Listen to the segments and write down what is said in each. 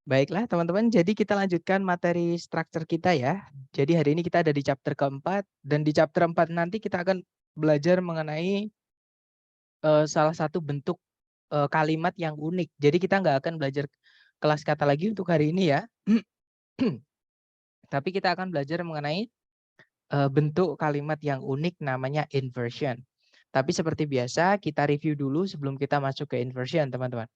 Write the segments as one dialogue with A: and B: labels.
A: Baiklah teman-teman, jadi kita lanjutkan materi struktur kita ya. Jadi hari ini kita ada di chapter keempat, dan di chapter 4 nanti kita akan belajar mengenai salah satu bentuk kalimat yang unik. Jadi kita nggak akan belajar kelas kata lagi untuk hari ini ya. Tapi kita akan belajar mengenai bentuk kalimat yang unik namanya inversion. Tapi seperti biasa kita review dulu sebelum kita masuk ke inversion teman-teman.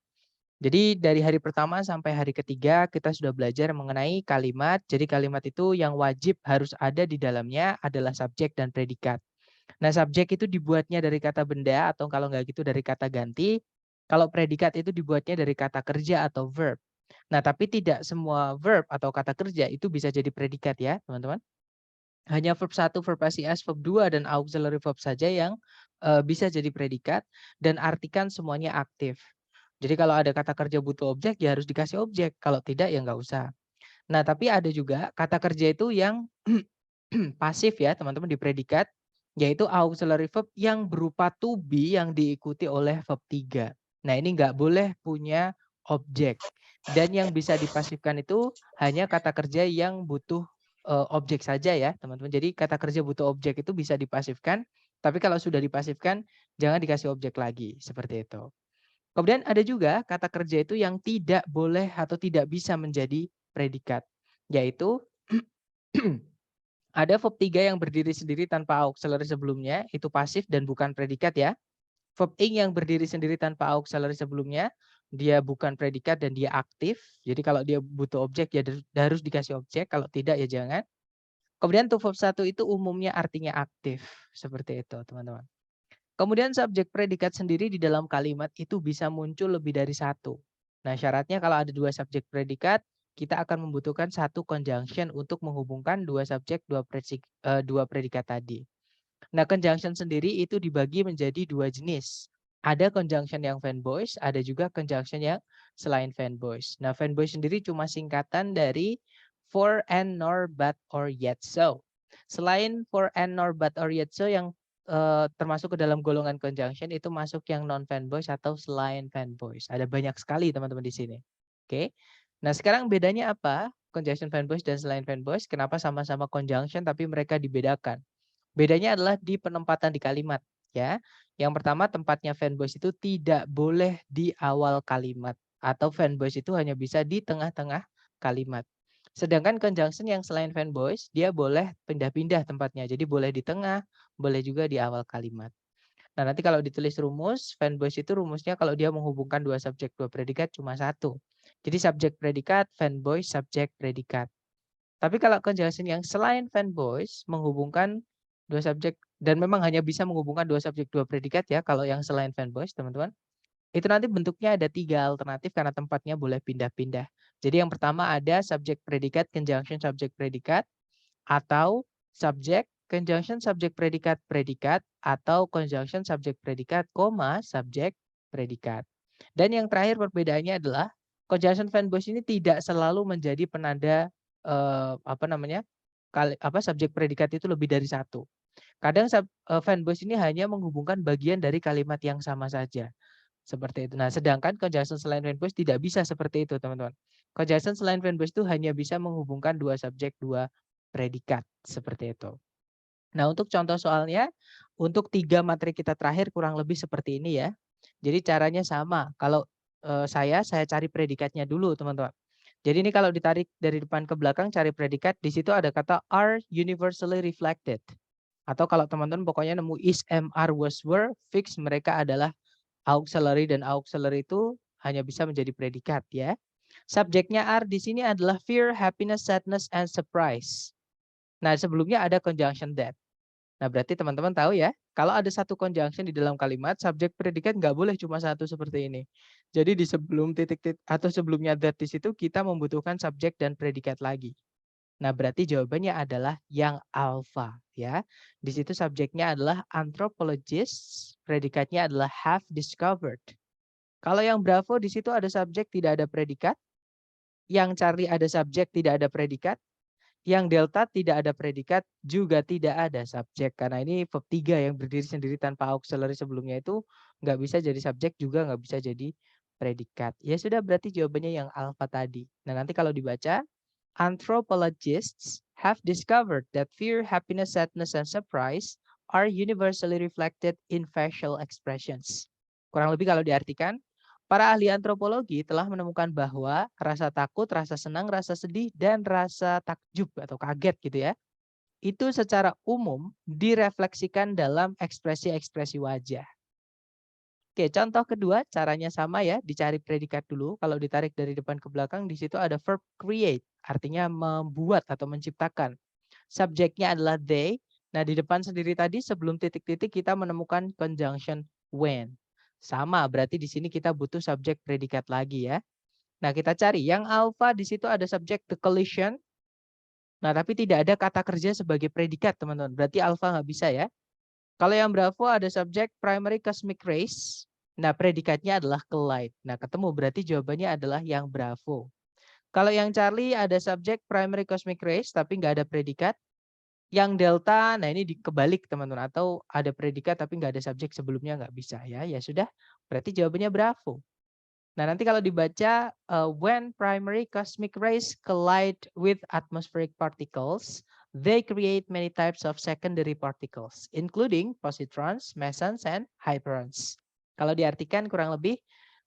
A: Jadi dari hari pertama sampai hari ketiga kita sudah belajar mengenai kalimat. Jadi kalimat itu yang wajib harus ada di dalamnya adalah subjek dan predikat. Nah, subjek itu dibuatnya dari kata benda atau kalau nggak gitu dari kata ganti. Kalau predikat itu dibuatnya dari kata kerja atau verb. Nah, tapi tidak semua verb atau kata kerja itu bisa jadi predikat ya, teman-teman. Hanya verb 1, verb PAS, verb 2, dan auxiliary verb saja yang bisa jadi predikat dan artikan semuanya aktif. Jadi kalau ada kata kerja butuh objek ya harus dikasih objek, kalau tidak ya nggak usah. Nah, tapi ada juga kata kerja itu yang pasif ya teman-teman di predikat, yaitu auxiliary verb yang berupa to be yang diikuti oleh verb 3. Nah, ini nggak boleh punya objek. Dan yang bisa dipasifkan itu hanya kata kerja yang butuh objek saja ya teman-teman. Jadi kata kerja butuh objek itu bisa dipasifkan, tapi kalau sudah dipasifkan jangan dikasih objek lagi, seperti itu. Kemudian ada juga kata kerja itu yang tidak boleh atau tidak bisa menjadi predikat, yaitu ada verb 3 yang berdiri sendiri tanpa auxiliary sebelumnya, itu pasif dan bukan predikat ya. Verb ing yang berdiri sendiri tanpa auxiliary sebelumnya, dia bukan predikat dan dia aktif. Jadi kalau dia butuh objek ya harus dikasih objek, kalau tidak ya jangan. Kemudian to verb 1 itu umumnya artinya aktif, seperti itu teman-teman. Kemudian subjek predikat sendiri di dalam kalimat itu bisa muncul lebih dari satu. Nah, syaratnya kalau ada dua subjek predikat, kita akan membutuhkan satu conjunction untuk menghubungkan dua subjek, dua predikat tadi. Nah, conjunction sendiri itu dibagi menjadi dua jenis. Ada conjunction yang fanboys, ada juga conjunction yang selain fanboys. Nah, fanboys sendiri cuma singkatan dari for and nor but or yet so. Selain for and nor but or yet so yang termasuk ke dalam golongan conjunction itu masuk yang non fanboys atau selain fanboys. Ada banyak sekali teman-teman di sini. Oke. Nah, sekarang bedanya apa? Conjunction fanboys dan selain fanboys, kenapa sama-sama conjunction tapi mereka dibedakan? Bedanya adalah di penempatan di kalimat ya. Yang pertama tempatnya fanboys itu tidak boleh di awal kalimat atau fanboys itu hanya bisa di tengah-tengah kalimat. Sedangkan conjunction yang selain fanboys dia boleh pindah-pindah tempatnya. Jadi boleh di tengah, boleh juga di awal kalimat. Nah, nanti kalau ditulis rumus, fanboys itu rumusnya kalau dia menghubungkan dua subjek, dua predikat cuma satu. Jadi subjek predikat, fanboys, subjek predikat. Tapi kalau conjunction yang selain fanboys menghubungkan dua subjek dan memang hanya bisa menghubungkan dua subjek, dua predikat ya kalau yang selain fanboys teman-teman. Itu nanti bentuknya ada tiga alternatif karena tempatnya boleh pindah-pindah. Jadi yang pertama ada subjek predikat conjunction subjek predikat atau subjek conjunction subjek predikat predikat atau conjunction subjek predikat koma subjek predikat. Dan yang terakhir perbedaannya adalah conjunction fanboys ini tidak selalu menjadi penanda apa namanya? Subjek predikat itu lebih dari satu. Kadang fanboys ini hanya menghubungkan bagian dari kalimat yang sama saja. Seperti itu. Nah, sedangkan conjunction selain fanboys tidak bisa seperti itu, teman-teman. Conjunction selain fanboys itu hanya bisa menghubungkan dua subjek, dua predikat, seperti itu. Nah, untuk contoh soalnya, untuk 3 materi kita terakhir kurang lebih seperti ini ya. Jadi caranya sama. Kalau saya cari predikatnya dulu, teman-teman. Jadi ini kalau ditarik dari depan ke belakang cari predikat, di situ ada kata are universally reflected. Atau kalau teman-teman pokoknya nemu is, am, are, was, were, fix mereka adalah auxiliary dan auxiliary itu hanya bisa menjadi predikat ya. Subjeknya are di sini adalah fear, happiness, sadness, and surprise. Nah, sebelumnya ada conjunction that. Nah, berarti teman-teman tahu ya, kalau ada satu conjunction di dalam kalimat, subjek predikat nggak boleh cuma satu seperti ini. Jadi di sebelum titik-titik atau sebelumnya that di situ kita membutuhkan subjek dan predikat lagi. Nah, berarti jawabannya adalah yang alpha ya. Di situ subjeknya adalah anthropologists, predikatnya adalah have discovered. Kalau yang bravo di situ ada subjek tidak ada predikat, yang Charlie ada subjek tidak ada predikat, yang delta tidak ada predikat, juga tidak ada subjek. Karena ini verb 3 yang berdiri sendiri tanpa auxiliary sebelumnya itu nggak bisa jadi subjek juga nggak bisa jadi predikat. Ya sudah berarti jawabannya yang alfa tadi. Nah, nanti kalau dibaca, anthropologists have discovered that fear, happiness, sadness, and surprise are universally reflected in facial expressions. Kurang lebih kalau diartikan, para ahli antropologi telah menemukan bahwa rasa takut, rasa senang, rasa sedih, dan rasa takjub atau kaget gitu ya, itu secara umum direfleksikan dalam ekspresi-ekspresi wajah. Oke, contoh kedua caranya sama ya, dicari predikat dulu. Kalau ditarik dari depan ke belakang, di situ ada verb create, artinya membuat atau menciptakan. Subjeknya adalah they. Nah, di depan sendiri tadi sebelum titik-titik kita menemukan conjunction when. Sama, berarti di sini kita butuh subjek predikat lagi ya. Nah, kita cari yang alpha di situ ada subjek the collision. Nah, tapi tidak ada kata kerja sebagai predikat, teman-teman. Berarti alpha nggak bisa ya. Kalau yang Bravo ada subjek primary cosmic rays. Nah, predikatnya adalah collide. Nah, ketemu berarti jawabannya adalah yang Bravo. Kalau yang Charlie ada subjek primary cosmic rays tapi nggak ada predikat. Yang Delta, nah ini dikebalik teman-teman. Atau ada predikat tapi nggak ada subjek sebelumnya nggak bisa ya. Ya sudah, berarti jawabannya Bravo. Nah, nanti kalau dibaca when primary cosmic rays collide with atmospheric particles, they create many types of secondary particles, including positrons, mesons, and hyperons. Kalau diartikan kurang lebih,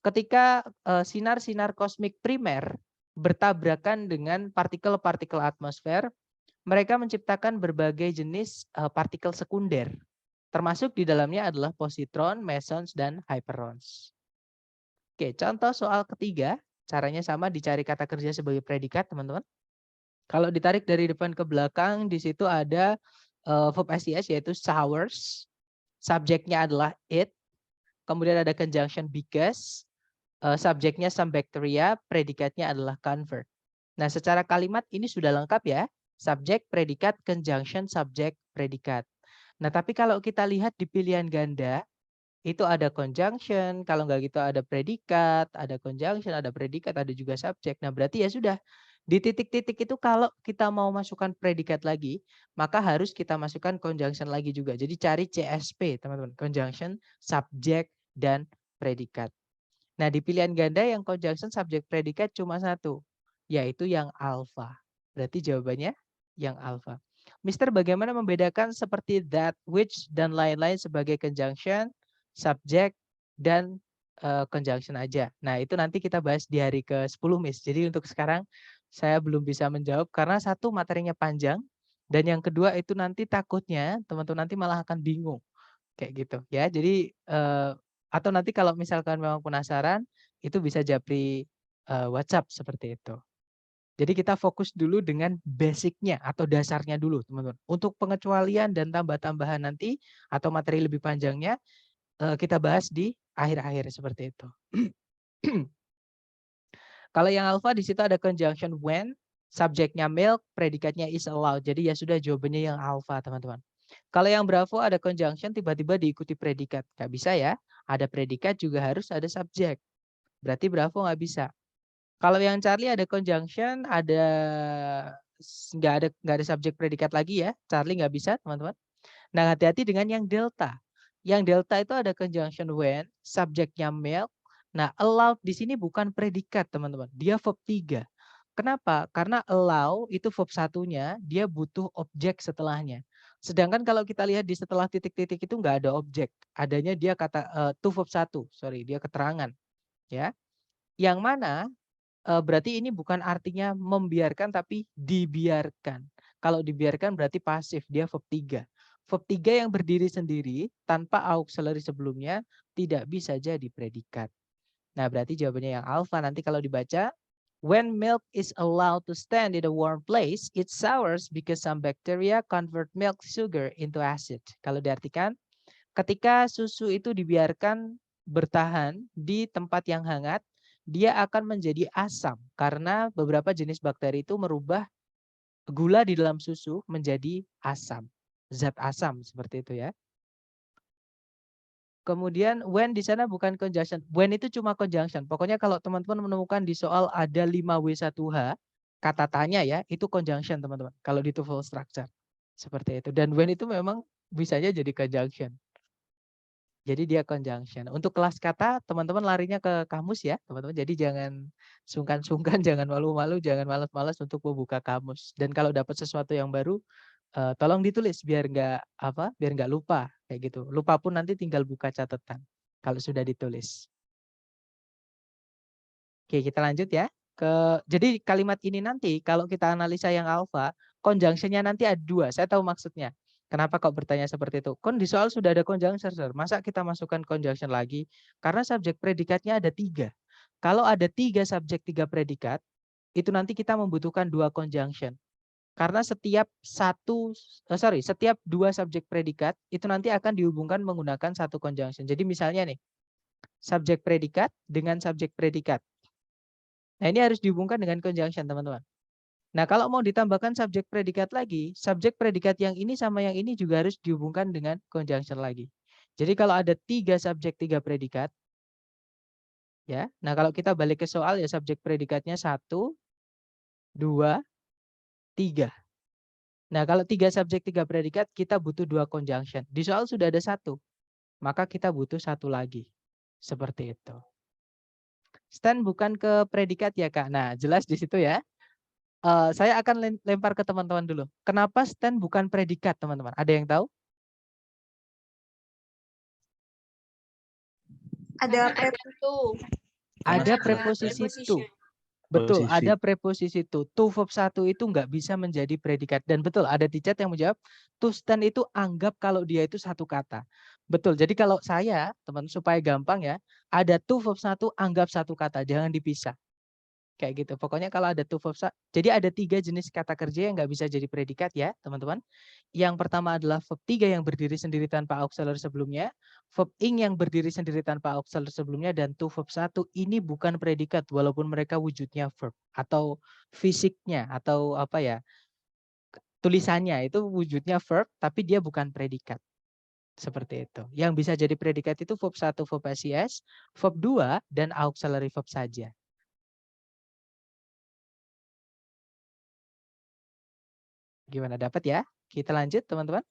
A: ketika sinar-sinar kosmik primer bertabrakan dengan partikel-partikel atmosfer, mereka menciptakan berbagai jenis partikel sekunder. Termasuk di dalamnya adalah positron, mesons, dan hyperons. Oke, contoh soal ketiga, caranya sama dicari kata kerja sebagai predikat, teman-teman. Kalau ditarik dari depan ke belakang, di situ ada verb SES yaitu showers. Subjeknya adalah it. Kemudian ada conjunction because. Subjeknya some bacteria, predikatnya adalah convert. Nah, secara kalimat ini sudah lengkap ya. Subjek, predikat, conjunction, subjek, predikat. Nah, tapi kalau kita lihat di pilihan ganda, itu ada conjunction, kalau nggak gitu ada predikat, ada conjunction, ada predikat, ada juga subjek. Nah, berarti ya sudah. Di titik-titik itu kalau kita mau masukkan predikat lagi, maka harus kita masukkan conjunction lagi juga. Jadi cari CSP, teman-teman. Conjunction, subjek, dan predikat. Nah, di pilihan ganda yang conjunction, subjek, predikat cuma satu, yaitu yang alpha. Berarti jawabannya yang alpha. Mister, bagaimana membedakan seperti that, which, dan lain-lain sebagai conjunction, subjek, dan conjunction aja. Nah, itu nanti kita bahas di hari ke-10, Miss. Jadi untuk sekarang saya belum bisa menjawab karena satu materinya panjang dan yang kedua itu nanti takutnya teman-teman nanti malah akan bingung kayak gitu ya. Jadi atau nanti kalau misalkan memang penasaran itu bisa japri WhatsApp seperti itu. Jadi kita fokus dulu dengan basicnya atau dasarnya dulu teman-teman. Untuk pengecualian dan tambah-tambahan nanti atau materi lebih panjangnya kita bahas di akhir-akhir seperti itu. Kalau yang alpha di situ ada conjunction when, subjeknya milk, predikatnya is allowed. Jadi ya sudah jawabannya yang alpha teman-teman. Kalau yang bravo ada conjunction tiba-tiba diikuti predikat. Nggak bisa ya. Ada predikat juga harus ada subjek. Berarti bravo nggak bisa. Kalau yang Charlie ada conjunction, nggak ada subjek predikat lagi ya. Charlie nggak bisa teman-teman. Nah, hati-hati dengan yang delta. Yang delta itu ada conjunction when, subjeknya milk. Nah, allowed di sini bukan predikat, teman-teman. Dia verb 3. Kenapa? Karena allow itu verb satunya, dia butuh objek setelahnya. Sedangkan kalau kita lihat di setelah titik-titik itu nggak ada objek. Adanya dia kata to verb 1, sorry, dia keterangan. Ya. Yang mana berarti ini bukan artinya membiarkan tapi dibiarkan. Kalau dibiarkan berarti pasif, dia verb 3. Verb 3 yang berdiri sendiri tanpa auxiliary sebelumnya tidak bisa jadi predikat. Nah, berarti jawabannya yang alpha nanti kalau dibaca. When milk is allowed to stand in a warm place, it sours because some bacteria convert milk sugar into acid. Kalau diartikan, ketika susu itu dibiarkan bertahan di tempat yang hangat, dia akan menjadi asam karena beberapa jenis bakteri itu merubah gula di dalam susu menjadi asam. Zat asam seperti itu ya. Kemudian when di sana bukan conjunction. When itu cuma conjunction. Pokoknya kalau teman-teman menemukan di soal ada 5W1H, kata tanya ya, itu conjunction teman-teman. Kalau di TOEFL structure. Seperti itu. Dan when itu memang bisanya jadi conjunction. Jadi dia conjunction. Untuk kelas kata, teman-teman larinya ke kamus ya, teman-teman. Jadi jangan sungkan-sungkan, jangan malu-malu, jangan malas-malas untuk membuka kamus. Dan kalau dapat sesuatu yang baru, tolong ditulis biar nggak lupa kayak gitu. Lupa pun nanti tinggal buka catatan kalau sudah ditulis. Oke, kita lanjut ya. Jadi kalimat ini nanti kalau kita analisa yang alpha, conjunction-nya nanti ada 2. Saya tahu maksudnya. Kenapa kok bertanya seperti itu? Kan di soal sudah ada conjunction, sir. Masa kita masukkan conjunction lagi? Karena subjek predikatnya ada 3. Kalau ada 3 subjek 3 predikat, itu nanti kita membutuhkan 2 conjunction. Karena setiap 2 subjek predikat itu nanti akan dihubungkan menggunakan 1 conjunction. Jadi misalnya nih, subjek predikat dengan subjek predikat. Nah, ini harus dihubungkan dengan conjunction, teman-teman. Nah, kalau mau ditambahkan subjek predikat lagi, subjek predikat yang ini sama yang ini juga harus dihubungkan dengan conjunction lagi. Jadi kalau ada 3 subjek 3 predikat, ya. Nah, kalau kita balik ke soal ya subjek predikatnya 1, 2, 3. Nah, kalau 3 subjek 3 predikat, kita butuh 2 conjunction. Di soal sudah ada 1, maka kita butuh 1 lagi. Seperti itu. Stand bukan ke predikat ya, Kak. Nah, jelas di situ ya. Saya akan lempar ke teman-teman dulu. Kenapa stand bukan predikat, teman-teman? Ada yang tahu?
B: Ada prepositu.
A: Ada preposisi to. Betul, ada preposisi to. To verb 1 itu nggak bisa menjadi predikat. Dan betul, ada di chat yang menjawab, to stand itu anggap kalau dia itu 1 kata. Betul, jadi kalau saya, teman, supaya gampang ya, ada to verb 1 anggap 1 kata, jangan dipisah. Kayak gitu. Pokoknya kalau ada to verb, jadi ada 3 jenis kata kerja yang nggak bisa jadi predikat ya, teman-teman. Yang pertama adalah verb 3 yang berdiri sendiri tanpa auxiliary sebelumnya, verb ing yang berdiri sendiri tanpa auxiliary sebelumnya, dan to verb 1 ini bukan predikat walaupun mereka wujudnya verb atau fisiknya atau apa ya, tulisannya itu wujudnya verb tapi dia bukan predikat. Seperti itu. Yang bisa jadi predikat itu verb 1 verb SIS, verb 2 dan auxiliary verb saja. Gimana, dapat ya? Kita lanjut teman-teman.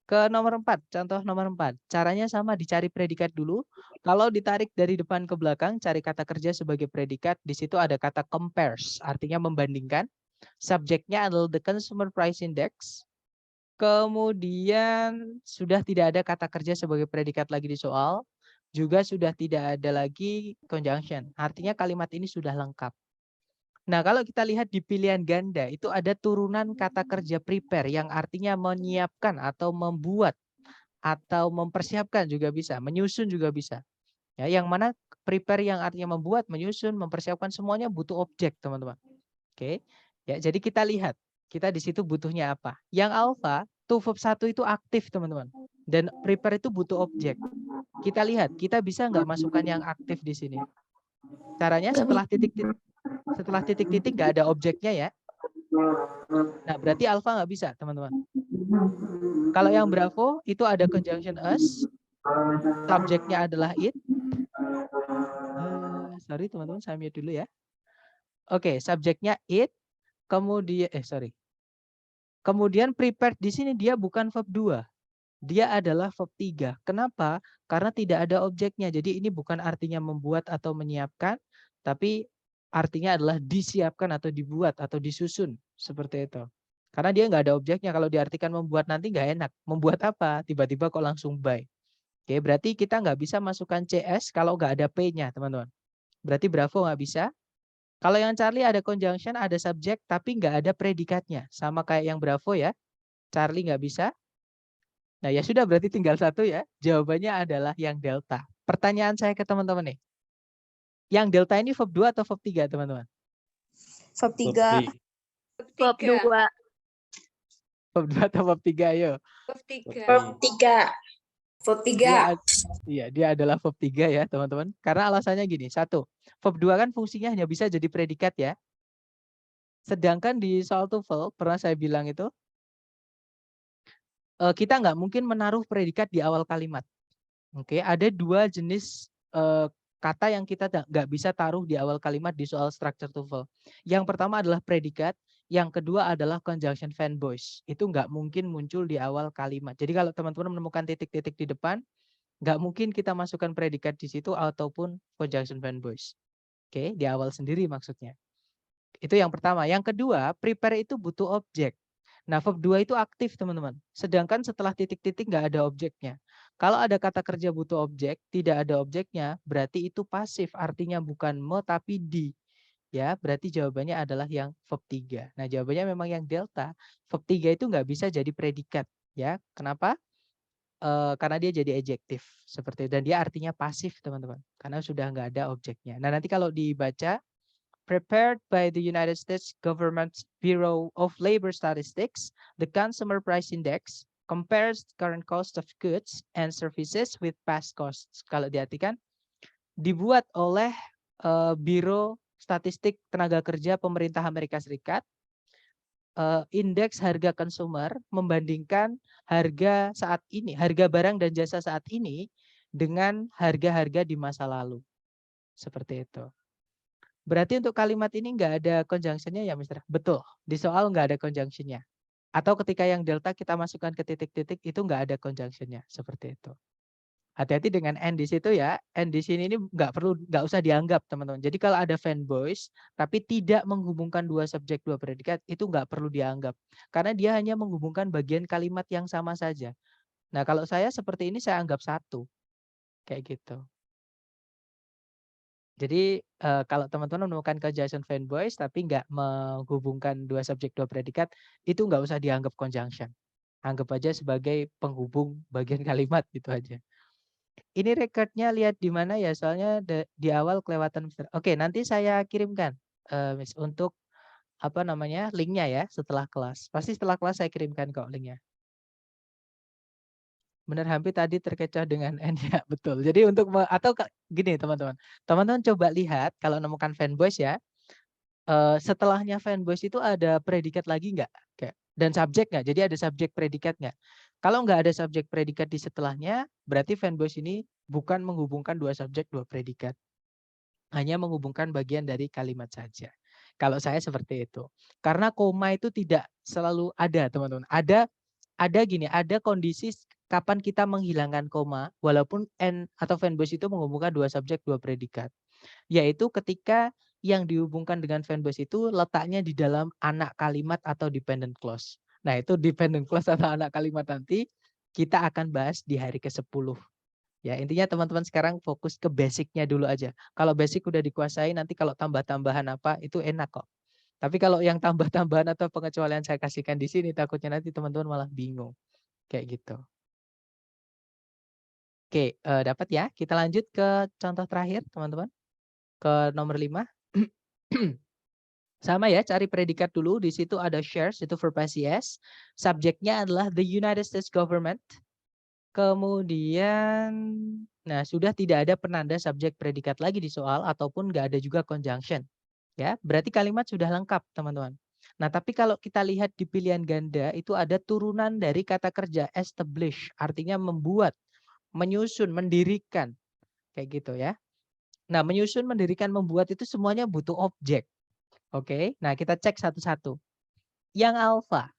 A: Ke nomor 4, contoh nomor 4. Caranya sama, dicari predikat dulu. Kalau ditarik dari depan ke belakang, cari kata kerja sebagai predikat. Di situ ada kata compares, artinya membandingkan. Subjeknya adalah the consumer price index. Kemudian sudah tidak ada kata kerja sebagai predikat lagi di soal. Juga sudah tidak ada lagi conjunction. Artinya kalimat ini sudah lengkap. Nah, kalau kita lihat di pilihan ganda, itu ada turunan kata kerja prepare yang artinya menyiapkan atau membuat atau mempersiapkan juga bisa, menyusun juga bisa. Ya, yang mana prepare yang artinya membuat, menyusun, mempersiapkan semuanya butuh objek, teman-teman. Oke. Ya, jadi kita lihat, kita di situ butuhnya apa? Yang alpha, to verb 1 itu aktif, teman-teman. Dan prepare itu butuh objek. Kita lihat, kita bisa nggak masukkan yang aktif di sini? Caranya setelah titik-titik nggak ada objeknya ya. Nah, berarti alpha nggak bisa, teman-teman. Kalau yang bravo itu ada conjunction us, subjeknya adalah it. Sorry teman-teman, saya mute dulu ya. Oke, subjeknya it, kemudian kemudian prepared di sini dia bukan verb 2. Dia adalah verb 3. Kenapa? Karena tidak ada objeknya. Jadi ini bukan artinya membuat atau menyiapkan, tapi artinya adalah disiapkan atau dibuat atau disusun. Seperti itu. Karena dia nggak ada objeknya. Kalau diartikan membuat nanti nggak enak. Membuat apa? Tiba-tiba kok langsung by. Oke, berarti kita nggak bisa masukkan CS kalau nggak ada P-nya, teman-teman. Berarti bravo nggak bisa. Kalau yang Charlie ada conjunction, ada subjek, tapi nggak ada predikatnya. Sama kayak yang bravo ya. Charlie nggak bisa. Nah ya sudah, berarti tinggal 1 ya. Jawabannya adalah yang delta. Pertanyaan saya ke teman-teman nih. Yang delta ini verb 2 atau verb 3, teman-teman?
B: Verb 3.
C: Verb 2.
A: Verb 2 atau verb 3, ayo.
C: Verb 3.
B: Verb 3. Verb 3.
A: Dia adalah verb 3 ya, teman-teman. Karena alasannya gini, 1. Verb 2 kan fungsinya hanya bisa jadi predikat ya. Sedangkan di soal TOEFL, pernah saya bilang itu, kita nggak mungkin menaruh predikat di awal kalimat. Oke, ada 2 jenis kata yang kita nggak bisa taruh di awal kalimat di soal structure TOEFL. Yang pertama adalah predikat, yang kedua adalah conjunction fanboys. Itu nggak mungkin muncul di awal kalimat. Jadi kalau teman-teman menemukan titik-titik di depan, Nggak mungkin kita masukkan predikat di situ ataupun conjunction fanboys. Oke, di awal sendiri maksudnya. Itu yang pertama. Yang kedua, prepare itu butuh objek. Nah, verb 2 itu aktif, teman-teman. Sedangkan setelah titik-titik nggak ada objeknya. Kalau ada kata kerja butuh objek, tidak ada objeknya, berarti itu pasif. Artinya bukan me, tapi di. Ya, berarti jawabannya adalah yang verb 3. Nah, jawabannya memang yang delta. Verb 3 itu nggak bisa jadi predikat. Ya, kenapa? Karena dia jadi adjektif seperti itu. Dan dia artinya pasif, teman-teman. Karena sudah nggak ada objeknya. Nah, nanti kalau dibaca, prepared by the United States Government's Bureau of Labor Statistics, the Consumer Price Index compares current cost of goods and services with past costs. Kalau diartikan, dibuat oleh Biro Statistik Tenaga Kerja Pemerintah Amerika Serikat, indeks harga konsumer membandingkan harga saat ini, harga barang dan jasa saat ini dengan harga-harga di masa lalu. Seperti itu. Berarti untuk kalimat ini nggak ada conjunction-nya ya, Mister? Betul. Di soal nggak ada conjunction-nya. Atau ketika yang delta kita masukkan ke titik-titik itu nggak ada conjunction-nya. Seperti itu. Hati-hati dengan and di situ ya. And di sini ini nggak usah dianggap, teman-teman. Jadi kalau ada fanboys tapi tidak menghubungkan dua subjek dua predikat itu nggak perlu dianggap. Karena dia hanya menghubungkan bagian kalimat yang sama saja. Nah, kalau saya seperti ini saya anggap satu. Kayak gitu. Jadi kalau teman-teman menemukan conjunction fanboys tapi nggak menghubungkan dua subjek dua predikat itu nggak usah dianggap conjunction. Anggap aja sebagai penghubung bagian kalimat gitu aja. Ini recordnya lihat di mana ya, soalnya di awal kelewatan Mister. Oke, nanti saya kirimkan Miss untuk apa namanya linknya ya setelah kelas. Pasti setelah kelas saya kirimkan kok linknya. Benar hampir tadi terkecoh dengan N ya, betul. Jadi untuk atau gini teman-teman. Teman-teman coba lihat kalau menemukan fanboys ya. Setelahnya fanboys itu ada predikat lagi nggak? Dan subjek nggak? Jadi ada subjek predikat nggak? Kalau nggak ada subjek predikat di setelahnya, berarti fanboys ini bukan menghubungkan dua subjek dua predikat. Hanya menghubungkan bagian dari kalimat saja. Kalau saya seperti itu. Karena koma itu tidak selalu ada, teman-teman. Ada kondisi kapan kita menghilangkan koma walaupun N atau fanboys itu menghubungkan dua subjek dua predikat. Yaitu ketika yang dihubungkan dengan fanboys itu letaknya di dalam anak kalimat atau dependent clause. Nah, itu dependent clause atau anak kalimat nanti kita akan bahas di hari ke-10. Ya, intinya teman-teman sekarang fokus ke basicnya dulu aja. Kalau basic udah dikuasai, nanti kalau tambah-tambahan apa itu enak kok. Tapi kalau yang tambah-tambahan atau pengecualian saya kasihkan di sini, takutnya nanti teman-teman malah bingung. Kayak gitu. Oke, dapat ya. Kita lanjut ke contoh terakhir, teman-teman. Ke nomor 5. Sama ya, cari predikat dulu. Di situ ada shares, itu verb ICS. Subjeknya adalah the United States Government. Kemudian, nah sudah tidak ada penanda subjek predikat lagi di soal ataupun nggak ada juga conjunction. Ya, berarti kalimat sudah lengkap, teman-teman. Nah, tapi kalau kita lihat di pilihan ganda itu ada turunan dari kata kerja establish, artinya membuat, menyusun, mendirikan. Kayak gitu ya. Nah, menyusun, mendirikan, membuat itu semuanya butuh objek. Oke, nah kita cek satu-satu. Yang alpha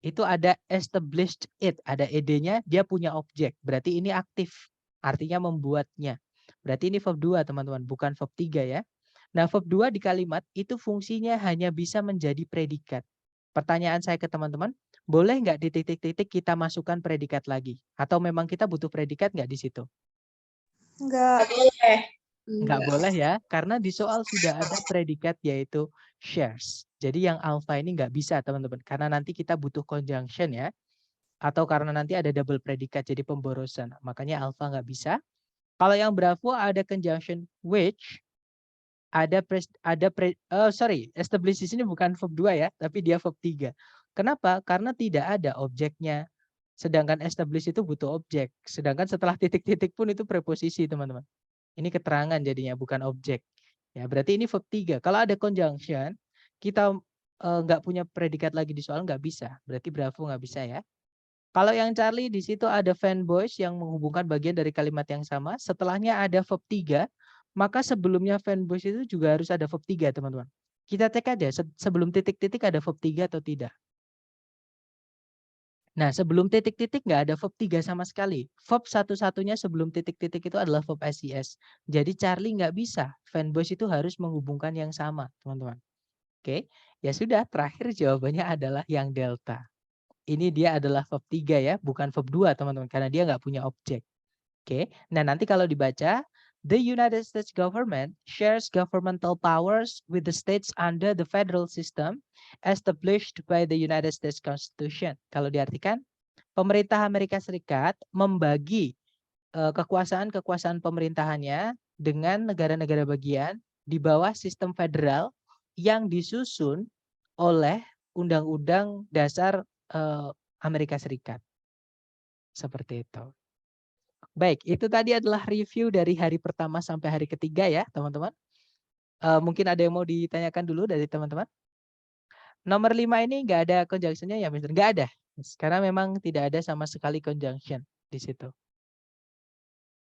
A: itu ada established it, ada ed-nya, dia punya objek. Berarti ini aktif, artinya membuatnya. Berarti ini verb 2, teman-teman, bukan verb 3 ya. Nah, verb 2 di kalimat itu fungsinya hanya bisa menjadi predikat. Pertanyaan saya ke teman-teman, boleh nggak di titik-titik kita masukkan predikat lagi? Atau memang kita butuh predikat nggak di situ?
B: Enggak.
A: Nggak boleh ya, karena di soal sudah ada predikat yaitu shares. Jadi yang alpha ini nggak bisa teman-teman, karena nanti kita butuh conjunction ya. Atau karena nanti ada double predikat jadi pemborosan. Makanya alpha nggak bisa. Kalau yang bravo ada conjunction which, establish di sini bukan verb 2 ya, tapi dia verb 3. Kenapa? Karena tidak ada objeknya. Sedangkan establish itu butuh objek. Sedangkan setelah titik-titik pun itu preposisi, teman-teman. Ini keterangan jadinya, bukan objek. Ya, berarti ini verb 3. Kalau ada conjunction, kita nggak punya predikat lagi di soal, nggak bisa. Berarti bravo nggak bisa ya. Kalau yang Charlie di situ ada fanboys yang menghubungkan bagian dari kalimat yang sama. Setelahnya ada verb 3, maka sebelumnya fanboys itu juga harus ada verb 3, teman-teman. Kita cek aja sebelum titik-titik ada verb 3 atau tidak. Nah, sebelum titik-titik nggak ada verb 3 sama sekali. Verb satu-satunya sebelum titik-titik itu adalah verb SES. Jadi Charlie nggak bisa. Fanboys itu harus menghubungkan yang sama, teman-teman. Oke, ya sudah. Terakhir jawabannya adalah yang delta. Ini dia adalah verb 3 ya, bukan verb 2, teman-teman. Karena dia nggak punya objek. Oke, nah nanti kalau dibaca, the United States government shares governmental powers with the states under the federal system established by the United States Constitution. Kalau diartikan, pemerintah Amerika Serikat membagi kekuasaan-kekuasaan pemerintahannya dengan negara-negara bagian di bawah sistem federal yang disusun oleh Undang-Undang Dasar Amerika Serikat. Seperti itu. Baik, itu tadi adalah review dari hari pertama sampai hari ketiga ya, teman-teman. Mungkin ada yang mau ditanyakan dulu dari teman-teman? Nomor 5 ini nggak ada conjunction-nya ya, Mister? Nggak ada. Karena memang tidak ada sama sekali conjunction di situ.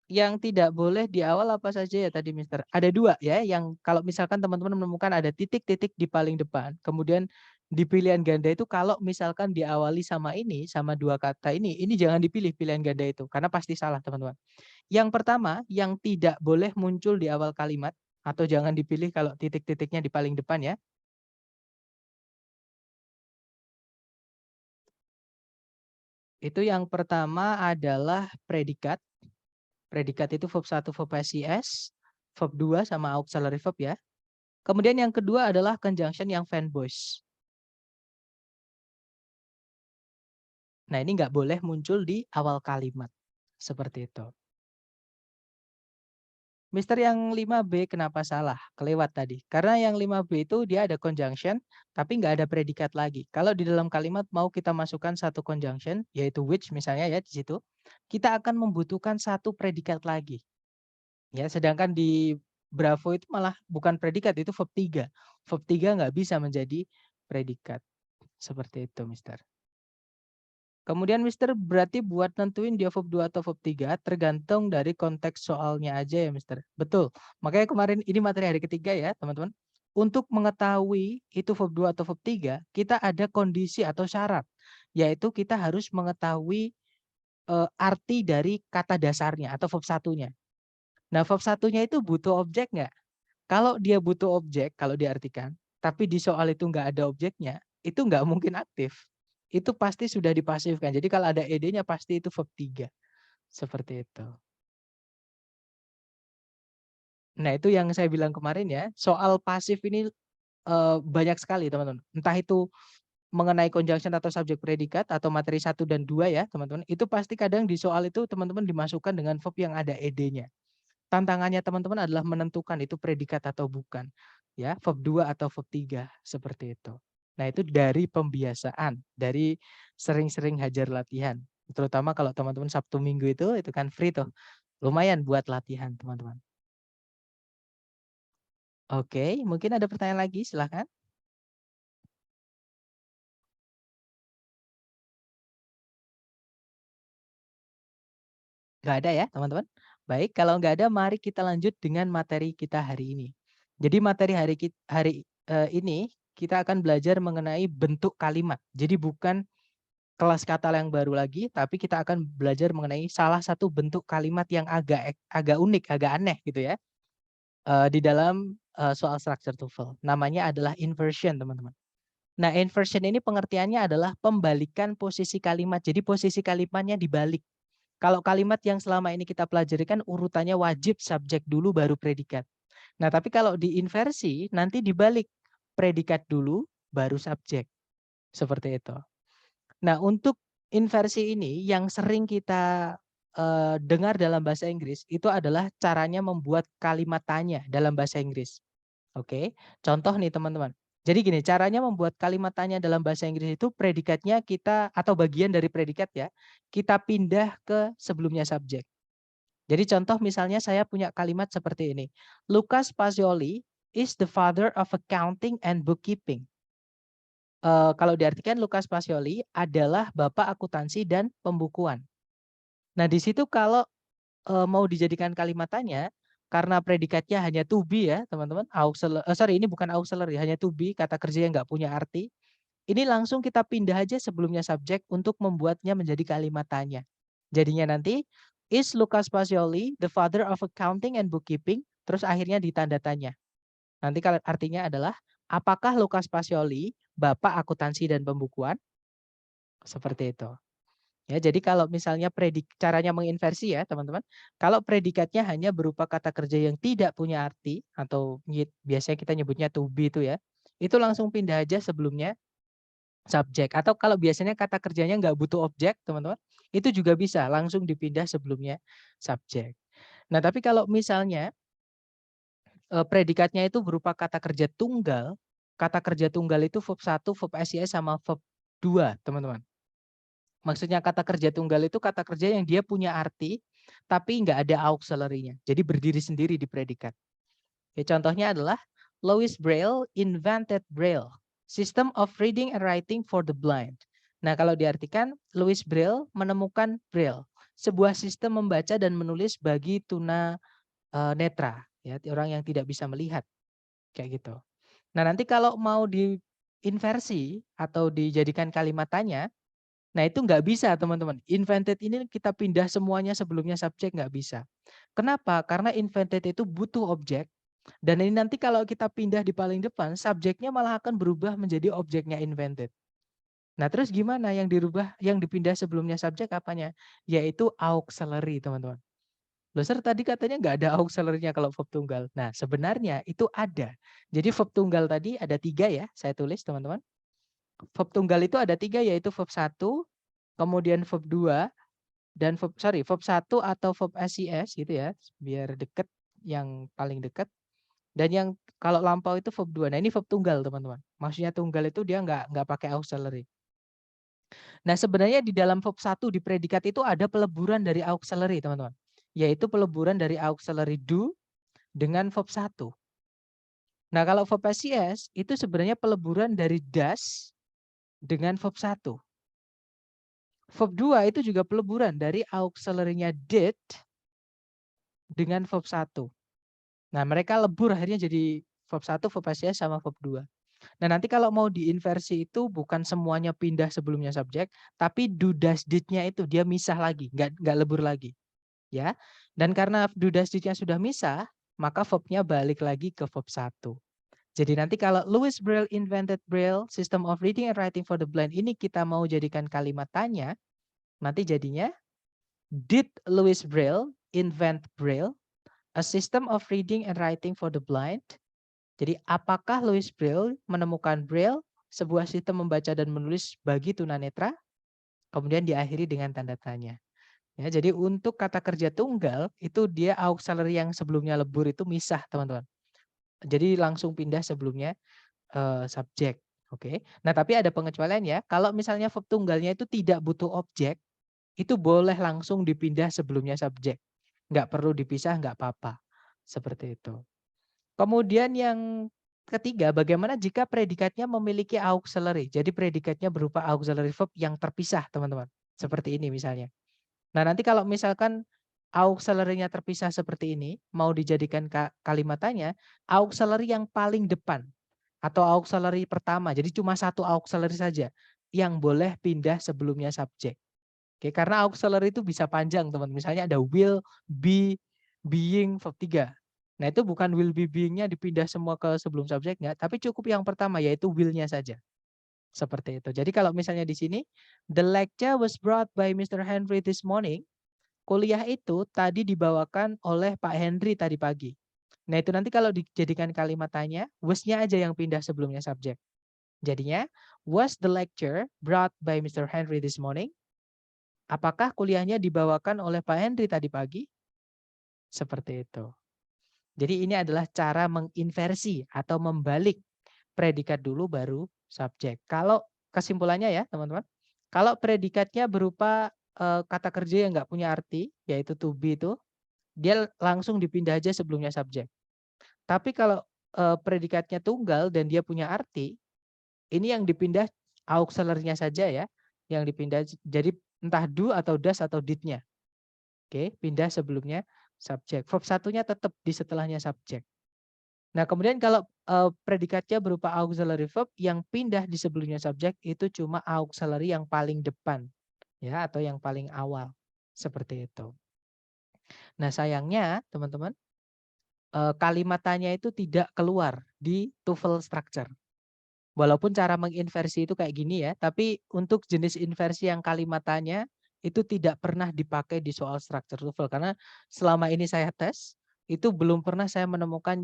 A: Yang tidak boleh di awal apa saja ya tadi, Mister? Ada 2 ya, yang kalau misalkan teman-teman menemukan ada titik-titik di paling depan, kemudian di pilihan ganda itu kalau misalkan diawali sama ini, sama 2 kata ini jangan dipilih pilihan ganda itu, karena pasti salah, teman-teman. Yang pertama, yang tidak boleh muncul di awal kalimat, atau jangan dipilih kalau titik-titiknya di paling depan ya. Itu yang pertama adalah predikat. Predikat itu verb 1 verb SES, verb 2 sama auxiliary verb ya. Kemudian yang kedua adalah conjunction yang fanboys. Nah, ini nggak boleh muncul di awal kalimat. Seperti itu. Mister, yang 5B kenapa salah? Kelewat tadi. Karena yang 5B itu dia ada conjunction, tapi nggak ada predikat lagi. Kalau di dalam kalimat mau kita masukkan satu conjunction, yaitu which misalnya ya di situ, kita akan membutuhkan satu predikat lagi. Ya, sedangkan di Bravo itu malah bukan predikat, itu verb 3. Verb 3 nggak bisa menjadi predikat. Seperti itu, Mister. Kemudian Mister, berarti buat nentuin dia verb 2 atau verb 3 tergantung dari konteks soalnya aja ya, Mister. Betul. Makanya kemarin ini materi hari ketiga ya, teman-teman. Untuk mengetahui itu verb 2 atau verb 3, kita ada kondisi atau syarat. Yaitu kita harus mengetahui arti dari kata dasarnya atau verb satunya. Nah, verb satunya itu butuh objek nggak? Kalau dia butuh objek, kalau diartikan, tapi di soal itu nggak ada objeknya, itu nggak mungkin aktif. Itu pasti sudah dipasifkan. Jadi kalau ada ed-nya pasti itu verb 3. Seperti itu. Nah, itu yang saya bilang kemarin ya, soal pasif ini banyak sekali teman-teman. Entah itu mengenai conjunction atau subjek predikat atau materi 1 dan 2 ya teman-teman. Itu pasti kadang di soal itu teman-teman dimasukkan dengan verb yang ada ed-nya. Tantangannya teman-teman adalah menentukan itu predikat atau bukan. Ya, verb 2 atau verb 3 seperti itu. Nah, itu dari pembiasaan, dari sering-sering hajar latihan. Terutama kalau teman-teman Sabtu Minggu itu kan free tuh. Lumayan buat latihan, teman-teman. Oke, mungkin ada pertanyaan lagi, silakan. Nggak ada ya, teman-teman? Baik, kalau nggak ada, mari kita lanjut dengan materi kita hari ini. Jadi materi hari ini kita akan belajar mengenai bentuk kalimat. Jadi bukan kelas kata yang baru lagi, tapi kita akan belajar mengenai salah satu bentuk kalimat yang agak unik, agak aneh gitu ya. Di dalam soal structure TOEFL. Namanya adalah inversion, teman-teman. Nah, inversion ini pengertiannya adalah pembalikan posisi kalimat. Jadi posisi kalimatnya dibalik. Kalau kalimat yang selama ini kita pelajari kan urutannya wajib subjek dulu baru predikat. Nah, tapi kalau di inversi nanti dibalik. Predikat dulu baru subjek. Seperti itu. Nah, untuk inversi ini yang sering kita dengar dalam bahasa Inggris itu adalah caranya membuat kalimat tanya dalam bahasa Inggris. Oke, contoh nih teman-teman. Jadi gini, caranya membuat kalimat tanya dalam bahasa Inggris itu predikatnya kita atau bagian dari predikat ya, kita pindah ke sebelumnya subjek. Jadi contoh misalnya saya punya kalimat seperti ini. Lucas Pacioli is the father of accounting and bookkeeping. Kalau diartikan Lucas Pacioli adalah bapak akuntansi dan pembukuan. Nah, di situ kalau mau dijadikan kalimat tanya, karena predikatnya hanya to be ya, teman-teman. Ini bukan auxiliary, hanya to be, kata kerja yang nggak punya arti. Ini langsung kita pindah aja sebelumnya subjek untuk membuatnya menjadi kalimat tanya. Jadinya nanti, is Lucas Pacioli the father of accounting and bookkeeping? Terus akhirnya ditanda tanya. Nanti kalau artinya adalah, apakah Lucas Pacioli bapak akuntansi dan pembukuan? Seperti itu. Ya, jadi kalau misalnya caranya menginversi ya teman-teman, kalau predikatnya hanya berupa kata kerja yang tidak punya arti atau biasanya kita nyebutnya to be itu ya, itu langsung pindah aja sebelumnya subjek. Atau kalau biasanya kata kerjanya nggak butuh objek teman-teman, itu juga bisa langsung dipindah sebelumnya subjek. Nah tapi kalau misalnya predikatnya itu berupa kata kerja tunggal itu verb 1, verb SIS sama verb 2 teman-teman. Maksudnya kata kerja tunggal itu kata kerja yang dia punya arti, tapi nggak ada auxiliary-nya. Jadi berdiri sendiri di predikat. Ya, contohnya adalah Louis Braille invented Braille, system of reading and writing for the blind. Nah, kalau diartikan, Louis Braille menemukan Braille, sebuah sistem membaca dan menulis bagi tuna netra, ya, orang yang tidak bisa melihat, kayak gitu. Nah, nanti kalau mau diinversi atau dijadikan kalimat tanya, nah itu nggak bisa teman-teman. Invented ini kita pindah semuanya sebelumnya subjek nggak bisa. Kenapa? Karena invented itu butuh objek. Dan ini nanti kalau kita pindah di paling depan, subjeknya malah akan berubah menjadi objeknya invented. Nah terus gimana yang dirubah, yang dipindah sebelumnya subjek apanya? Yaitu auxiliary teman-teman. Loh sir tadi katanya nggak ada auxiliary-nya kalau verb tunggal. Nah sebenarnya itu ada. Jadi verb tunggal tadi ada 3 ya, saya tulis teman-teman. Verb tunggal itu ada 3 yaitu verb 1, kemudian verb 2, dan verb 1 atau verb SIS gitu ya, biar deket, yang paling dekat. Dan yang kalau lampau itu verb 2. Nah ini verb tunggal teman-teman. Maksudnya tunggal itu dia nggak pakai auxiliary. Nah sebenarnya di dalam verb 1 di predikat itu ada peleburan dari auxiliary teman-teman. Yaitu peleburan dari auxiliary do dengan verb 1. Nah kalau verb SIS itu sebenarnya peleburan dari does dengan verb 1. Verb 2 itu juga peleburan dari auxiliary-nya did dengan verb 1. Nah mereka lebur akhirnya jadi verb 1, verb SIS sama verb 2. Nah nanti kalau mau diinversi itu bukan semuanya pindah sebelumnya subjek, tapi do does did-nya itu dia misah lagi, nggak lebur lagi. Ya. Dan karena do does did-nya sudah misah, maka verbnya balik lagi ke verb 1. Jadi nanti kalau Louis Braille invented Braille, system of reading and writing for the blind, ini kita mau jadikan kalimat tanya, nanti jadinya, did Louis Braille invent Braille, a system of reading and writing for the blind? Jadi apakah Louis Braille menemukan Braille, sebuah sistem membaca dan menulis bagi tunanetra? Kemudian diakhiri dengan tanda tanya. Ya, jadi untuk kata kerja tunggal itu dia auxiliary yang sebelumnya lebur itu misah teman-teman. Jadi langsung pindah sebelumnya subjek. Oke. Nah tapi ada pengecualian ya. Kalau misalnya verb tunggalnya itu tidak butuh objek, itu boleh langsung dipindah sebelumnya subjek. Nggak perlu dipisah, nggak apa-apa. Seperti itu. Kemudian yang ketiga, bagaimana jika predikatnya memiliki auxiliary? Jadi predikatnya berupa auxiliary verb yang terpisah teman-teman. Seperti ini misalnya. Nah nanti kalau misalkan auxiliary-nya terpisah seperti ini, mau dijadikan kalimat tanya, auxiliary yang paling depan atau auxiliary pertama, jadi cuma satu auxiliary saja yang boleh pindah sebelumnya subjek. Oke, karena auxiliary itu bisa panjang teman. Misalnya ada will, be, being, verb 3. Nah itu bukan will, be, being-nya dipindah semua ke sebelum subjeknya, tapi cukup yang pertama yaitu will-nya saja. Seperti itu. Jadi kalau misalnya di sini, the lecture was brought by Mr. Henry this morning. Kuliah itu tadi dibawakan oleh Pak Henry tadi pagi. Nah itu nanti kalau dijadikan kalimat tanya, was-nya aja yang pindah sebelumnya subjek. Jadinya, was the lecture brought by Mr. Henry this morning? Apakah kuliahnya dibawakan oleh Pak Henry tadi pagi? Seperti itu. Jadi ini adalah cara menginversi atau membalik predikat dulu baru subjek. Kalau kesimpulannya ya teman-teman, kalau predikatnya berupa kata kerja yang nggak punya arti, yaitu to be itu, dia langsung dipindah aja sebelumnya subjek. Tapi kalau predikatnya tunggal dan dia punya arti, ini yang dipindah auxiliary-nya saja ya, yang dipindah jadi entah do atau does atau did-nya. Oke, pindah sebelumnya subjek. Verb satunya tetap di setelahnya subjek. Nah, kemudian kalau predikatnya berupa auxiliary verb yang pindah di sebelumnya subjek itu cuma auxiliary yang paling depan ya atau yang paling awal. Seperti itu. Nah, sayangnya teman-teman kalimat tanya itu tidak keluar di TOEFL structure. Walaupun cara menginversi itu kayak gini ya, tapi untuk jenis inversi yang kalimat tanya itu tidak pernah dipakai di soal structure TOEFL karena selama ini saya tes itu belum pernah saya menemukan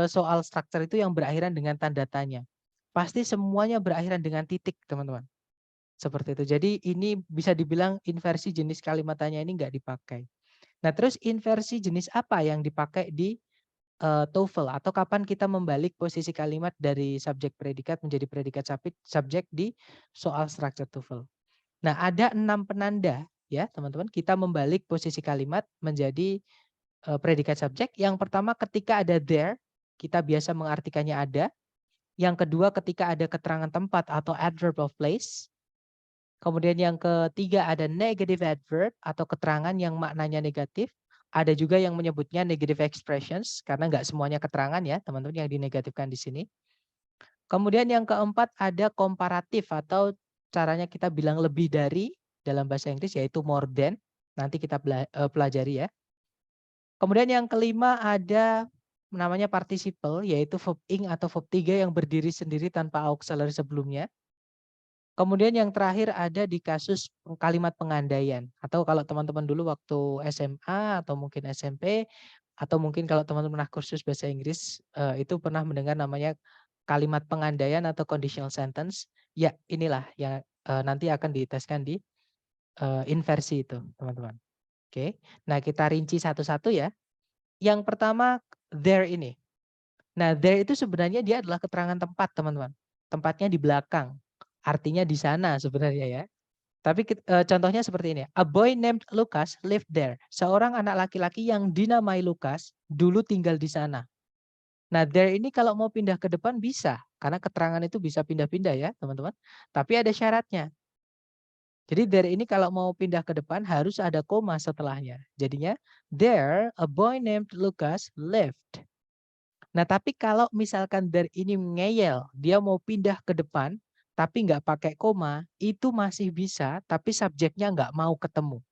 A: soal structure itu yang berakhiran dengan tanda tanya. Pasti semuanya berakhiran dengan titik, teman-teman. Seperti itu. Jadi ini bisa dibilang inversi jenis kalimat tanya ini nggak dipakai. Nah, terus inversi jenis apa yang dipakai di TOEFL atau kapan kita membalik posisi kalimat dari subjek predikat menjadi predikat subjek di soal structure TOEFL. Nah, ada 6 penanda ya, teman-teman. Kita membalik posisi kalimat menjadi predikat subjek. Yang pertama ketika ada there, kita biasa mengartikannya ada. Yang kedua ketika ada keterangan tempat atau adverb of place. Kemudian yang ketiga ada negative adverb atau keterangan yang maknanya negatif. Ada juga yang menyebutnya negative expressions karena nggak semuanya keterangan ya teman-teman yang dinegatifkan di sini. Kemudian yang keempat ada komparatif atau caranya kita bilang lebih dari dalam bahasa Inggris yaitu more than. Nanti kita pelajari ya. Kemudian yang kelima ada namanya participle yaitu verb ing atau verb 3 yang berdiri sendiri tanpa auxiliary sebelumnya. Kemudian yang terakhir ada di kasus kalimat pengandaian atau kalau teman-teman dulu waktu SMA atau mungkin SMP atau mungkin kalau teman-teman pernah kursus bahasa Inggris itu pernah mendengar namanya kalimat pengandaian atau conditional sentence. Ya, inilah yang nanti akan diteskan di inversi itu, teman-teman. Oke. Nah, kita rinci satu-satu ya. Yang pertama there ini. Nah, there itu sebenarnya dia adalah keterangan tempat, teman-teman. Tempatnya di belakang. Artinya di sana sebenarnya ya. Tapi contohnya seperti ini. A boy named Lucas lived there. Seorang anak laki-laki yang dinamai Lucas dulu tinggal di sana. Nah, there ini kalau mau pindah ke depan bisa. Karena keterangan itu bisa pindah-pindah ya, teman-teman. Tapi ada syaratnya. Jadi there ini kalau mau pindah ke depan harus ada koma setelahnya. Jadinya, there a boy named Lucas lived. Nah, tapi kalau misalkan there ini ngeyel, dia mau pindah ke depan, tapi nggak pakai koma, itu masih bisa, tapi subjeknya nggak mau ketemu.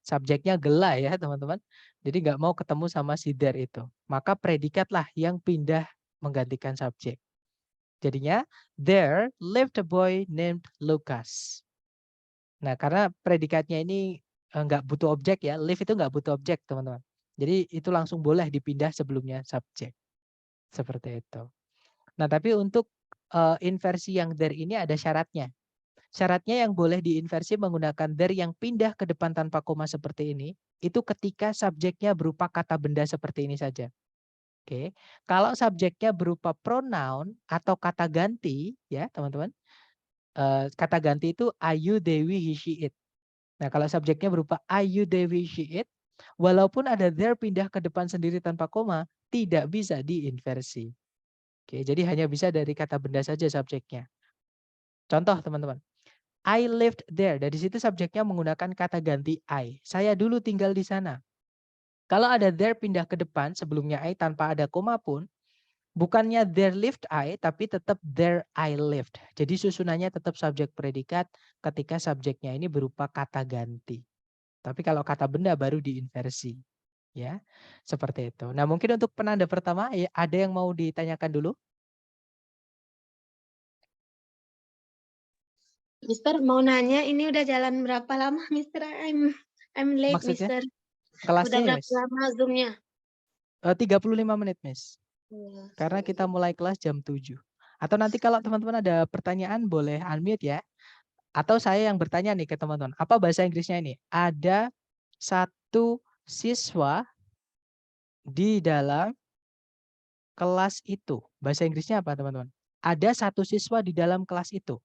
A: Subjeknya gela ya, teman-teman. Jadi nggak mau ketemu sama si there itu. Maka predikatlah yang pindah menggantikan subjek. Jadinya, there lived a boy named Lucas. Nah, karena predikatnya ini nggak butuh objek ya, live itu nggak butuh objek, teman-teman. Jadi itu langsung boleh dipindah sebelumnya subjek. Seperti itu. Nah, tapi untuk inversi yang there ini ada syaratnya. Syaratnya yang boleh diinversi menggunakan there yang pindah ke depan tanpa koma seperti ini, itu ketika subjeknya berupa kata benda seperti ini saja. Oke. Kalau subjeknya berupa pronoun atau kata ganti, ya teman-teman. Kata ganti itu ayu, dewi, he, she, it. Nah, kalau subjeknya berupa ayu, dewi, she, it, walaupun ada there pindah ke depan sendiri tanpa koma, tidak bisa diinversi. Oke, jadi hanya bisa dari kata benda saja subjeknya. Contoh teman-teman. I lived there. Dari situ subjeknya menggunakan kata ganti I. Saya dulu tinggal di sana. Kalau ada there pindah ke depan sebelumnya I tanpa ada koma pun, bukannya there lived I, tapi tetap there I lived. Jadi susunannya tetap subjek predikat ketika subjeknya ini berupa kata ganti. Tapi kalau kata benda baru diinversi. Ya, seperti itu. Nah, mungkin untuk penanda pertama ada yang mau ditanyakan dulu?
C: Mister mau nanya ini udah jalan berapa lama, Mister? I'm late,
A: Maksudnya?
C: Mister.
A: Kelasnya
C: Udah
A: ya,
C: berapa
A: Miss?
C: lama Zoom-nya?
A: 35 menit, Miss.
C: Ya,
A: Karena kita mulai kelas jam 7. Atau nanti kalau teman-teman ada pertanyaan boleh unmute ya. Atau saya yang bertanya nih ke teman-teman. Apa bahasa Inggrisnya ini? Ada satu siswa di dalam kelas itu. Bahasa Inggrisnya apa teman-teman? Ada satu siswa di dalam kelas itu.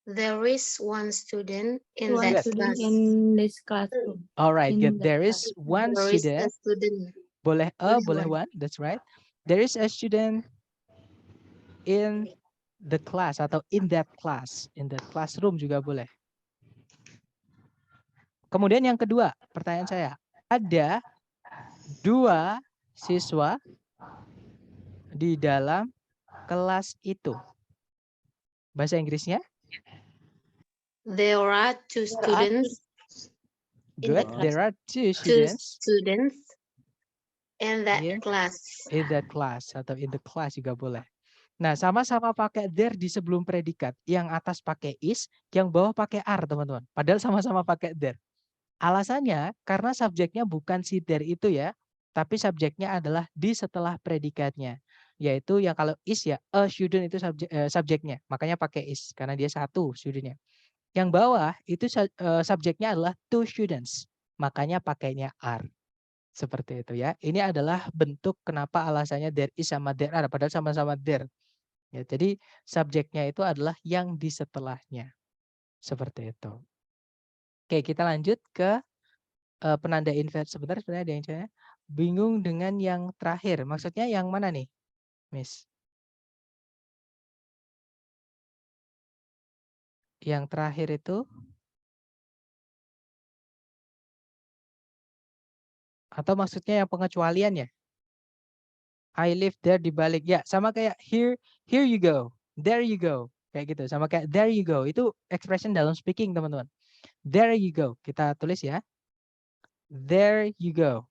C: There is one student in
B: One
C: that
B: student
C: class.
B: in this classroom.
A: Alright,
B: In
A: good.
B: that
A: There
B: class.
A: is one
C: There is a
A: student.
C: student.
A: Boleh boleh
C: one.
A: one. That's right. There is a student in the class atau in that class. In that classroom juga boleh. Kemudian yang kedua, pertanyaan saya. Ada dua siswa di dalam kelas itu. Bahasa Inggrisnya?
C: There are two students in the
A: Good.
C: class.
A: There are two
C: Two
A: students
C: students in that
A: in
C: class.
A: that class atau in the class juga boleh. Nah, sama-sama pakai there di sebelum predikat. Yang atas pakai is, yang bawah pakai are, teman-teman. Padahal sama-sama pakai there. Alasannya karena subjeknya bukan si there itu ya, tapi subjeknya adalah di setelah predikatnya. Yaitu yang kalau is ya, a student itu subjeknya. Makanya pakai is karena dia satu studentnya. Yang bawah itu subjeknya adalah two students. Makanya pakainya are. Seperti itu ya. Ini adalah bentuk kenapa alasannya there is sama there are. Padahal sama-sama there. Ya, jadi subjeknya itu adalah yang di setelahnya. Seperti itu. Oke, kita lanjut ke penanda inversi. Sebentar, sebenarnya ada yang saya bingung dengan yang terakhir. Maksudnya yang mana nih, Miss? Yang terakhir itu? Atau maksudnya yang pengecualian ya? I live there dibalik. Ya, sama kayak here you go. There you go. Kayak gitu. Sama kayak there you go. Itu expression dalam speaking, teman-teman. There you go. Kita tulis ya. There you go.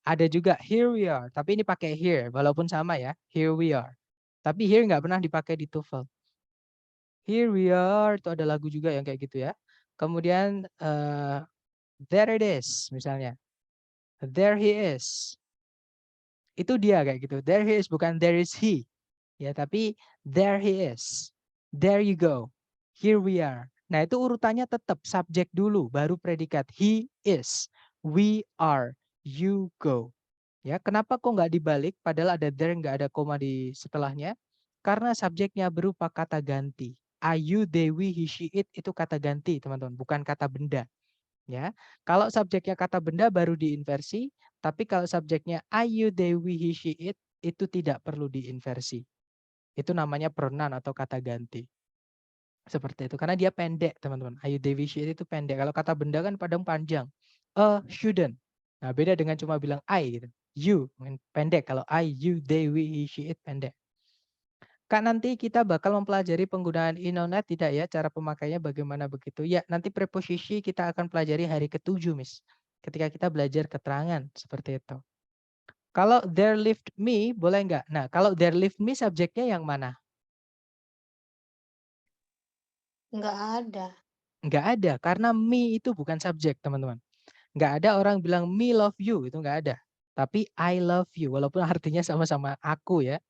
A: Ada juga here we are, tapi ini pakai here, walaupun sama ya, here we are. Tapi here nggak pernah dipakai di TOEFL. Here we are, itu ada lagu juga yang kayak gitu ya. Kemudian there it is, misalnya. There he is. Itu dia kayak gitu. There he is, bukan there is he. Ya, tapi there he is. There you go. Here we are. Nah, itu urutannya tetap subjek dulu, baru predikat. He is. We are. You go. Ya, kenapa kok nggak dibalik? Padahal ada there, nggak ada koma di setelahnya. Karena subjeknya berupa kata ganti. I, you, they, we, he, she, it itu kata ganti, teman-teman, bukan kata benda. Ya, kalau subjeknya kata benda baru diinversi. Tapi kalau subjeknya I, you, they, we, he, she, it itu tidak perlu diinversi. Itu namanya pronoun atau kata ganti. Seperti itu. Karena dia pendek, teman-teman. I, you, they, we, she, it itu pendek. Kalau kata benda kan padang panjang. A shouldn't. Nah, beda dengan cuma bilang I gitu. You pendek. Kalau I, you, they, we, he, she, it pendek. Kak, nanti kita bakal mempelajari penggunaan inonet tidak ya? Cara pemakainya bagaimana begitu? Ya, nanti preposisi kita akan pelajari hari ke-7, Miss. Ketika kita belajar keterangan seperti itu. Kalau there lived me, boleh nggak? Nah, kalau there lived me subjeknya yang mana?
C: Nggak ada.
A: Nggak ada, karena me itu bukan subjek, teman-teman. Nggak ada orang bilang me love you, itu nggak ada. Tapi I love you, walaupun artinya sama-sama aku ya.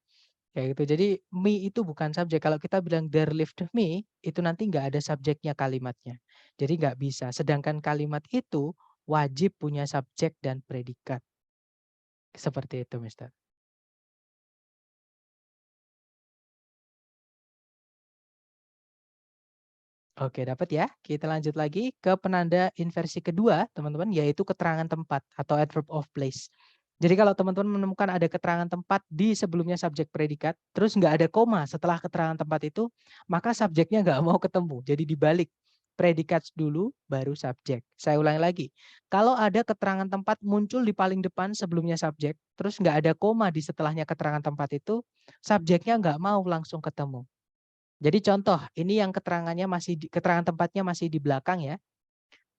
A: Kayak gitu. Jadi me itu bukan subjek. Kalau kita bilang there lived me, itu nanti nggak ada subjeknya kalimatnya. Jadi nggak bisa. Sedangkan kalimat itu wajib punya subjek dan predikat. Seperti itu, Mister. Oke, dapat ya. Kita lanjut lagi ke penanda inversi kedua, teman-teman, yaitu keterangan tempat atau adverb of place. Jadi kalau teman-teman menemukan ada keterangan tempat di sebelumnya subjek predikat, terus nggak ada koma setelah keterangan tempat itu, maka subjeknya nggak mau ketemu. Jadi dibalik. Predikat dulu, baru subjek. Saya ulangi lagi. Kalau ada keterangan tempat muncul di paling depan sebelumnya subjek, terus nggak ada koma di setelahnya keterangan tempat itu, subjeknya nggak mau langsung ketemu. Jadi contoh, ini yang keterangannya keterangan tempatnya masih di belakang ya.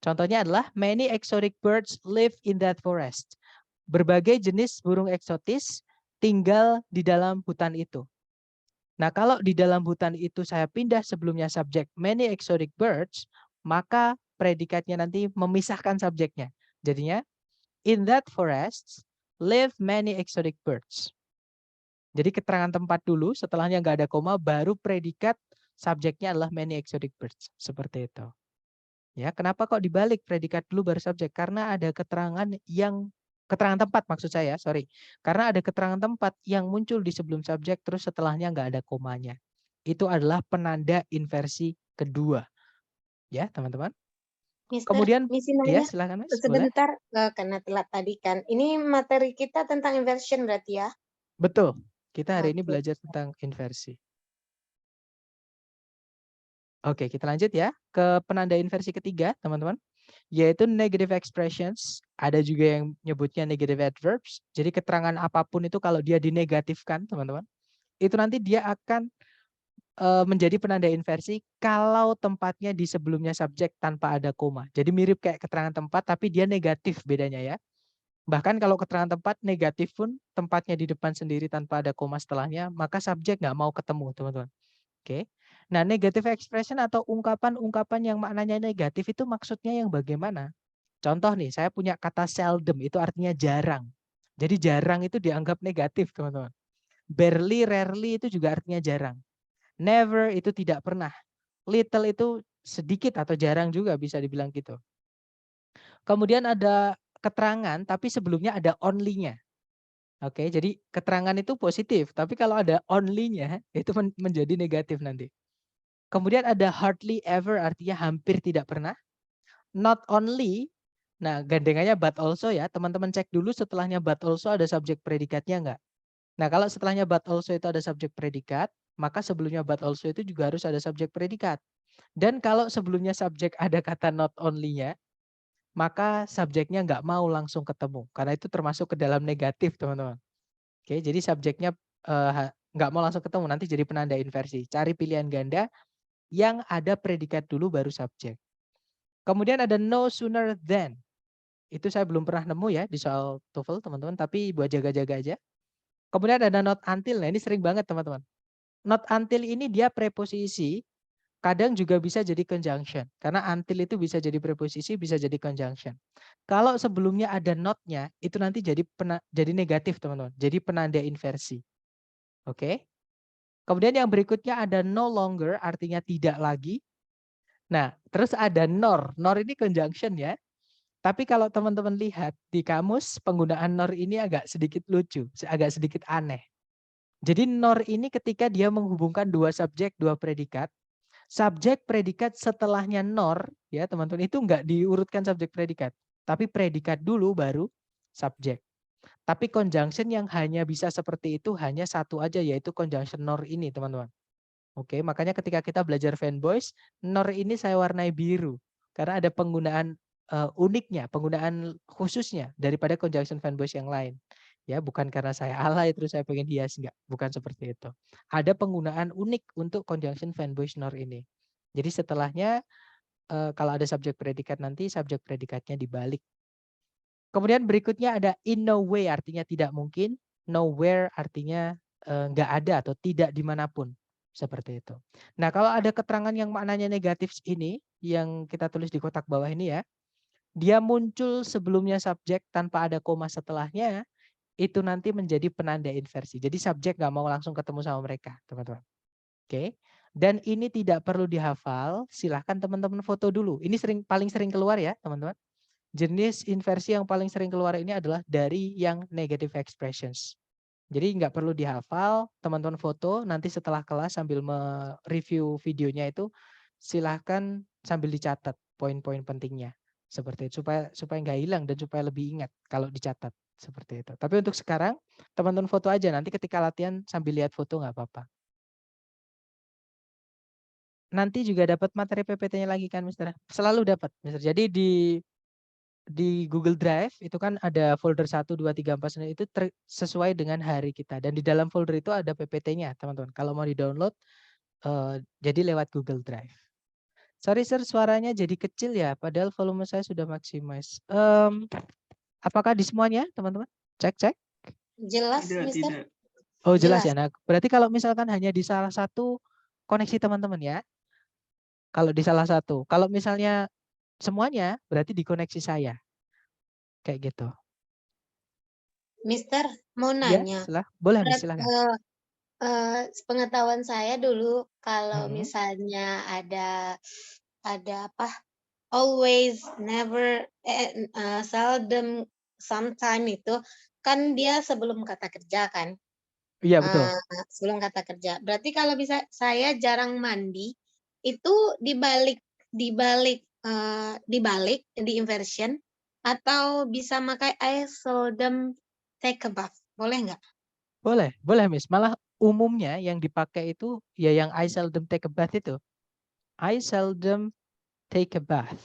A: Contohnya adalah many exotic birds live in that forest. Berbagai jenis burung eksotis tinggal di dalam hutan itu. Nah, kalau di dalam hutan itu saya pindah sebelumnya subjek many exotic birds, maka predikatnya nanti memisahkan subjeknya. Jadinya, in that forest live many exotic birds. Jadi keterangan tempat dulu, setelahnya nggak ada koma, baru predikat subjeknya adalah many exotic birds. Seperti itu. Ya, kenapa kok dibalik predikat dulu baru subjek? Karena ada keterangan tempat maksud saya, sorry. Karena ada keterangan tempat yang muncul di sebelum subjek, terus setelahnya nggak ada komanya. Itu adalah penanda inversi kedua. Ya, teman-teman.
C: Mister,
A: Kemudian,
C: misi
A: ya
C: nanya
A: silakan Mas. Boleh.
C: sebentar karena telat tadi kan. Ini materi kita tentang inversion berarti ya?
A: Betul. Kita hari ini
C: Oke.
A: belajar tentang inversi. Oke, kita lanjut ya ke penanda inversi ketiga, teman-teman. yaitu negative expressions. Ada juga yang nyebutnya negative adverbs. Jadi keterangan apapun itu kalau dia dinegatifkan, teman-teman, itu nanti dia akan menjadi penanda inversi kalau tempatnya di sebelumnya subjek tanpa ada koma. Jadi mirip kayak keterangan tempat, tapi dia negatif bedanya ya. Bahkan kalau keterangan tempat negatif pun tempatnya di depan sendiri tanpa ada koma setelahnya, maka subjek nggak mau ketemu, teman-teman. Oke. Nah, negative expression atau ungkapan-ungkapan yang maknanya negatif itu maksudnya yang bagaimana? Contoh nih, saya punya kata seldom, itu artinya jarang. Jadi jarang itu dianggap negatif, teman-teman. Barely, rarely itu juga artinya jarang. Never itu tidak pernah. Little itu sedikit atau jarang juga bisa dibilang gitu. Kemudian ada keterangan tapi sebelumnya ada only-nya. Oke, jadi keterangan itu positif, tapi kalau ada only-nya itu menjadi negatif nanti. Kemudian ada hardly ever artinya hampir tidak pernah. Not only, nah gandengannya but also ya. Teman-teman cek dulu setelahnya but also ada subjek predikatnya enggak. Nah kalau setelahnya but also itu ada subjek predikat, maka sebelumnya but also itu juga harus ada subjek predikat. Dan kalau sebelumnya subjek ada kata not only-nya, maka subjeknya nggak mau langsung ketemu. Karena itu termasuk ke dalam negatif, teman-teman. Oke, jadi subjeknya nggak mau langsung ketemu, nanti jadi penanda inversi. Cari pilihan ganda yang ada predikat dulu baru subjek. Kemudian ada no sooner than. Itu saya belum pernah nemu ya di soal TOEFL, teman-teman. Tapi buat jaga-jaga aja. Kemudian ada not until. Nah ini sering banget, teman-teman. Not until ini dia preposisi. Kadang juga bisa jadi conjunction. Karena until itu bisa jadi preposisi, bisa jadi conjunction. Kalau sebelumnya ada not-nya, itu nanti jadi negatif, teman-teman. Jadi penanda inversi. Oke. Kemudian yang berikutnya ada no longer, artinya tidak lagi. Nah, terus ada nor. Nor ini conjunction ya. Tapi kalau teman-teman lihat di kamus, penggunaan nor ini agak sedikit lucu, agak sedikit aneh. Jadi nor ini ketika dia menghubungkan dua subjek, dua predikat, subjek predikat setelahnya nor, ya teman-teman, itu enggak diurutkan subjek predikat. Tapi predikat dulu baru subjek. Tapi conjunction yang hanya bisa seperti itu hanya satu aja, yaitu conjunction nor ini, teman-teman. Oke, makanya ketika kita belajar fanboys, nor ini saya warnai biru. Karena ada penggunaan uniknya, penggunaan khususnya daripada conjunction fanboys yang lain. Ya, bukan karena saya alay terus saya pengen hias, enggak, bukan seperti itu. Ada penggunaan unik untuk conjunction fanboys nor ini. Jadi setelahnya kalau ada subjek predikat nanti subjek predikatnya dibalik. Kemudian berikutnya ada in no way artinya tidak mungkin, nowhere artinya enggak ada atau tidak dimanapun. Seperti itu. Nah kalau ada keterangan yang maknanya negatif ini, yang kita tulis di kotak bawah ini ya, dia muncul sebelumnya subjek tanpa ada koma setelahnya, itu nanti menjadi penanda inversi. Jadi subjek nggak mau langsung ketemu sama mereka, teman-teman. Oke. Dan ini tidak perlu dihafal, silahkan teman-teman foto dulu. Ini paling sering keluar ya, teman-teman. Jenis inversi yang paling sering keluar ini adalah dari yang negative expressions. Jadi nggak perlu dihafal, teman-teman foto, nanti setelah kelas sambil mereview videonya itu, silahkan sambil dicatat poin-poin pentingnya. Seperti itu, supaya nggak hilang dan supaya lebih ingat kalau dicatat. Seperti itu. Tapi untuk sekarang, teman-teman foto aja, nanti ketika latihan sambil lihat foto nggak apa-apa. Nanti juga dapat materi PPT-nya lagi kan, Mister? Selalu dapat, Mister. Jadi di Google Drive itu kan ada folder 1, 2, 3, 4, 9 itu sesuai dengan hari kita. Dan di dalam folder itu ada PPT-nya, teman-teman. Kalau mau di-download, jadi lewat Google Drive. Sorry sir, suaranya jadi kecil ya, padahal volume saya sudah maximize. Apakah di semuanya, teman-teman? Cek.
C: Jelas, Mister?
A: Oh jelas ya. Nah, berarti kalau misalkan hanya di salah satu, koneksi teman-teman ya. Kalau di salah satu. Kalau misalnya semuanya, berarti di koneksi saya. Kayak gitu.
C: Mister, mau
A: Ya,
C: nanya.
A: boleh silakan.
C: Pengetahuan saya dulu kalau misalnya ada apa? Always, never, seldom, sometime itu kan dia sebelum kata kerja kan?
A: Iya betul.
C: Sebelum kata kerja. Berarti kalau bisa saya jarang mandi itu dibalik di inversion atau bisa pakai I seldom take a bath. Boleh nggak?
A: Boleh Miss. Malah umumnya yang dipakai itu ya yang I seldom take a bath itu. I seldom take a bath.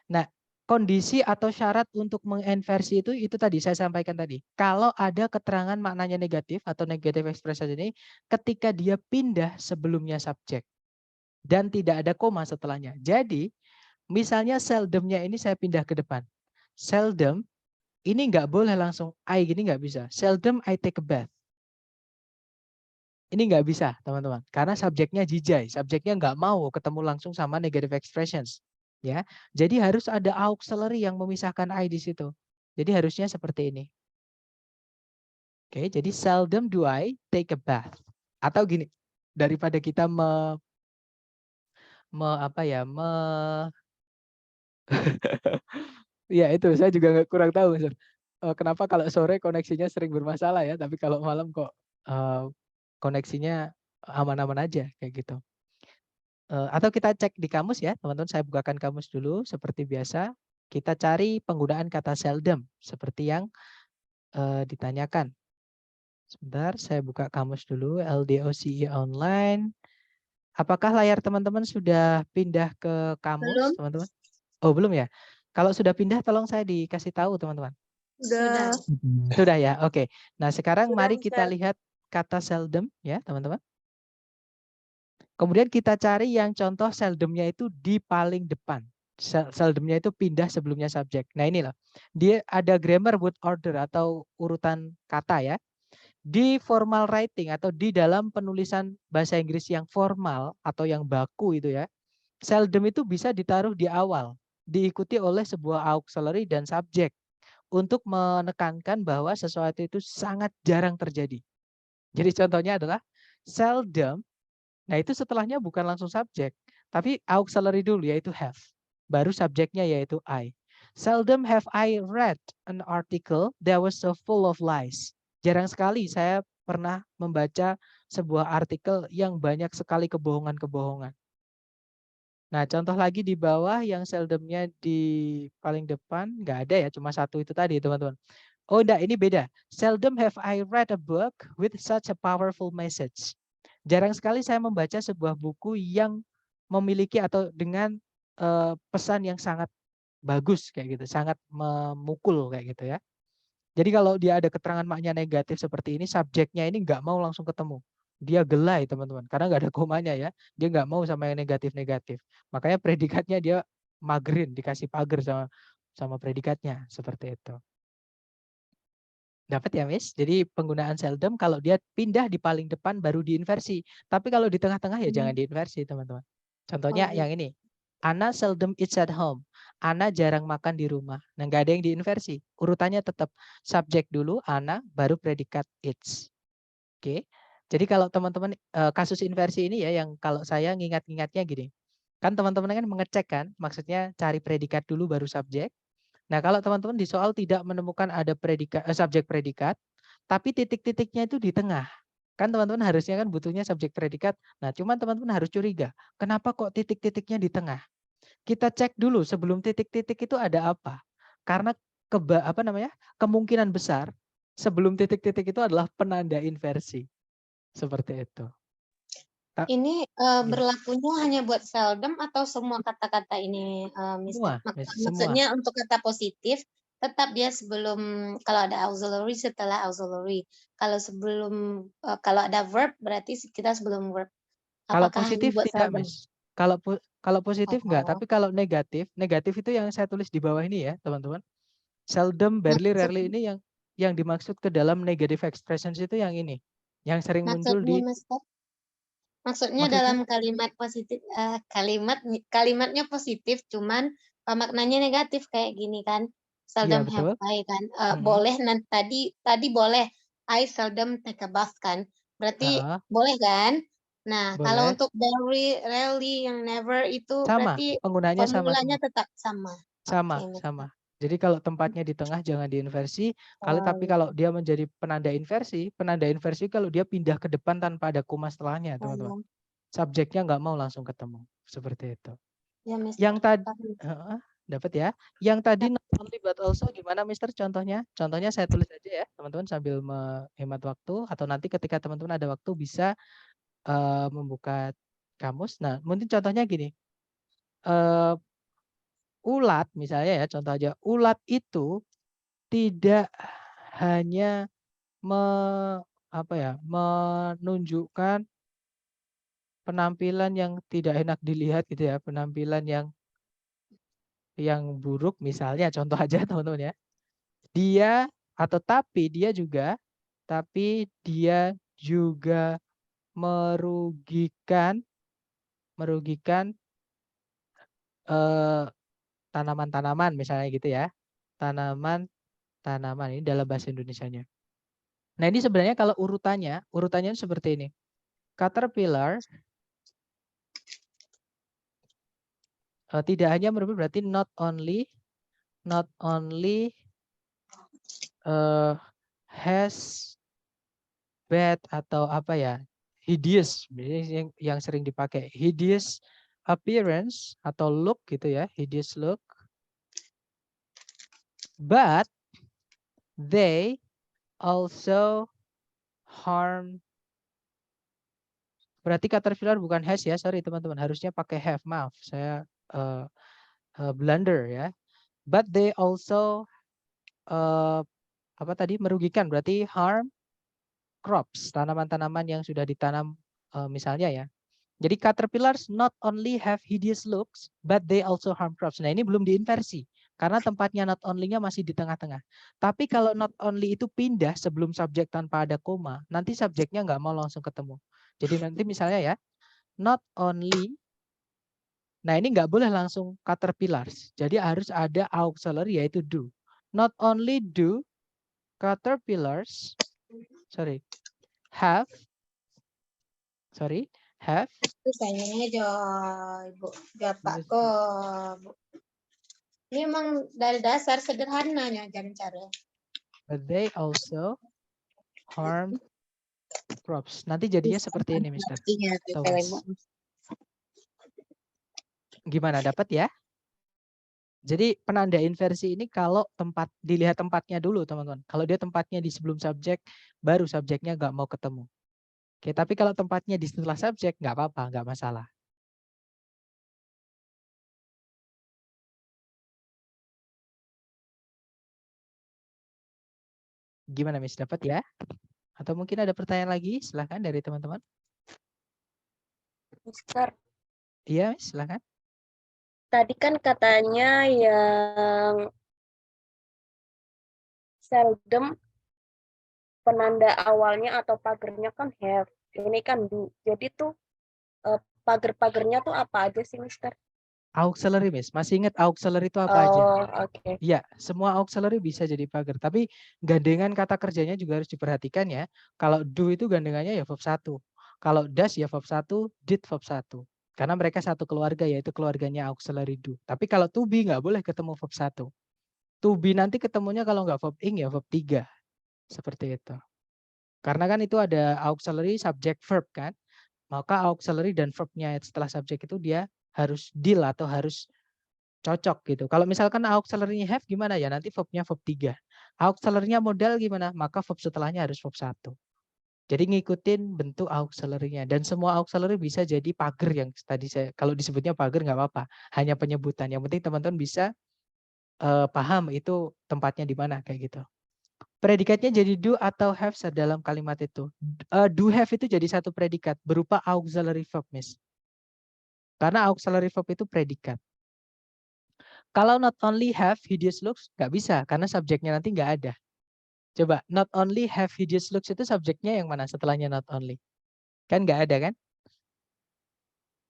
A: Nah, kondisi atau syarat untuk menginversi itu tadi saya sampaikan tadi. Kalau ada keterangan maknanya negatif atau negative expression ini ketika dia pindah sebelumnya subjek dan tidak ada koma setelahnya. Jadi, misalnya seldomnya ini saya pindah ke depan. Seldom ini nggak boleh langsung I gini, nggak bisa. Seldom I take a bath. Ini nggak bisa, teman-teman. Karena subjeknya jijai. Subjeknya nggak mau ketemu langsung sama negative expressions. Ya, jadi harus ada auxiliary yang memisahkan I di situ. Jadi harusnya seperti ini. Oke, jadi seldom do I take a bath. Atau gini, daripada kita apa ya, ya itu saya juga kurang tahu. Kenapa kalau sore koneksinya sering bermasalah ya, tapi kalau malam kok koneksinya aman-aman aja kayak gitu. Atau kita cek di kamus ya, teman-teman. Saya bukakan kamus dulu seperti biasa. Kita cari penggunaan kata seldom seperti yang ditanyakan. Sebentar, saya buka kamus dulu. LDOCE online. Apakah layar teman-teman sudah pindah ke kamus,
C: Belum?
A: teman-teman? Oh, belum ya? Kalau sudah pindah, tolong saya dikasih tahu, teman-teman.
C: Sudah.
A: Sudah ya, oke. Nah, sekarang
B: Sudah,
A: mari kita
B: Mister.
A: lihat kata seldom ya, teman-teman. Kemudian kita cari yang contoh seldomnya itu di paling depan. Seldomnya itu pindah sebelumnya subjek. Nah, inilah. Dia ada grammar word order atau urutan kata ya. Di formal writing atau di dalam penulisan bahasa Inggris yang formal atau yang baku itu ya. Seldom itu bisa ditaruh di awal, diikuti oleh sebuah auxiliary dan subjek untuk menekankan bahwa sesuatu itu sangat jarang terjadi. Jadi contohnya adalah seldom. Nah, itu setelahnya bukan langsung subjek, tapi auxiliary dulu yaitu have. Baru subjeknya yaitu I. Seldom have I read an article that was so full of lies. Jarang sekali saya pernah membaca sebuah artikel yang banyak sekali kebohongan-kebohongan. Nah, contoh lagi di bawah yang seldomnya di paling depan, nggak ada ya, cuma satu itu tadi teman-teman. Oh enggak, ini beda. Seldom have I read a book with such a powerful message. Jarang sekali saya membaca sebuah buku yang memiliki atau dengan pesan yang sangat bagus kayak gitu, sangat memukul kayak gitu ya. Jadi kalau dia ada keterangan maknya negatif seperti ini, subjeknya ini nggak mau langsung ketemu. Dia gelai teman-teman, karena nggak ada komanya ya. Dia nggak mau sama yang negatif-negatif. Makanya predikatnya dia magerin, dikasih pagar sama predikatnya seperti itu. Dapat ya, Miss? Jadi penggunaan seldom kalau dia pindah di paling depan baru diinversi. Tapi kalau di tengah-tengah ya jangan diinversi, teman-teman. Contohnya yang ini. Anna seldom eats at home. Anna jarang makan di rumah. Nah, nggak ada yang diinversi. Urutannya tetap subjek dulu, Anna, baru predikat eats. Oke. Jadi kalau teman-teman kasus inversi ini ya yang kalau saya ngingat-ngingatnya gini. Kan teman-teman kan mengecek kan, maksudnya cari predikat dulu baru subjek. Nah, kalau teman-teman di soal tidak menemukan ada predikat subjek predikat, tapi titik-titiknya itu di tengah. Kan teman-teman harusnya kan butuhnya subjek predikat. Nah, cuman teman-teman harus curiga, kenapa kok titik-titiknya di tengah? Kita cek dulu sebelum titik-titik itu ada apa. Karena kemungkinan besar sebelum titik-titik itu adalah penanda inversi. Seperti itu.
C: Ini
A: Ya.
C: berlakunya hanya buat seldom atau semua kata-kata ini, Mister?
A: Semua.
C: Maksudnya untuk kata positif tetap dia sebelum, kalau ada auxiliary setelah auxiliary. Kalau sebelum kalau ada verb berarti kita sebelum verb.
A: Kalau
C: Apakah hanya
A: positif
C: buat
A: tidak,
C: seldom?
A: Miss. Kalau positif enggak,
C: Oh,
A: tapi kalau negatif itu yang saya tulis di bawah ini ya, teman-teman. Seldom, barely,
C: maksud
A: rarely ini yang dimaksud ke dalam negative expressions itu yang ini. Yang sering muncul
C: maksudnya
A: di
C: Mister? Maksudnya
A: maksudnya
C: dalam kalimat positif, kalimatnya positif, cuman maknanya negatif kayak gini kan,
A: iya
C: seldom have
A: betul.
C: I kan,
A: Mm-mm.
C: boleh tadi boleh, I seldom take a bath kan, berarti
A: Heeh,
C: boleh kan? Nah, kalau
A: boleh.
C: untuk very, rarely, yang never itu
A: Sama,
C: berarti
A: penggunanya sama
C: formulanya
A: semua.
C: tetap sama. Oke,
A: Sama. Jadi kalau tempatnya di tengah jangan diinversi. Tapi
C: oh,
A: kalau dia menjadi penanda inversi kalau dia pindah ke depan tanpa ada koma setelahnya, teman-teman.
C: oh,
A: Subjeknya nggak mau langsung ketemu. Seperti itu.
C: ya
A: Yang
C: Mister.
A: tadi
C: Paham.
A: dapat ya. Yang tadi not only but also gimana, Mister? Contohnya? Contohnya saya tulis aja ya, teman-teman sambil menghemat waktu atau nanti ketika teman-teman ada waktu bisa membuka kamus. Nah, mungkin contohnya gini. ulat misalnya ya, contoh aja, ulat itu tidak hanya menunjukkan penampilan yang tidak enak dilihat gitu ya, penampilan yang buruk misalnya, contoh aja teman-teman ya. Tapi dia juga merugikan tanaman-tanaman misalnya gitu ya. Tanaman ini dalam bahasa Indonesianya. Nah, ini sebenarnya kalau urutannya seperti ini. Caterpillar tidak hanya merupakan berarti not only has bad atau apa ya, hideous yang sering dipakai, hideous appearance atau look gitu ya, hideous look, but they also harm. Berarti caterpillar bukan has ya, sorry teman-teman, harusnya pakai have, maaf saya blunder ya. But they also merugikan, berarti harm crops, tanaman-tanaman yang sudah ditanam misalnya ya. Jadi caterpillars not only have hideous looks, but they also harm crops. Nah, ini belum diinversi karena tempatnya not only-nya masih di tengah-tengah. Tapi kalau not only itu pindah sebelum subjek tanpa ada koma, nanti subjeknya nggak mau langsung ketemu. Jadi nanti misalnya ya, not only, nah ini nggak boleh langsung caterpillars. Jadi harus ada auxiliary yaitu do. Not only do caterpillars, have.
C: Itu sayangnya Ibu. Bapak kok. Ini memang dari dasar sederhananya jangan cara.
A: But they also harm crops. Nanti jadinya seperti ini, Mister. Gimana, dapat ya? Jadi penanda inversi ini kalau dilihat tempatnya dulu, teman-teman. Kalau dia tempatnya di sebelum subjek, baru subjeknya nggak mau ketemu. Oke, tapi kalau tempatnya di setelah subjek, nggak apa-apa, nggak masalah. Gimana, Miss? Dapat ya? Atau mungkin ada pertanyaan lagi? Silahkan dari teman-teman.
D: Mister,
A: Iya, Miss, silahkan.
D: tadi kan katanya yang seldom penanda awalnya atau pagernya kan have. Ini kan do. Jadi tuh pager-pagernya tuh apa aja sih, Mister?
A: Auxiliary, Miss. Masih ingat auxiliary itu apa aja?
D: Oh, oke.
A: Iya, semua auxiliary bisa jadi pagar. Tapi gandengan kata kerjanya juga harus diperhatikan ya. Kalau do itu gandengannya ya verb 1. Kalau does ya verb 1, did verb 1. Karena mereka satu keluarga, yaitu keluarganya auxiliary do. Tapi kalau to be nggak boleh ketemu verb 1. To be nanti ketemunya kalau nggak verb ing ya verb 3. Seperti itu. Karena kan itu ada auxiliary, subject, verb kan. Maka auxiliary dan verbnya setelah subjek itu dia harus deal atau harus cocok gitu. Kalau misalkan auxiliary-nya have gimana ya? Nanti verbnya verb 3. Auxiliary-nya modal gimana? Maka verb setelahnya harus verb 1. Jadi ngikutin bentuk auxiliary-nya. Dan semua auxiliary bisa jadi pagar yang tadi kalau disebutnya pagar nggak apa-apa. Hanya penyebutan. Yang penting teman-teman bisa paham itu tempatnya di mana kayak gitu. Predikatnya jadi do atau have dalam kalimat itu. Do have itu jadi satu predikat berupa auxiliary verb, Miss. Karena auxiliary verb itu predikat. Kalau not only have hideous looks, nggak bisa karena subjeknya nanti nggak ada. Coba, not only have hideous looks itu subjeknya yang mana setelahnya not only? Kan nggak ada kan?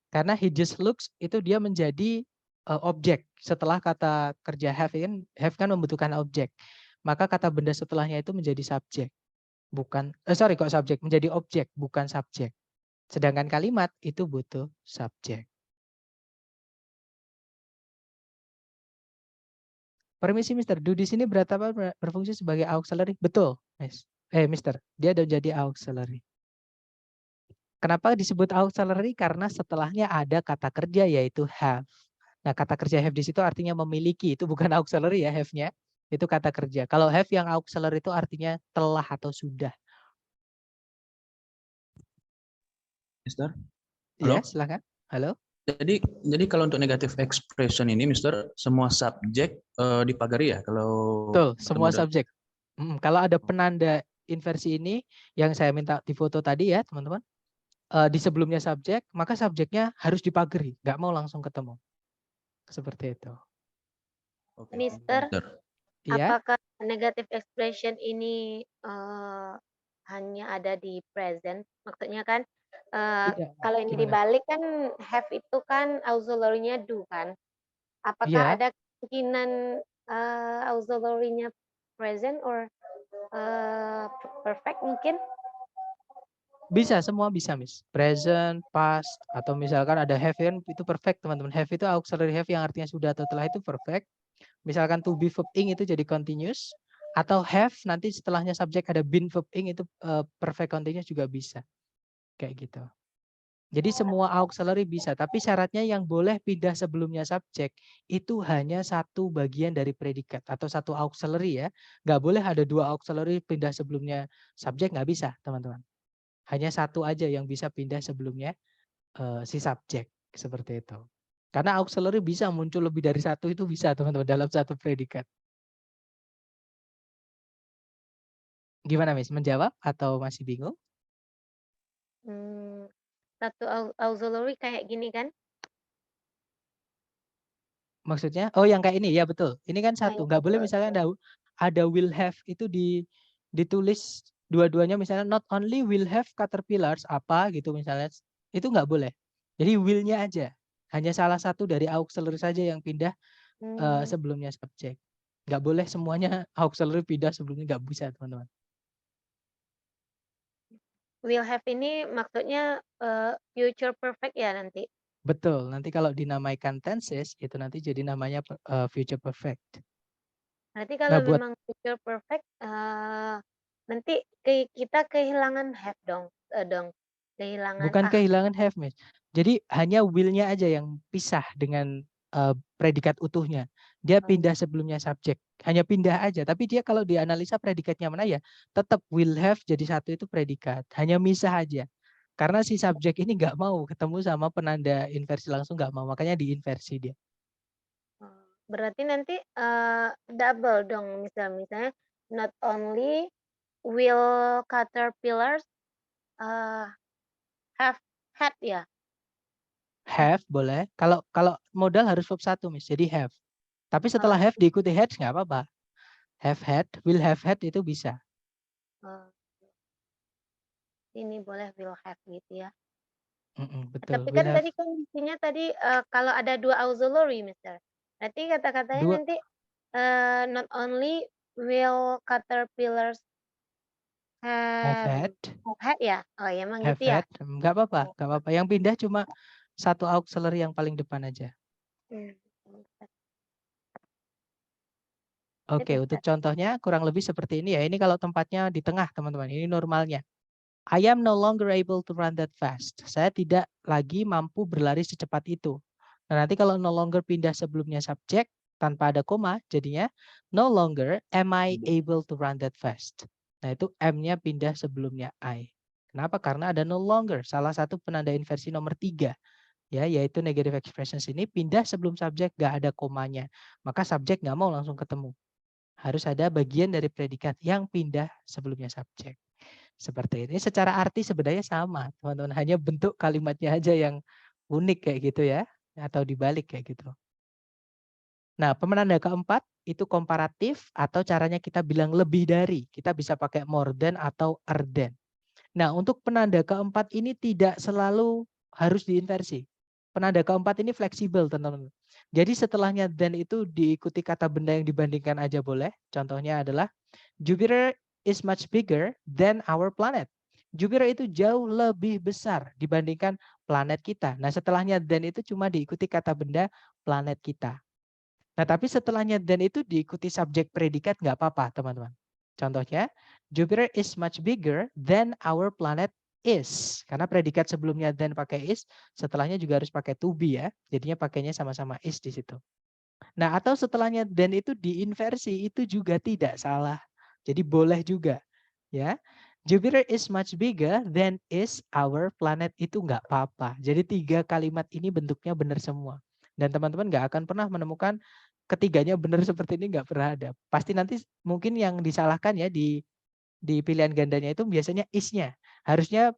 A: Karena hideous looks itu dia menjadi objek. Setelah kata kerja have kan membutuhkan objek. Maka kata benda setelahnya itu menjadi subjek. Menjadi objek, bukan subjek. Sedangkan kalimat itu butuh subjek. Permisi, Mister. Do di sini berfungsi sebagai auxiliary? Betul, Mister. Dia udah jadi auxiliary. Kenapa disebut auxiliary? Karena setelahnya ada kata kerja yaitu have. Nah, kata kerja have di situ artinya memiliki. Itu bukan auxiliary ya, have-nya. Itu kata kerja. Kalau have yang auxiliary itu artinya telah atau sudah.
E: Mister? Halo?
A: Ya, silakan. Halo.
E: Jadi kalau untuk negative expression ini, Mister, semua subjek dipagari ya kalau
A: Betul,
E: ketemu
A: semua
E: ada-
A: subjek. Kalau ada penanda inversi ini yang saya minta di foto tadi ya, teman-teman. Di sebelumnya subjek, maka subjeknya harus dipagari, nggak mau langsung ketemu. Seperti itu.
E: Oke,
C: Mister,
A: Iya,
C: apakah negative expression ini hanya ada di present? Maksudnya kan
A: tidak.
C: kalau ini
A: Gimana?
C: dibalik kan have itu kan auxiliary-nya do kan? Apakah
A: Iya,
C: ada kemungkinan auxiliary-nya present or perfect mungkin?
A: bisa, semua bisa, Miss. Present, past, atau misalkan ada have kan itu perfect, teman-teman. Have itu auxiliary have yang artinya sudah atau telah itu perfect. Misalkan to be verb ing itu jadi continuous. Atau have nanti setelahnya subjek ada been verb ing itu perfect continuous juga bisa. Kayak gitu. Jadi semua auxiliary bisa, tapi syaratnya yang boleh pindah sebelumnya subjek itu hanya satu bagian dari predikat atau satu auxiliary ya. Nggak boleh ada dua auxiliary pindah sebelumnya subjek, nggak bisa teman-teman. Hanya satu aja yang bisa pindah sebelumnya si subjek, seperti itu. Karena auxiliary bisa muncul lebih dari satu, itu bisa teman-teman dalam satu predikat. Gimana Miss, menjawab atau masih bingung?
C: Satu auxiliary kayak gini kan?
A: Maksudnya? Oh yang kayak ini, ya betul. Ini kan
C: Nah,
A: satu.
C: yang
A: Nggak boleh
C: satu.
A: misalnya ada will have itu ditulis dua-duanya misalnya not only will have caterpillars apa gitu misalnya. Itu nggak boleh. Jadi will-nya aja. Hanya salah satu dari auxiliary saja yang pindah sebelumnya subjek. Nggak boleh semuanya auxiliary pindah sebelumnya, nggak bisa teman-teman.
C: Will have ini maksudnya future perfect ya nanti?
A: Betul. Nanti kalau dinamaikan tenses itu nanti jadi namanya future perfect.
C: Berarti
A: Nah
C: kalau
A: buat
C: memang future perfect nanti kita kehilangan have dong. Kehilangan
A: bukan kehilangan have, Miss. Jadi hanya will-nya aja yang pisah dengan predikat utuhnya. Dia pindah sebelumnya subjek. Hanya pindah aja. Tapi dia kalau dianalisa predikatnya mana ya, tetap will have jadi satu itu predikat. Hanya misah aja. Karena si subjek ini nggak mau ketemu sama penanda inversi langsung, nggak mau. Makanya diinversi dia.
C: Berarti nanti double dong misalnya not only will caterpillars have had ya.
A: Have boleh. Kalau modal harus verb satu, Miss. Jadi have. Tapi setelah have diikuti had nggak apa-apa. Have had, will have had itu bisa.
C: Ini boleh will have gitu ya.
A: Betul.
C: Tapi
A: Will
C: kan
A: have
C: tadi kondisinya tadi kalau ada dua auxiliary misalnya. Berarti kata-katanya
A: dua
C: nanti not only will caterpillars
A: have had.
C: have had ya. Oh ya emang
A: Have
C: gitu ya.
A: had, nggak apa-apa, nggak apa-apa. Yang pindah cuma satu auxiliary yang paling depan aja. Oke, untuk contohnya kurang lebih seperti ini ya. Ini kalau tempatnya di tengah, teman-teman. Ini normalnya. I am no longer able to run that fast. Saya tidak lagi mampu berlari secepat itu. Nah, nanti kalau no longer pindah sebelumnya subjek tanpa ada koma, jadinya no longer am I able to run that fast. Nah, itu M-nya pindah sebelumnya I. Kenapa? Karena ada no longer. Salah satu penanda inversi nomor 3. Ya, yaitu negative expressions ini pindah sebelum subjek, nggak ada komanya. Maka subjek nggak mau langsung ketemu. Harus ada bagian dari predikat yang pindah sebelumnya subjek. Seperti ini. Secara arti sebenarnya sama, teman-teman. Hanya bentuk kalimatnya aja yang unik kayak gitu ya. Atau dibalik kayak gitu. Nah, penanda keempat itu komparatif atau caranya kita bilang lebih dari. Kita bisa pakai more than atau other than. Nah, untuk penanda keempat ini tidak selalu harus diinversi. Penanda keempat ini fleksibel, teman-teman. Jadi setelahnya than itu diikuti kata benda yang dibandingkan aja boleh. Contohnya adalah Jupiter is much bigger than our planet. Jupiter itu jauh lebih besar dibandingkan planet kita. Nah, setelahnya than itu cuma diikuti kata benda planet kita. Nah, tapi setelahnya than itu diikuti subjek predikat nggak apa-apa, teman-teman. Contohnya, Jupiter is much bigger than our planet is. Karena predikat sebelumnya than pakai is, setelahnya juga harus pakai to be ya. Jadinya pakainya sama-sama is di situ. Nah, atau setelahnya than itu diinversi, itu juga tidak salah. Jadi boleh juga, ya. Jupiter is much bigger than is our planet, itu nggak apa-apa. Jadi 3 kalimat ini bentuknya benar semua. Dan teman-teman nggak akan pernah menemukan ketiganya benar seperti ini, nggak pernah ada. Pasti nanti mungkin yang disalahkan ya di pilihan gandanya itu biasanya is-nya. Harusnya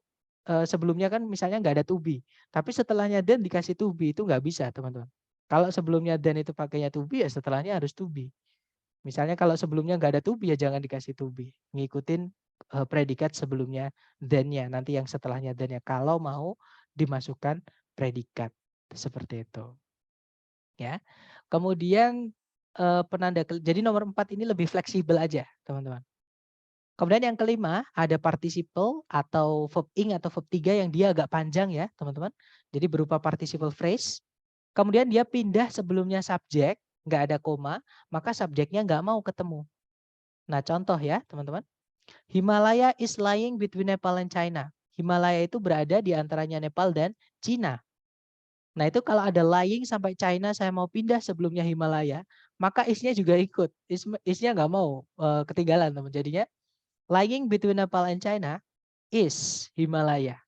A: sebelumnya kan misalnya nggak ada to be. Tapi setelahnya then dikasih to be, itu nggak bisa teman-teman. Kalau sebelumnya then itu pakainya to be, ya setelahnya harus to be. Misalnya kalau sebelumnya nggak ada to be, ya jangan dikasih to be. Ngikutin predikat sebelumnya then-nya. Nanti yang setelahnya then-nya. Kalau mau dimasukkan predikat. Seperti itu. Ya. Kemudian penanda, jadi nomor 4 ini lebih fleksibel aja teman-teman. Kemudian yang kelima ada participle atau verb ing atau verb 3 yang dia agak panjang ya teman-teman. Jadi berupa participle phrase. Kemudian dia pindah sebelumnya subjek, nggak ada koma, maka subjeknya nggak mau ketemu. Nah contoh ya teman-teman. Himalaya is lying between Nepal and China. Himalaya itu berada di antaranya Nepal dan Cina. Nah itu kalau ada lying sampai China saya mau pindah sebelumnya Himalaya, maka isnya juga ikut. Isnya nggak mau ketinggalan teman. Jadinya lying between Nepal and China is Himalaya.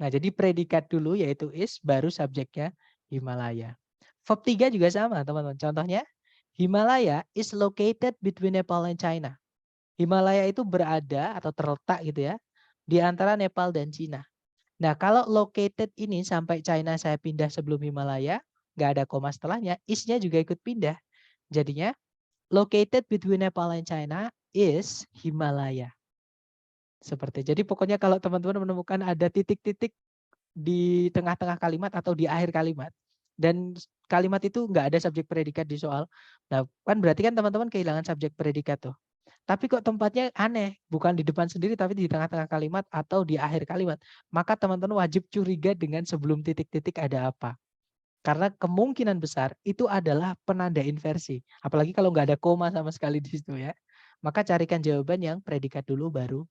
A: Nah jadi predikat dulu yaitu is, baru subjeknya Himalaya. Verb 3 juga sama teman-teman. Contohnya Himalaya is located between Nepal and China. Himalaya itu berada atau terletak gitu ya di antara Nepal dan Cina. Nah kalau located ini sampai China saya pindah sebelum Himalaya, nggak ada koma setelahnya, is-nya juga ikut pindah. Jadinya located between Nepal and China is Himalaya. Seperti jadi pokoknya kalau teman-teman menemukan ada titik-titik di tengah-tengah kalimat atau di akhir kalimat dan kalimat itu nggak ada subjek predikat di soal, nah kan berarti kan teman-teman kehilangan subjek predikat tuh. Tapi kok tempatnya aneh, bukan di depan sendiri tapi di tengah-tengah kalimat atau di akhir kalimat. Maka teman-teman wajib curiga dengan sebelum titik-titik ada apa. Karena kemungkinan besar itu adalah penanda inversi. Apalagi kalau nggak ada koma sama sekali di situ ya. Maka carikan jawaban yang predikat dulu baru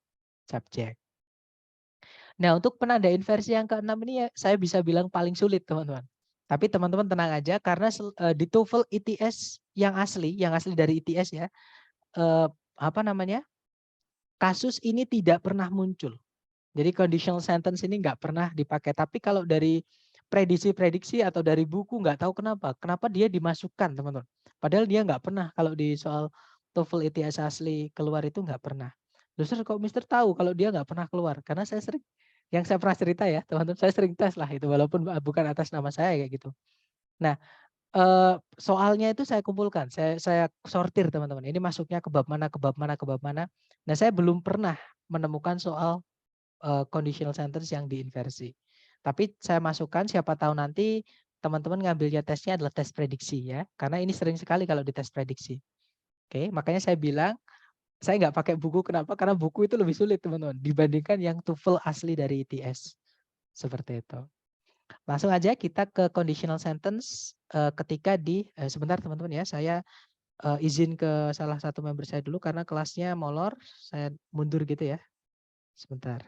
A: subjek. Nah untuk penanda inversi yang ke-6 ini ya saya bisa bilang paling sulit teman-teman. Tapi teman-teman tenang aja karena di TOEFL ITS yang asli dari ITS ya. Apa namanya, kasus ini tidak pernah muncul. Jadi conditional sentence ini nggak pernah dipakai. Tapi kalau dari prediksi-prediksi atau dari buku nggak tahu kenapa dia dimasukkan teman-teman. Padahal dia nggak pernah kalau di soal TOEFL ITS asli keluar itu nggak pernah. Terus kok Mister tahu kalau dia nggak pernah keluar? Karena saya sering, yang saya pernah cerita ya teman-teman, saya sering tes lah itu walaupun bukan atas nama saya kayak gitu. Nah soalnya itu saya kumpulkan, saya sortir teman-teman. Ini masuknya ke bab mana, ke bab mana, ke bab mana. Nah saya belum pernah menemukan soal conditional sentence yang diinversi. Tapi saya masukkan, siapa tahu nanti teman-teman ngambilnya tesnya adalah tes prediksi ya. Karena ini sering sekali kalau di tes prediksi. Oke, makanya saya bilang saya nggak pakai buku, kenapa? Karena buku itu lebih sulit teman-teman dibandingkan yang TOEFL asli dari ITS. Seperti itu. Langsung aja kita ke conditional sentence ketika di sebentar teman-teman ya, saya izin ke salah satu member saya dulu karena kelasnya molor, saya mundur gitu ya. Sebentar.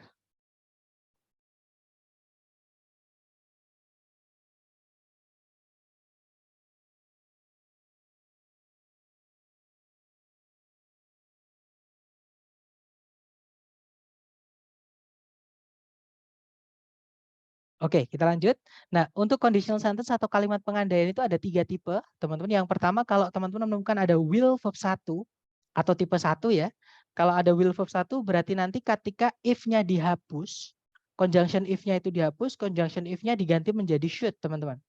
A: Oke, kita lanjut. Nah, untuk conditional sentence atau kalimat pengandaian itu ada 3 tipe, teman-teman. Yang pertama kalau teman-teman menemukan ada will verb 1 atau tipe 1 ya. Kalau ada will verb 1 berarti nanti ketika if-nya dihapus, conjunction if-nya itu dihapus, conjunction if-nya diganti menjadi should, teman-teman.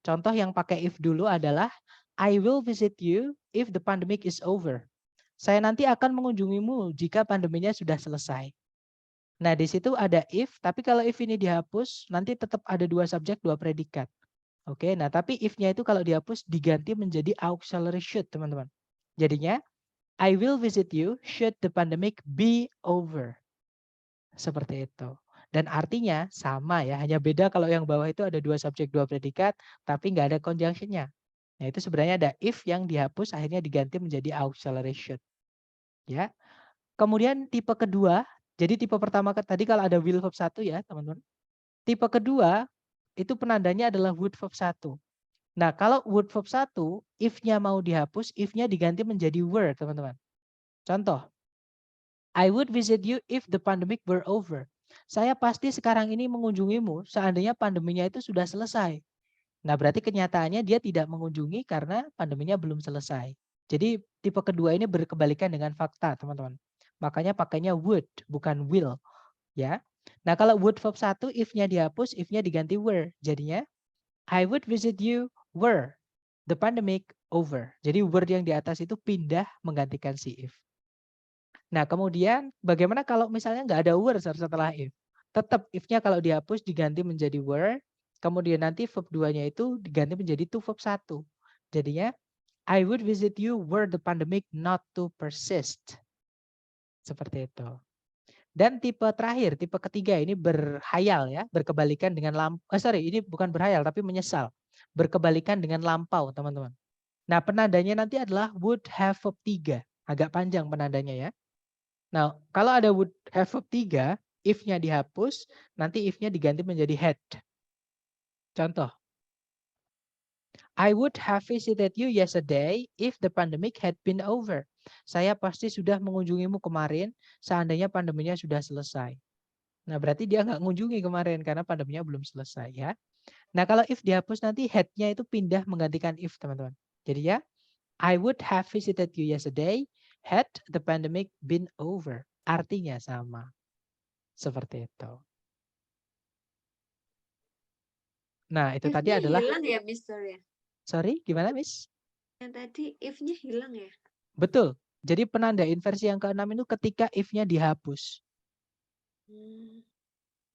A: Contoh yang pakai if dulu adalah I will visit you if the pandemic is over. Saya nanti akan mengunjungimu jika pandeminya sudah selesai. Nah, di situ ada if, tapi kalau if ini dihapus, nanti tetap ada 2 subjek, 2 predikat. Oke, nah tapi if-nya itu kalau dihapus diganti menjadi auxiliary should, teman-teman. Jadinya, I will visit you should the pandemic be over. Seperti itu. Dan artinya sama ya, hanya beda kalau yang bawah itu ada 2 subjek, 2 predikat, tapi nggak ada conjunction-nya. Nah, itu sebenarnya ada if yang dihapus akhirnya diganti menjadi auxiliary should. Ya. Kemudian tipe kedua, jadi tipe pertama tadi kalau ada will verb 1 ya teman-teman. Tipe kedua itu penandanya adalah would verb 1. Nah kalau would verb 1, if-nya mau dihapus, if-nya diganti menjadi were teman-teman. Contoh, I would visit you if the pandemic were over. Saya pasti sekarang ini mengunjungimu seandainya pandeminya itu sudah selesai. Nah, berarti kenyataannya dia tidak mengunjungi karena pandeminya belum selesai. Jadi tipe kedua ini berkebalikan dengan fakta, teman-teman. Makanya pakainya would, bukan will. Ya. Nah, kalau would verb 1, if-nya dihapus, if-nya diganti were. Jadinya, I would visit you were the pandemic over. Jadi were yang di atas itu pindah menggantikan si if. Nah, kemudian bagaimana kalau misalnya nggak ada were setelah if? Tetap if-nya kalau dihapus diganti menjadi were, kemudian nanti verb 2-nya itu diganti menjadi to verb 1. Jadinya, I would visit you were the pandemic not to persist. Seperti itu. Dan tipe terakhir, tipe ketiga ini berhayal ya, berkebalikan dengan ini bukan berhayal tapi menyesal. Berkebalikan dengan lampau, teman-teman. Nah, penandanya nanti adalah would have verb 3. Agak panjang penandanya ya. Nah, kalau ada would have verb 3, if-nya dihapus, nanti if-nya diganti menjadi had. Contoh. I would have visited you yesterday if the pandemic had been over. Saya pasti sudah mengunjungimu kemarin seandainya pandeminya sudah selesai. Nah, berarti dia nggak mengunjungi kemarin karena pandeminya belum selesai ya. Nah, kalau if dihapus nanti had-nya itu pindah menggantikan if, teman-teman. Jadi ya, I would have visited you yesterday had the pandemic been over. Artinya sama. Seperti itu. Nah, itu tadi
B: If-nya
A: adalah...
B: hilang ya, Mister ya?
A: Sorry, gimana, Miss?
B: Yang tadi if-nya hilang ya?
A: Betul. Jadi penanda inversi yang ke-6 itu ketika if-nya dihapus.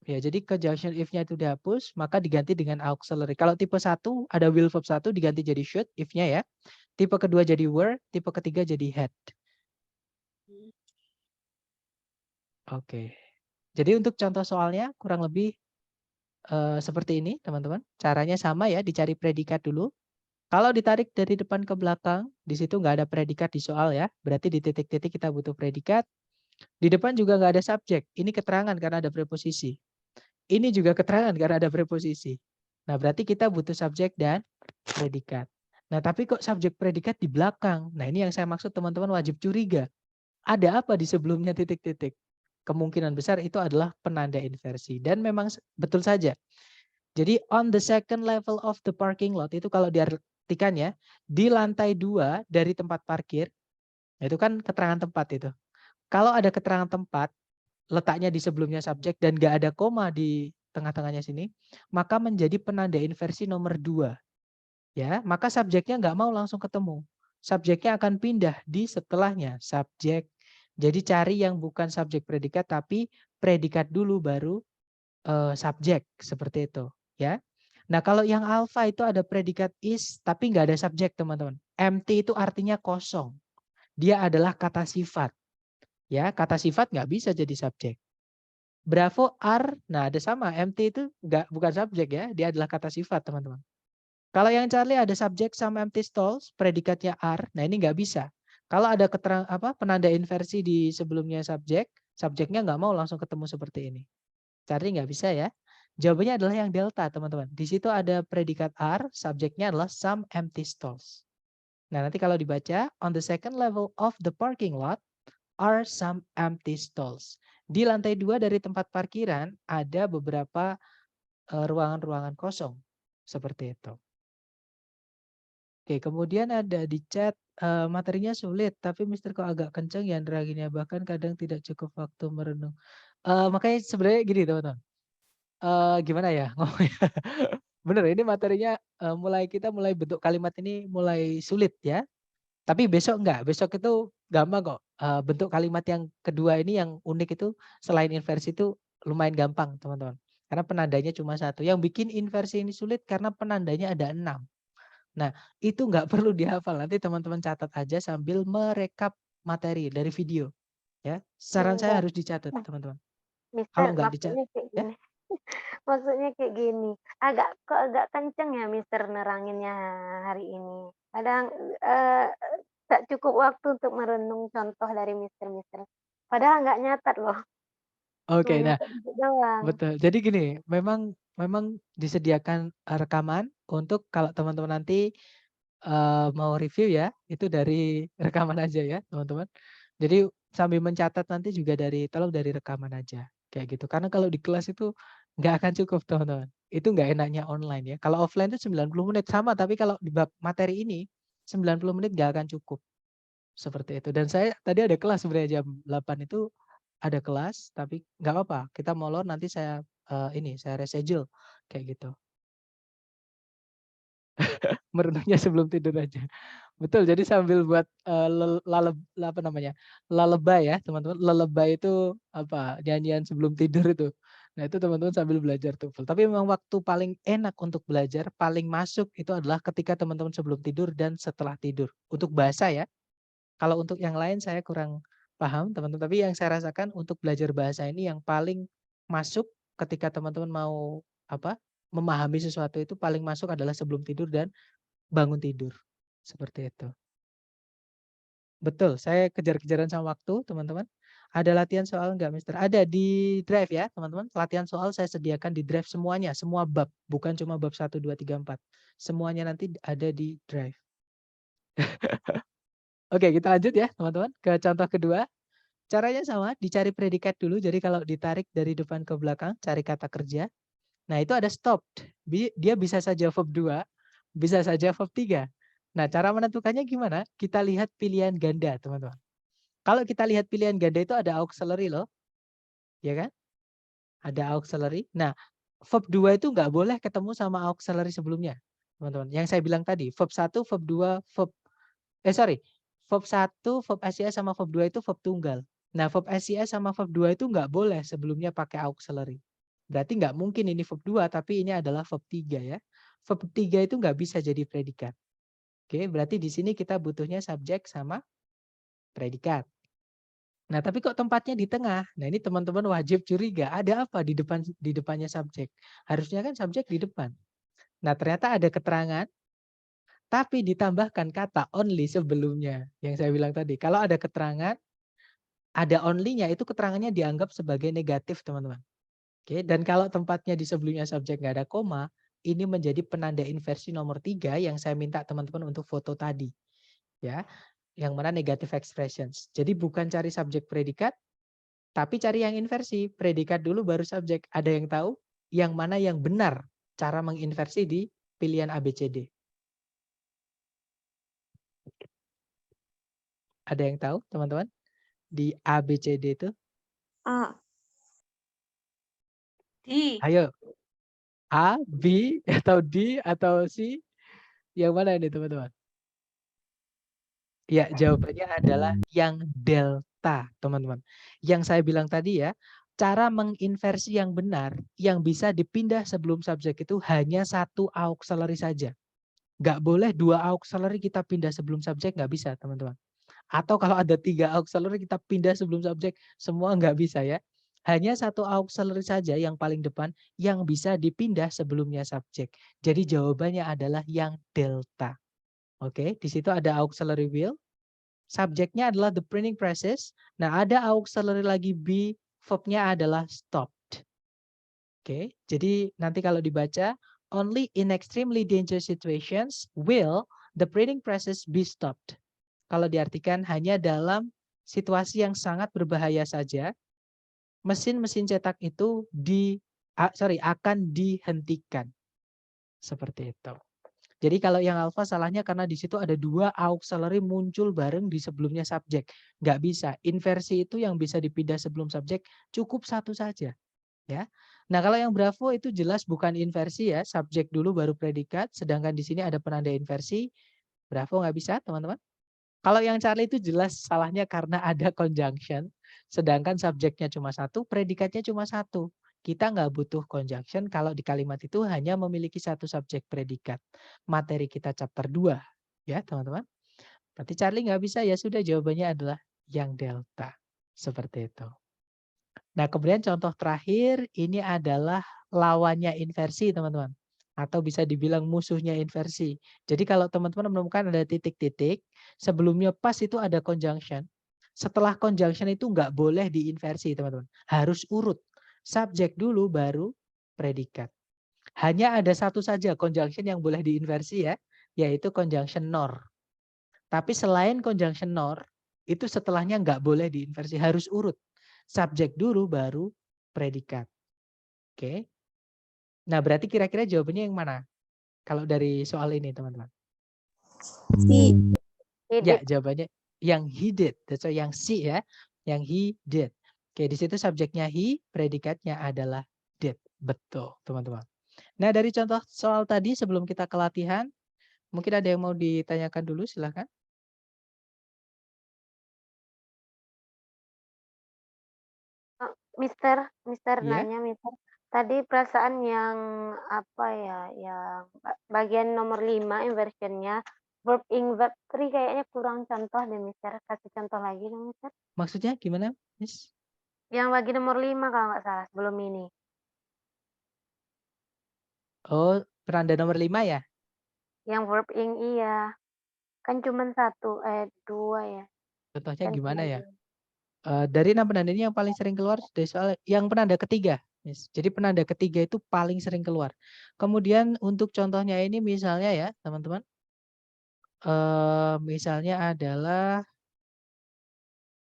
A: Ya, jadi conjunction if-nya itu dihapus, maka diganti dengan auxiliary. Kalau tipe 1 ada will verb 1 diganti jadi should, if-nya ya. Tipe kedua jadi were, tipe ketiga jadi had. Oke. Jadi untuk contoh soalnya kurang lebih seperti ini, teman-teman. Caranya sama ya, dicari predikat dulu. Kalau ditarik dari depan ke belakang, di situ nggak ada predikat di soal ya. Berarti di titik-titik kita butuh predikat. Di depan juga nggak ada subjek. Ini keterangan karena ada preposisi. Ini juga keterangan karena ada preposisi. Nah, berarti kita butuh subjek dan predikat. Nah, tapi kok subjek predikat di belakang? Nah, ini yang saya maksud teman-teman wajib curiga. Ada apa di sebelumnya titik-titik? Kemungkinan besar itu adalah penanda inversi. Dan memang betul saja. Jadi on the second level of the parking lot itu kalau diartikan ya, di lantai 2 dari tempat parkir, itu kan keterangan tempat itu. Kalau ada keterangan tempat, letaknya di sebelumnya subjek dan nggak ada koma di tengah-tengahnya sini, maka menjadi penanda inversi nomor 2. Ya, maka subjeknya nggak mau langsung ketemu. Subjeknya akan pindah di setelahnya, subjek. Jadi cari yang bukan subjek predikat tapi predikat dulu baru subjek seperti itu, ya. Nah, kalau yang alfa itu ada predikat is tapi nggak ada subjek, teman-teman. Empty itu artinya kosong. Dia adalah kata sifat. Ya, kata sifat nggak bisa jadi subjek. Bravo are, nah ada sama. Empty itu bukan subjek ya, dia adalah kata sifat, teman-teman. Kalau yang Charlie ada subjek sama empty stalls, predikatnya are, nah ini nggak bisa. Kalau ada penanda inversi di sebelumnya subjek, subjeknya nggak mau langsung ketemu seperti ini. Charlie nggak bisa ya. Jawabannya adalah yang delta, teman-teman. Di situ ada predikat are, subjeknya adalah some empty stalls. Nah, nanti kalau dibaca, on the second level of the parking lot are some empty stalls. Di lantai 2 dari tempat parkiran ada beberapa ruangan-ruangan kosong. Seperti itu. Oke, kemudian ada di chat materinya sulit, tapi Mister kok agak kenceng ya neranginnya, bahkan kadang tidak cukup waktu merenung. Makanya sebenarnya gini teman-teman, gimana ya ngomongnya? Bener, ini materinya kita mulai bentuk kalimat ini mulai sulit ya. Tapi besok enggak, besok itu gampang kok. Bentuk kalimat yang kedua ini yang unik itu selain inversi itu lumayan gampang teman-teman. Karena penandanya cuma 1. Yang bikin inversi ini sulit karena penandanya ada 6. Nah, itu nggak perlu dihafal. Nanti teman-teman catat aja sambil merekap materi dari video. Ya, saran saya harus dicatat, teman-teman. Kalau
D: Mister,
A: nggak
D: maksudnya
A: dicatat,
D: kayak
A: ya.
D: gini. Maksudnya kayak gini. Agak kenceng ya Mister neranginnya hari ini. Kadang tak cukup waktu untuk merenung contoh dari Mister. Padahal nggak nyatat loh.
A: Oke,
D: Cuma
A: nah
D: nyatat dikit doang.
A: betul. Jadi gini, memang disediakan rekaman untuk kalau teman-teman nanti mau review ya, itu dari rekaman aja ya, teman-teman. Jadi sambil mencatat nanti juga tolong dari rekaman aja kayak gitu. Karena kalau di kelas itu nggak akan cukup teman-teman. Itu nggak enaknya online ya. Kalau offline itu 90 menit sama, tapi kalau di bab materi ini 90 menit nggak akan cukup. Seperti itu. Dan saya tadi ada kelas sebenarnya jam 8 itu ada kelas, tapi nggak apa-apa. Kita molor nanti saya saya reschedule kayak gitu. Merenungnya sebelum tidur aja. Betul, jadi sambil buat lalebay ya teman-teman. Lalebay itu apa? Nyanyian sebelum tidur itu. Nah itu teman-teman sambil belajar TOEFL. Tapi memang waktu paling enak untuk belajar, paling masuk itu adalah ketika teman-teman sebelum tidur dan setelah tidur. Untuk bahasa ya. Kalau untuk yang lain saya kurang paham teman-teman. Tapi yang saya rasakan untuk belajar bahasa ini yang paling masuk ketika teman-teman mau memahami sesuatu itu paling masuk adalah sebelum tidur dan bangun tidur. Seperti itu. Betul, saya kejar-kejaran sama waktu, teman-teman. Ada latihan soal enggak, Mister? Ada di Drive ya, teman-teman. Latihan soal saya sediakan di Drive semuanya, semua bab, bukan cuma bab 1 2 3 4. Semuanya nanti ada di Drive. Oke, kita lanjut ya, teman-teman, ke contoh kedua. Caranya sama, dicari predikat dulu. Jadi kalau ditarik dari depan ke belakang, cari kata kerja. Nah, itu ada stopped. Dia bisa saja verb 2, bisa saja verb 3. Nah, cara menentukannya gimana? Kita lihat pilihan ganda, teman-teman. Kalau kita lihat pilihan ganda itu ada auxiliary loh. Ya kan? Ada auxiliary. Nah, verb 2 itu nggak boleh ketemu sama auxiliary sebelumnya. Teman-teman. Yang saya bilang tadi, verb 1, verb 2, verb verb 1, verb SIS sama verb 2 itu verb tunggal. Nah, verb SIS sama verb 2 itu nggak boleh sebelumnya pakai auxiliary. Berarti nggak mungkin ini verb 2, tapi ini adalah verb 3 ya. Verb 3 itu nggak bisa jadi predikat. Oke, berarti di sini kita butuhnya subjek sama predikat. Nah, tapi kok tempatnya di tengah? Nah, ini teman-teman wajib curiga. Ada apa di depannya subjek? Harusnya kan subjek di depan. Nah, ternyata ada keterangan tapi ditambahkan kata only sebelumnya. Yang saya bilang tadi, kalau ada keterangan, ada only-nya itu keterangannya dianggap sebagai negatif, teman-teman. Oke, dan kalau tempatnya di sebelumnya subjek nggak ada koma, ini menjadi penanda inversi nomor 3 yang saya minta teman-teman untuk foto tadi. Ya, yang mana negative expressions. Jadi bukan cari subjek predikat, tapi cari yang inversi. Predikat dulu baru subjek. Ada yang tahu yang mana yang benar cara menginversi di pilihan ABCD? Ada yang tahu, teman-teman? Di ABCD itu?
B: A. D.
A: Ayo. A, B, atau D, atau C? Yang mana ini, teman-teman? Ya, jawabannya adalah yang delta, teman-teman. Yang saya bilang tadi ya, cara menginversi yang benar, yang bisa dipindah sebelum subjek itu hanya satu auxiliary saja. Nggak boleh 2 auxiliary kita pindah sebelum subjek, nggak bisa, teman-teman. Atau kalau ada 3 auxiliary kita pindah sebelum subjek, semua nggak bisa ya. Hanya satu auxiliary saja yang paling depan yang bisa dipindah sebelumnya subjek. Jadi jawabannya adalah yang delta. Oke, di situ ada auxiliary will. Subjeknya adalah the printing presses. Nah, ada auxiliary lagi be, verb-nya adalah stopped. Oke, jadi nanti kalau dibaca, only in extremely dangerous situations will the printing presses be stopped. Kalau diartikan hanya dalam situasi yang sangat berbahaya saja, mesin-mesin cetak itu akan dihentikan. Seperti itu. Jadi kalau yang alpha salahnya karena di situ ada 2 auxiliary muncul bareng di sebelumnya subjek. Nggak bisa. Inversi itu yang bisa dipindah sebelum subjek cukup satu saja. Ya. Nah kalau yang bravo itu jelas bukan inversi ya. Subjek dulu baru predikat. Sedangkan di sini ada penanda inversi. Bravo nggak bisa teman-teman. Kalau yang Charlie itu jelas salahnya karena ada conjunction. Sedangkan subjeknya cuma satu, predikatnya cuma satu. Kita nggak butuh conjunction kalau di kalimat itu hanya memiliki satu subjek predikat. Materi kita chapter 2. Ya teman-teman. Berarti Charlie nggak bisa, ya sudah jawabannya adalah yang delta. Seperti itu. Nah kemudian contoh terakhir ini adalah lawannya inversi teman-teman. Atau bisa dibilang musuhnya inversi. Jadi kalau teman-teman menemukan ada titik-titik, sebelumnya pas itu ada conjunction. Setelah conjunction itu nggak boleh diinversi teman-teman. Harus urut. Subjek dulu baru predikat. Hanya ada satu saja conjunction yang boleh diinversi ya, yaitu conjunction nor. Tapi selain conjunction nor, itu setelahnya nggak boleh diinversi, harus urut. Subjek dulu baru predikat. Oke. Nah, berarti kira-kira jawabannya yang mana? Kalau dari soal ini, teman-teman.
C: Si.
A: Ya, jawabannya yang he did. That's why yang si ya. Yang he did. Oke, di situ subjeknya he, predikatnya adalah did. Betul, teman-teman. Nah, dari contoh soal tadi sebelum kita ke latihan, mungkin ada yang mau ditanyakan dulu, silahkan.
D: Mister
A: Iya.
D: nanya, Mister. Tadi perasaan yang apa ya, yang bagian nomor 5 inversionnya verb ing verb 3 kayaknya kurang contoh deh, Mister. Kasih contoh lagi dong, Mister.
A: Maksudnya gimana, Miss?
D: Yang bagi nomor 5 kalau nggak salah sebelum ini.
A: Oh, penanda nomor 5 ya?
D: Yang verb ing iya. Kan cuma 2 ya.
A: Contohnya
D: Kan
A: gimana
D: cuma
A: ya? Dari 6 penanda ini yang paling sering keluar dari soal yang penanda ketiga. Miss. Jadi penanda ketiga itu paling sering keluar. Kemudian untuk contohnya ini misalnya ya, teman-teman. Misalnya adalah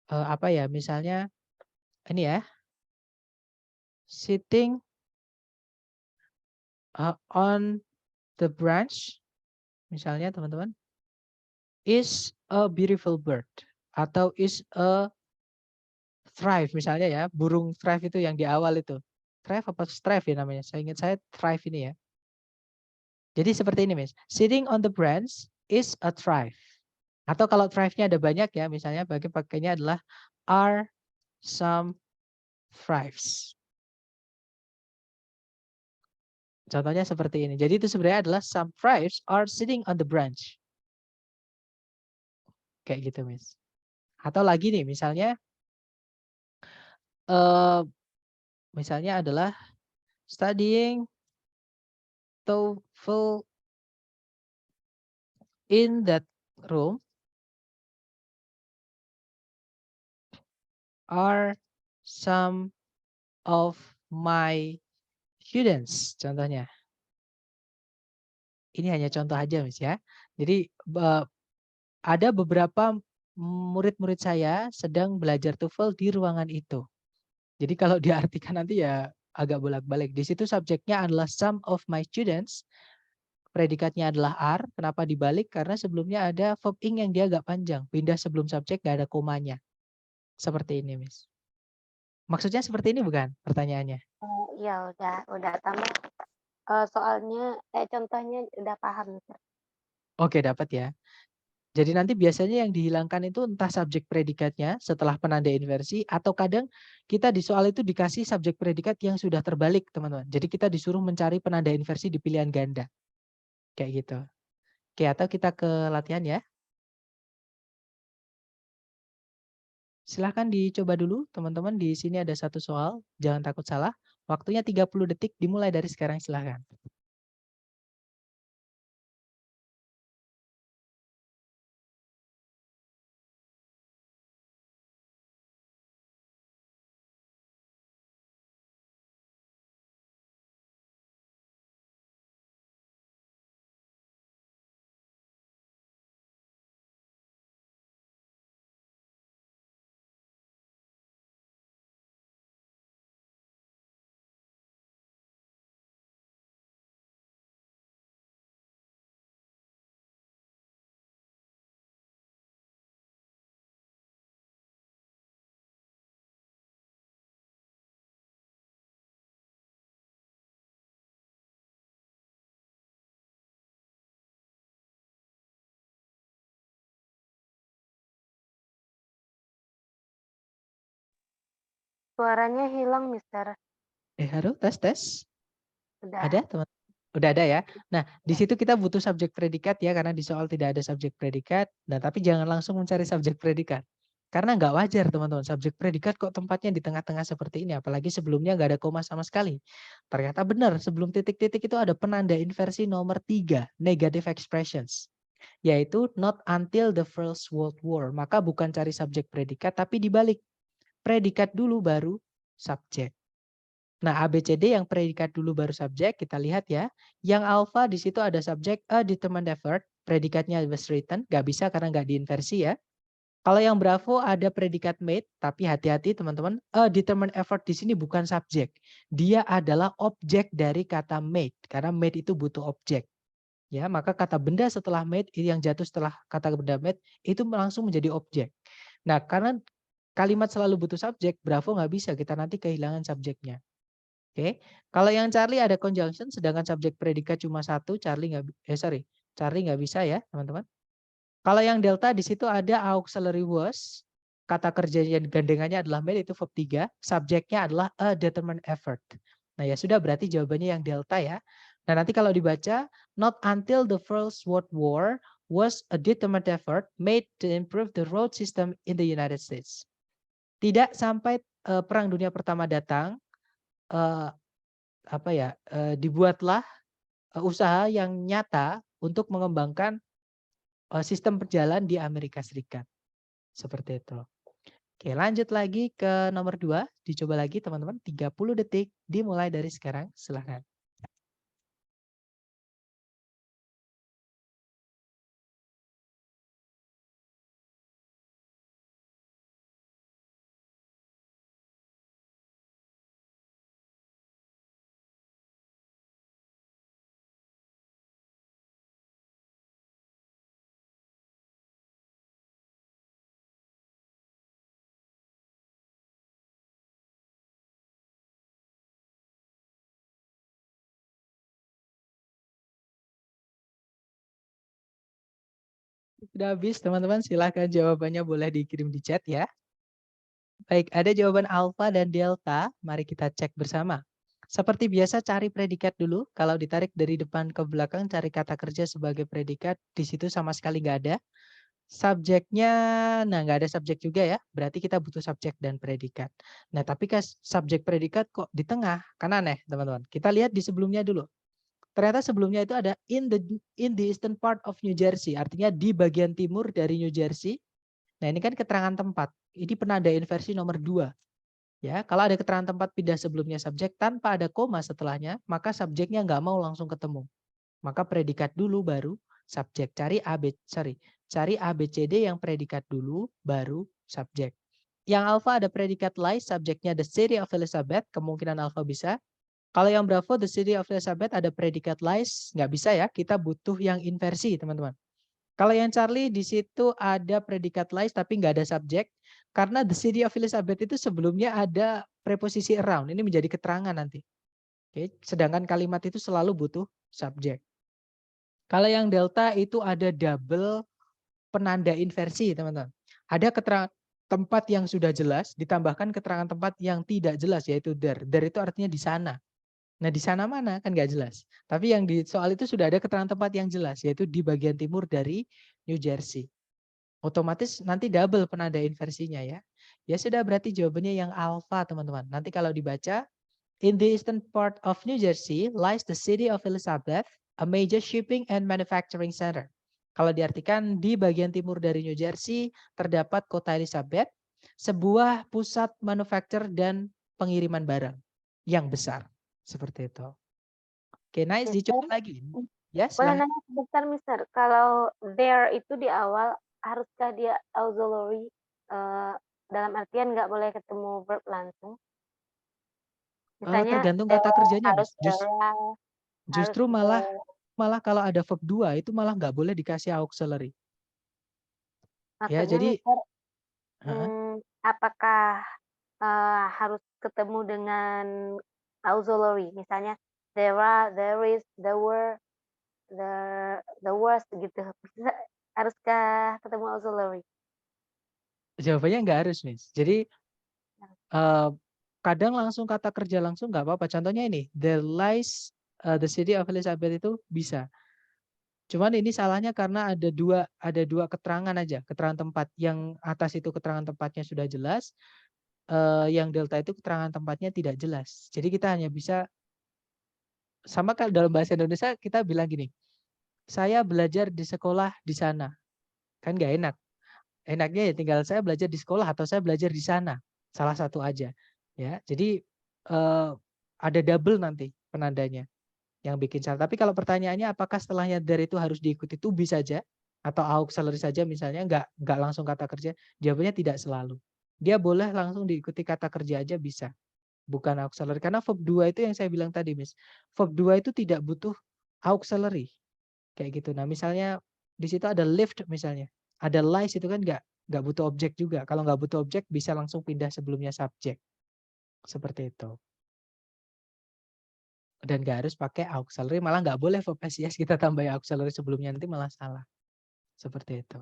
A: apa ya? Misalnya ini ya. Sitting on the branch. Misalnya teman-teman. Is a beautiful bird. Atau is a thrive misalnya ya. Burung thrive itu yang di awal itu. Thrive apa strive ya namanya? Saya ingat saya thrive ini ya. Jadi seperti ini, Miss. Sitting on the branch is a thrive. Atau kalau thrive-nya ada banyak ya, misalnya pakainya adalah are some thrives. Contohnya seperti ini. Jadi itu sebenarnya adalah some thrives are sitting on the branch. Kayak gitu, Miss. Atau lagi nih, misalnya misalnya adalah studying TOEFL in that room are some of my students. Contohnya. Ini hanya contoh aja, Miss ya. Jadi ada beberapa murid-murid saya sedang belajar TOEFL di ruangan itu. Jadi kalau diartikan nanti ya agak bolak-balik. Di situ subjeknya adalah some of my students. Predikatnya adalah are. Kenapa dibalik? Karena sebelumnya ada verb ing yang dia agak panjang. Pindah sebelum subjek gak ada komanya. Seperti ini, Miss. Maksudnya seperti ini bukan pertanyaannya?
D: Ya udah tambah. Soalnya contohnya udah paham, Mister.
A: Oke, dapat ya. Jadi nanti biasanya yang dihilangkan itu entah subjek predikatnya setelah penanda inversi atau kadang kita di soal itu dikasih subjek predikat yang sudah terbalik, teman-teman. Jadi kita disuruh mencari penanda inversi di pilihan ganda. Kayak gitu. Oke, atau kita ke latihan ya. Silahkan dicoba dulu, teman-teman. Di sini ada satu soal, jangan takut salah. Waktunya 30 detik dimulai dari sekarang, silahkan.
D: Suaranya hilang, Mister.
A: Halo, tes.
D: Udah.
A: Ada, teman? Udah ada ya. Nah, di situ kita butuh subjek predikat ya, karena di soal tidak ada subjek predikat. Nah, tapi jangan langsung mencari subjek predikat. Karena nggak wajar, teman-teman. Subjek predikat kok tempatnya di tengah-tengah seperti ini. Apalagi sebelumnya nggak ada koma sama sekali. Ternyata benar, sebelum titik-titik itu ada penanda inversi nomor 3, negative expressions. Yaitu not until the First World War. Maka bukan cari subjek predikat, tapi dibalik. Predikat dulu baru subjek. Nah, ABCD yang predikat dulu baru subjek, kita lihat ya. Yang alpha di situ ada subjek a determined effort, predikatnya was written, nggak bisa karena nggak diinversi ya. Kalau yang Bravo ada predikat made, tapi hati-hati teman-teman, a determined effort di sini bukan subjek. Dia adalah objek dari kata made, karena made itu butuh objek. Ya, maka kata benda setelah made yang jatuh setelah kata benda made itu langsung menjadi objek. Nah, karena kalimat selalu butuh subjek, Bravo nggak bisa, kita nanti kehilangan subjeknya. Oke, kalau yang Charlie ada conjunction, sedangkan subjek predikat cuma satu, Charlie nggak bisa ya teman-teman. Kalau yang delta di situ ada auxiliary was, kata kerja yang gandengannya adalah made itu verb 3, subjeknya adalah a determined effort. Nah ya sudah berarti jawabannya yang delta ya. Nah nanti kalau dibaca, not until the First World War was a determined effort made to improve the road system in the United States. Tidak sampai Perang Dunia Pertama datang, dibuatlah usaha yang nyata untuk mengembangkan sistem berjalan di Amerika Serikat. Seperti itu. Oke, lanjut lagi ke nomor 2. Dicoba lagi teman-teman. 30 detik dimulai dari sekarang. Silahkan. Sudah habis teman-teman, silahkan jawabannya boleh dikirim di chat ya. Baik, ada jawaban alfa dan delta. Mari kita cek bersama. Seperti biasa cari predikat dulu. Kalau ditarik dari depan ke belakang cari kata kerja sebagai predikat. Di situ sama sekali nggak ada. Subjeknya, nah nggak ada subjek juga ya. Berarti kita butuh subjek dan predikat. Nah tapi subjek predikat kok di tengah? Kan aneh teman-teman. Kita lihat di sebelumnya dulu. Ternyata sebelumnya itu ada in the eastern part of New Jersey. Artinya di bagian timur dari New Jersey. Nah ini kan keterangan tempat. Ini penanda inversi nomor 2. Ya, kalau ada keterangan tempat pindah sebelumnya subjek tanpa ada koma setelahnya, maka subjeknya nggak mau langsung ketemu. Maka predikat dulu baru subjek. Cari ABCD yang predikat dulu baru subjek. Yang alpha ada predikat lies, subjeknya the city of Elizabeth, kemungkinan alpha bisa. Kalau yang Bravo, the city of Elizabeth ada predikat lies, nggak bisa ya, kita butuh yang inversi teman-teman. Kalau yang Charlie di situ ada predikat lies tapi nggak ada subjek, karena the city of Elizabeth itu sebelumnya ada preposisi around, ini menjadi keterangan nanti. Oke, sedangkan kalimat itu selalu butuh subjek. Kalau yang delta itu ada double penanda inversi teman-teman. Ada keterangan tempat yang sudah jelas, ditambahkan keterangan tempat yang tidak jelas, yaitu there. There itu artinya di sana. Nah di sana mana kan nggak jelas. Tapi yang di soal itu sudah ada keterangan tempat yang jelas, yaitu di bagian timur dari New Jersey. Otomatis nanti double penanda inversinya ya. Ya sudah berarti jawabannya yang alpha teman-teman. Nanti kalau dibaca, in the eastern part of New Jersey lies the city of Elizabeth, a major shipping and manufacturing center. Kalau diartikan di bagian timur dari New Jersey terdapat kota Elizabeth, sebuah pusat manufaktur dan pengiriman barang yang besar. Seperti itu. Oke, nice. Dicoba lagi. Ya,
D: Boleh
A: silahkan.
D: nanya sebentar, Mister. Kalau there itu di awal, haruskah dia auxiliary? Dalam artian nggak boleh ketemu verb langsung? Misalnya
A: Tergantung kata kerjanya,
D: harus
A: Miss. Justru malah kalau ada verb 2 itu malah nggak boleh dikasih auxiliary. Ya,
D: maksudnya
A: jadi
D: Mister, apakah harus ketemu dengan auxiliary? Misalnya there are, there is, there were, the was gitu. Haruskah ketemu auxiliary?
A: jawabannya nggak harus, Miss. Jadi kadang langsung kata kerja langsung nggak apa-apa. Contohnya ini, there lies the city of Elizabeth itu bisa. Cuman ini salahnya karena ada dua keterangan aja, keterangan tempat. Yang atas itu keterangan tempatnya sudah jelas, yang delta itu keterangan tempatnya tidak jelas. Jadi kita hanya bisa, sama kalau dalam bahasa Indonesia kita bilang gini, saya belajar di sekolah di sana. Kan nggak enak. Enaknya ya tinggal saya belajar di sekolah atau saya belajar di sana. Salah satu aja. Ya, jadi ada double nanti penandanya yang bikin salah. Tapi kalau pertanyaannya apakah setelahnya there itu harus diikuti to be saja? Atau auxiliary saja misalnya nggak langsung kata kerja? Jawabannya tidak selalu. Dia boleh langsung diikuti kata kerja aja bisa. Bukan auxiliary. Karena verb 2 itu yang saya bilang tadi, Miss. Verb 2 itu tidak butuh auxiliary. Kayak gitu. Nah, misalnya di situ ada lift misalnya. Ada lies itu kan nggak butuh objek juga. Kalau nggak butuh objek bisa langsung pindah sebelumnya subjek. Seperti itu. Dan nggak harus pakai auxiliary, malah nggak boleh verb SIS kita tambah auxiliary sebelumnya, nanti malah salah. Seperti itu.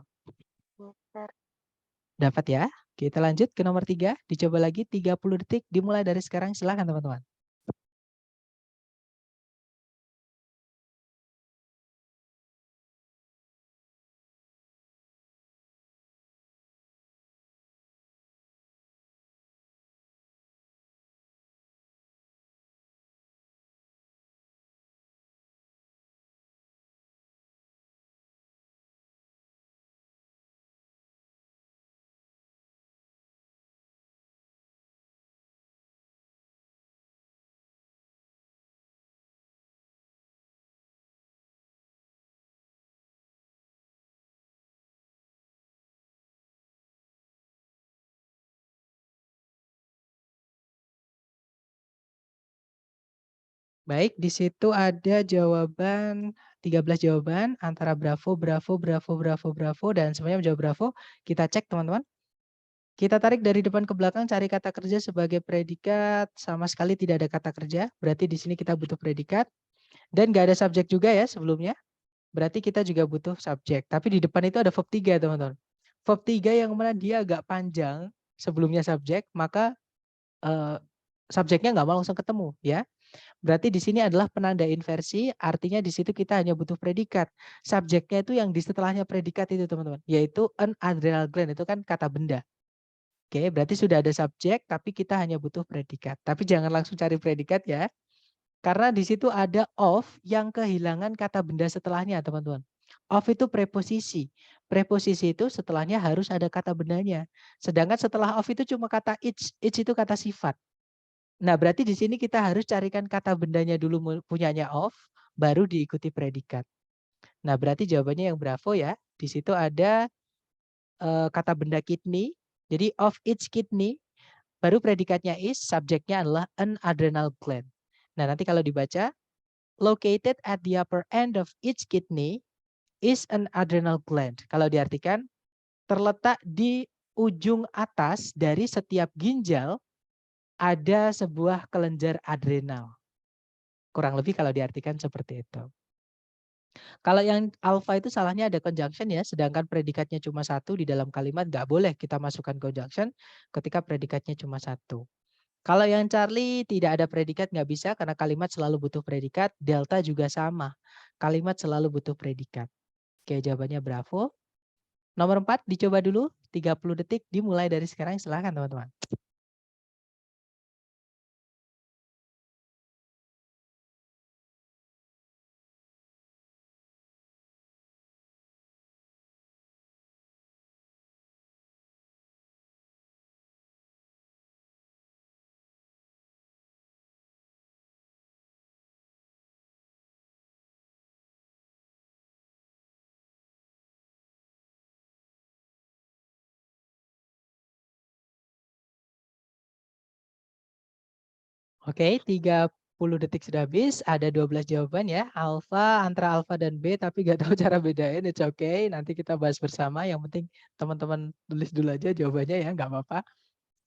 D: Mister.
A: Dapat ya? Kita lanjut ke nomor 3. Dicoba lagi 30 detik dimulai dari sekarang. Silakan teman-teman. Baik, di situ ada jawaban 13 jawaban antara bravo, bravo, bravo, bravo, bravo, dan semuanya menjawab bravo. Kita cek teman-teman. Kita tarik dari depan ke belakang, cari kata kerja sebagai predikat. Sama sekali tidak ada kata kerja. Berarti di sini kita butuh predikat. Dan nggak ada subjek juga ya sebelumnya. Berarti kita juga butuh subjek. Tapi di depan itu ada verb 3 teman-teman. Verb 3 yang mana dia agak panjang sebelumnya subjek, maka subjeknya nggak mau langsung ketemu ya. Berarti di sini adalah penanda inversi, artinya di situ kita hanya butuh predikat. Subjeknya itu yang di setelahnya predikat itu teman-teman, yaitu an adrenal gland, itu kan kata benda. Oke, berarti sudah ada subjek, tapi kita hanya butuh predikat. Tapi jangan langsung cari predikat ya, karena di situ ada of yang kehilangan kata benda setelahnya teman-teman. Of itu preposisi. Preposisi itu setelahnya harus ada kata bendanya. Sedangkan setelah of itu cuma kata each itu kata sifat. Nah, berarti di sini kita harus carikan kata bendanya dulu punyanya of, baru diikuti predikat. Nah, berarti jawabannya yang bravo ya. Di situ ada kata benda kidney. Jadi of each kidney, baru predikatnya is, subjeknya adalah an adrenal gland. Nah, nanti kalau dibaca, located at the upper end of each kidney is an adrenal gland. Kalau diartikan, terletak di ujung atas dari setiap ginjal ada sebuah kelenjar adrenal. Kurang lebih kalau diartikan seperti itu. Kalau yang alpha itu salahnya ada conjunction ya, sedangkan predikatnya cuma satu di dalam kalimat, nggak boleh kita masukkan conjunction ketika predikatnya cuma satu. Kalau yang Charlie tidak ada predikat nggak bisa karena kalimat selalu butuh predikat. Delta juga sama, kalimat selalu butuh predikat. Oke, jawabannya bravo. Nomor 4 dicoba dulu, 30 detik dimulai dari sekarang, silakan teman-teman. Oke, 30 detik sudah habis. Ada 12 jawaban ya. Alfa, antara alfa dan B, tapi nggak tahu cara bedain. It's okay. Nanti kita bahas bersama. Yang penting teman-teman tulis dulu aja jawabannya ya, nggak apa-apa.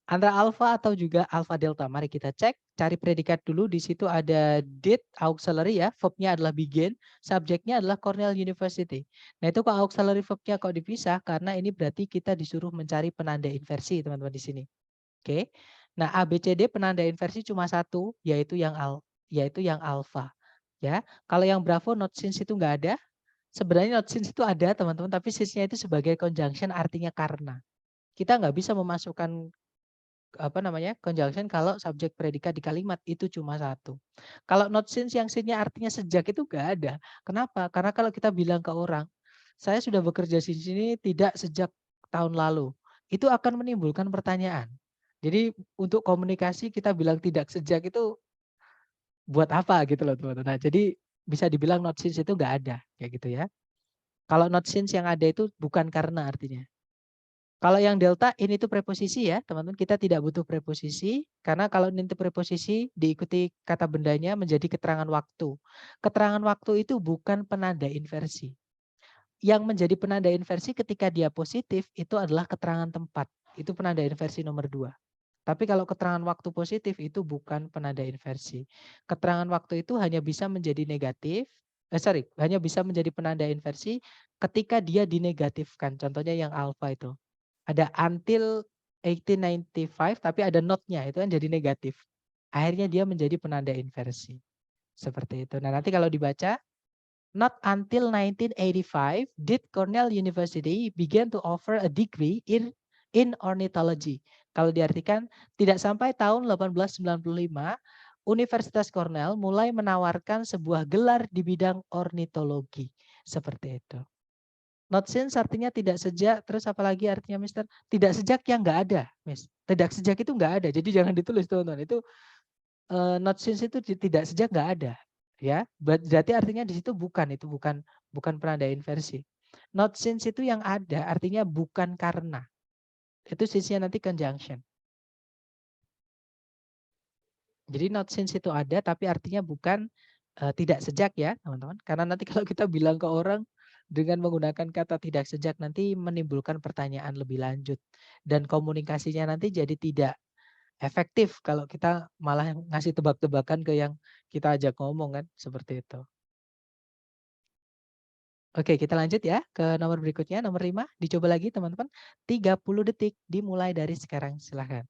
A: Antara alfa atau juga alfa delta. Mari kita cek. Cari predikat dulu. Di situ ada did, auxiliary ya. Verbnya adalah begin. Subjeknya adalah Cornell University. Nah itu kok auxiliary verbnya kok dipisah? Karena ini berarti kita disuruh mencari penanda inversi teman-teman di sini. Oke. Nah, ABCD penanda inversi cuma satu, yaitu yang alfa. Ya, kalau yang bravo not since itu nggak ada. Sebenarnya not since itu ada, teman-teman, tapi since-nya itu sebagai conjunction artinya karena. Kita nggak bisa memasukkan conjunction kalau subjek predikat di kalimat itu cuma satu. Kalau not since yang since-nya artinya sejak itu nggak ada. Kenapa? Karena kalau kita bilang ke orang, saya sudah bekerja di sini tidak sejak tahun lalu, itu akan menimbulkan pertanyaan. Jadi untuk komunikasi kita bilang tidak sejak itu buat apa gitu loh teman-teman. Nah, jadi bisa dibilang not since itu nggak ada kayak gitu ya. Kalau not since yang ada itu bukan karena artinya. Kalau yang delta in itu preposisi ya, teman-teman. Kita tidak butuh preposisi karena kalau ini preposisi diikuti kata bendanya menjadi keterangan waktu. Keterangan waktu itu bukan penanda inversi. Yang menjadi penanda inversi ketika dia positif itu adalah keterangan tempat. Itu penanda inversi nomor 2. Tapi kalau keterangan waktu positif itu bukan penanda inversi. Keterangan waktu itu hanya bisa menjadi negatif, hanya bisa menjadi penanda inversi ketika dia dinegatifkan. Contohnya yang alpha itu. Ada until 1895 tapi ada not-nya itu kan jadi negatif. Akhirnya dia menjadi penanda inversi. Seperti itu. Nah, nanti kalau dibaca not until 1985 did Cornell University begin to offer a degree in ornithology. Kalau diartikan tidak sampai tahun 1895 Universitas Cornell mulai menawarkan sebuah gelar di bidang ornitologi. Seperti itu. Not since artinya tidak sejak, terus apalagi artinya Mister? Tidak sejak yang nggak ada, Miss. Tidak sejak itu nggak ada, jadi jangan ditulis teman-teman. Itu not since itu tidak sejak nggak ada, ya. Berarti artinya di situ bukan penanda inversi. Not since itu yang ada, artinya bukan karena. Itu since-nya nanti conjunction. Jadi not since itu ada, tapi artinya bukan tidak sejak ya, teman-teman. Karena nanti kalau kita bilang ke orang dengan menggunakan kata tidak sejak nanti menimbulkan pertanyaan lebih lanjut dan komunikasinya nanti jadi tidak efektif kalau kita malah ngasih tebak-tebakan ke yang kita ajak ngomong kan seperti itu. Oke, kita lanjut ya ke nomor berikutnya, nomor 5. Dicoba lagi teman-teman. 30 detik dimulai dari sekarang, silahkan.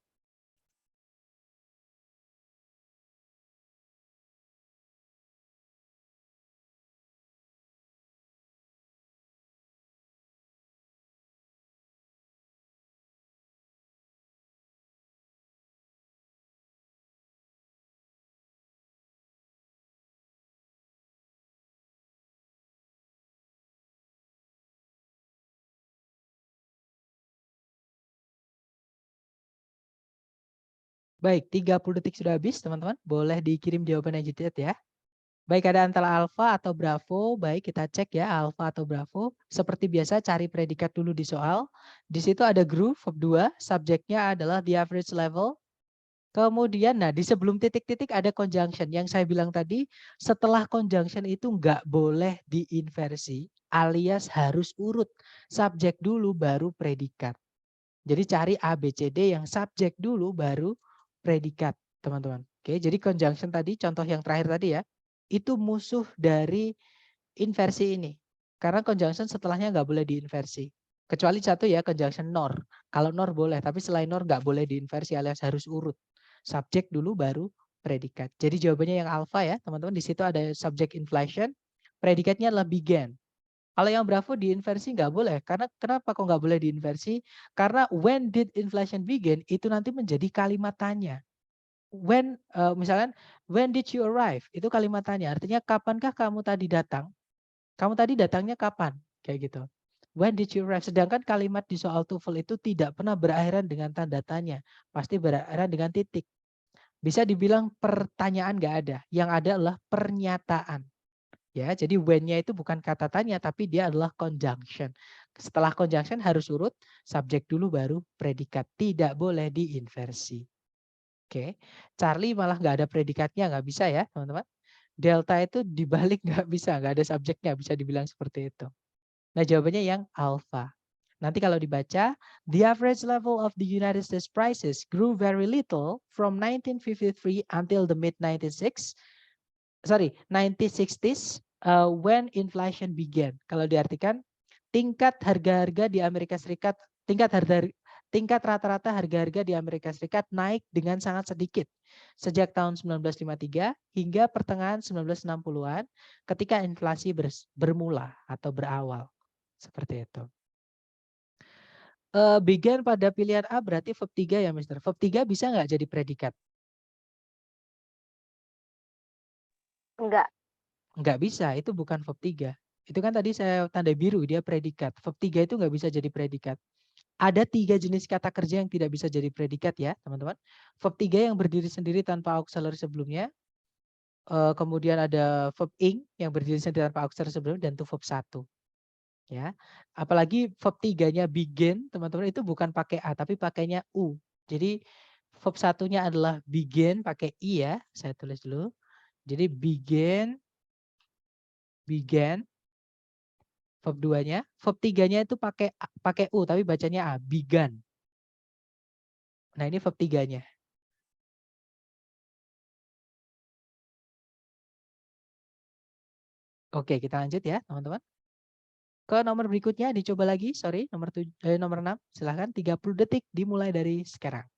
A: Baik, 30 detik sudah habis teman-teman. Boleh dikirim jawabannya aja ya. Baik, ada antara alfa atau bravo. Baik, kita cek ya alfa atau bravo. Seperti biasa cari predikat dulu di soal. Di situ ada group verb 2, subjeknya adalah the average level. Kemudian nah di sebelum titik-titik ada conjunction. Yang saya bilang tadi, setelah conjunction itu nggak boleh diinversi alias harus urut. Subjek dulu baru predikat. Jadi cari A, B, C, D yang subjek dulu baru predikat, teman-teman. Oke, jadi conjunction tadi, contoh yang terakhir tadi ya, itu musuh dari inversi ini. Karena conjunction setelahnya nggak boleh diinversi. Kecuali satu ya, conjunction nor. Kalau nor boleh, tapi selain nor nggak boleh diinversi alias harus urut. Subjek dulu baru predikat. Jadi jawabannya yang alpha ya, teman-teman. Di situ ada subject inflation. Predikatnya adalah began. Kalau yang bravo diinversi nggak boleh. Karena kenapa kok nggak boleh diinversi? Karena when did inflation begin itu nanti menjadi kalimat tanya. When misalkan when did you arrive itu kalimat tanya. Artinya kapankah kamu tadi datang? Kamu tadi datangnya kapan? Kayak gitu. When did you arrive? Sedangkan kalimat di soal TOEFL itu tidak pernah berakhiran dengan tanda tanya. Pasti berakhiran dengan titik. Bisa dibilang pertanyaan nggak ada. Yang ada adalah pernyataan. Ya, jadi when-nya itu bukan kata tanya tapi dia adalah conjunction. Setelah conjunction harus urut, subjek dulu baru predikat. Tidak boleh diinversi. Oke, Charlie malah nggak ada predikatnya, nggak bisa ya teman-teman. Delta itu dibalik nggak bisa, nggak ada subjeknya, bisa dibilang seperti itu. Nah jawabannya yang alpha. Nanti kalau dibaca, the average level of the United States prices grew very little from 1953 until the mid-1960s. 1960s when inflation began. Kalau diartikan tingkat harga-harga di Amerika Serikat, tingkat rata-rata harga-harga di Amerika Serikat naik dengan sangat sedikit sejak tahun 1953 hingga pertengahan 1960-an ketika inflasi bermula atau berawal. Seperti itu. Began pada pilihan A berarti verb 3 ya, Mister. Verb 3 bisa nggak jadi predikat?
D: Enggak.
A: Nggak bisa, itu bukan verb 3. Itu kan tadi saya tanda biru, dia predikat. Verb 3 itu nggak bisa jadi predikat. Ada 3 jenis kata kerja yang tidak bisa jadi predikat ya, teman-teman. Verb 3 yang berdiri sendiri tanpa auxiliary sebelumnya. Kemudian ada verb ing yang berdiri sendiri tanpa auxiliary sebelumnya dan to verb 1. Ya. Apalagi verb 3-nya begin, teman-teman itu bukan pakai A tapi pakainya U. Jadi verb 1-nya adalah begin pakai I ya. Saya tulis dulu. Jadi began verb 2-nya, verb 3-nya itu pakai U tapi bacanya A, began. Nah, ini verb 3-nya. Oke, kita lanjut ya, teman-teman. Ke nomor berikutnya dicoba lagi, sorry, nomor 6. Silahkan 30 detik dimulai dari sekarang.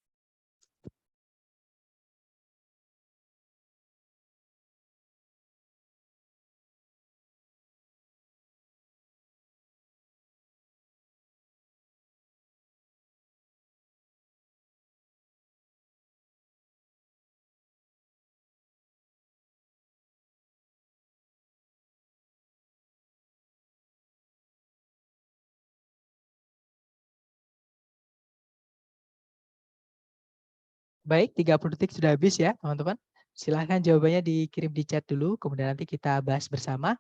A: Baik, 30 detik sudah habis ya, teman-teman. Silahkan jawabannya dikirim di chat dulu, kemudian nanti kita bahas bersama.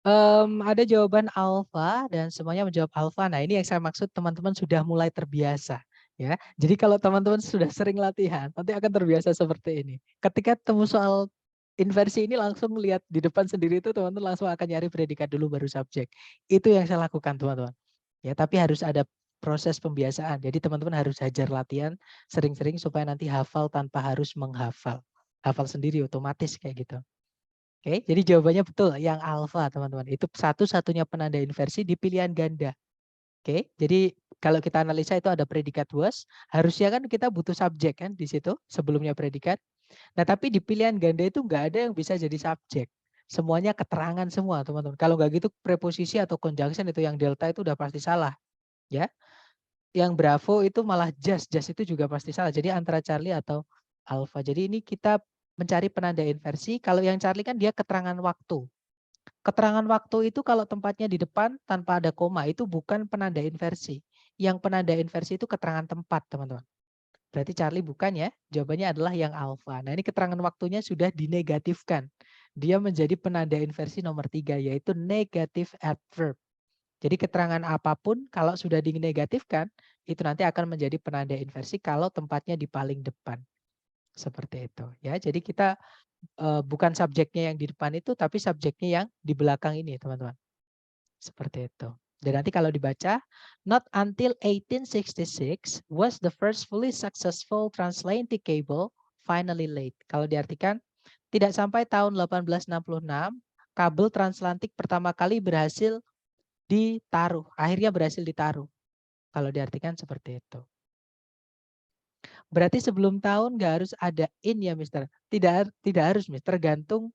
A: Ada jawaban alfa dan semuanya menjawab alfa. Nah, ini yang saya maksud teman-teman sudah mulai terbiasa. Ya, jadi kalau teman-teman sudah sering latihan, nanti akan terbiasa seperti ini. Ketika temu soal inversi ini langsung lihat di depan sendiri itu teman-teman langsung akan nyari predikat dulu baru subjek. Itu yang saya lakukan teman-teman. Ya, tapi harus ada proses pembiasaan. Jadi teman-teman harus hajar latihan sering-sering supaya nanti hafal tanpa harus menghafal. Hafal sendiri otomatis kayak gitu. Oke, jadi jawabannya betul yang alfa teman-teman. Itu satu-satunya penanda inversi di pilihan ganda. Oke, jadi kalau kita analisa itu ada predikat was, harusnya kan kita butuh subjek kan di situ sebelumnya predikat. Nah, tapi di pilihan ganda itu nggak ada yang bisa jadi subjek. Semuanya keterangan semua teman-teman. Kalau nggak gitu preposisi atau conjunction itu yang delta itu udah pasti salah. Ya, yang bravo itu malah just itu juga pasti salah. Jadi antara Charlie atau alfa. Jadi ini kita mencari penanda inversi. Kalau yang Charlie kan dia keterangan waktu. Keterangan waktu itu kalau tempatnya di depan tanpa ada koma itu bukan penanda inversi. Yang penanda inversi itu keterangan tempat, teman-teman. Berarti Charlie bukan ya. Jawabannya adalah yang alfa. Nah, ini keterangan waktunya sudah dinegatifkan. Dia menjadi penanda inversi nomor 3 yaitu negative adverb. Jadi keterangan apapun kalau sudah dinegatifkan itu nanti akan menjadi penanda inversi kalau tempatnya di paling depan. Seperti itu ya. Jadi kita bukan subjeknya yang di depan itu, tapi subjeknya yang di belakang ini, teman-teman. Seperti itu. Dan nanti kalau dibaca, not until 1866 was the first fully successful transatlantic cable finally laid. Kalau diartikan, tidak sampai tahun 1866, kabel transatlantik pertama kali berhasil ditaruh. Akhirnya berhasil ditaruh. Kalau diartikan seperti itu. Berarti sebelum tahun nggak harus ada in ya, Mister. Tidak harus, Mister. Tergantung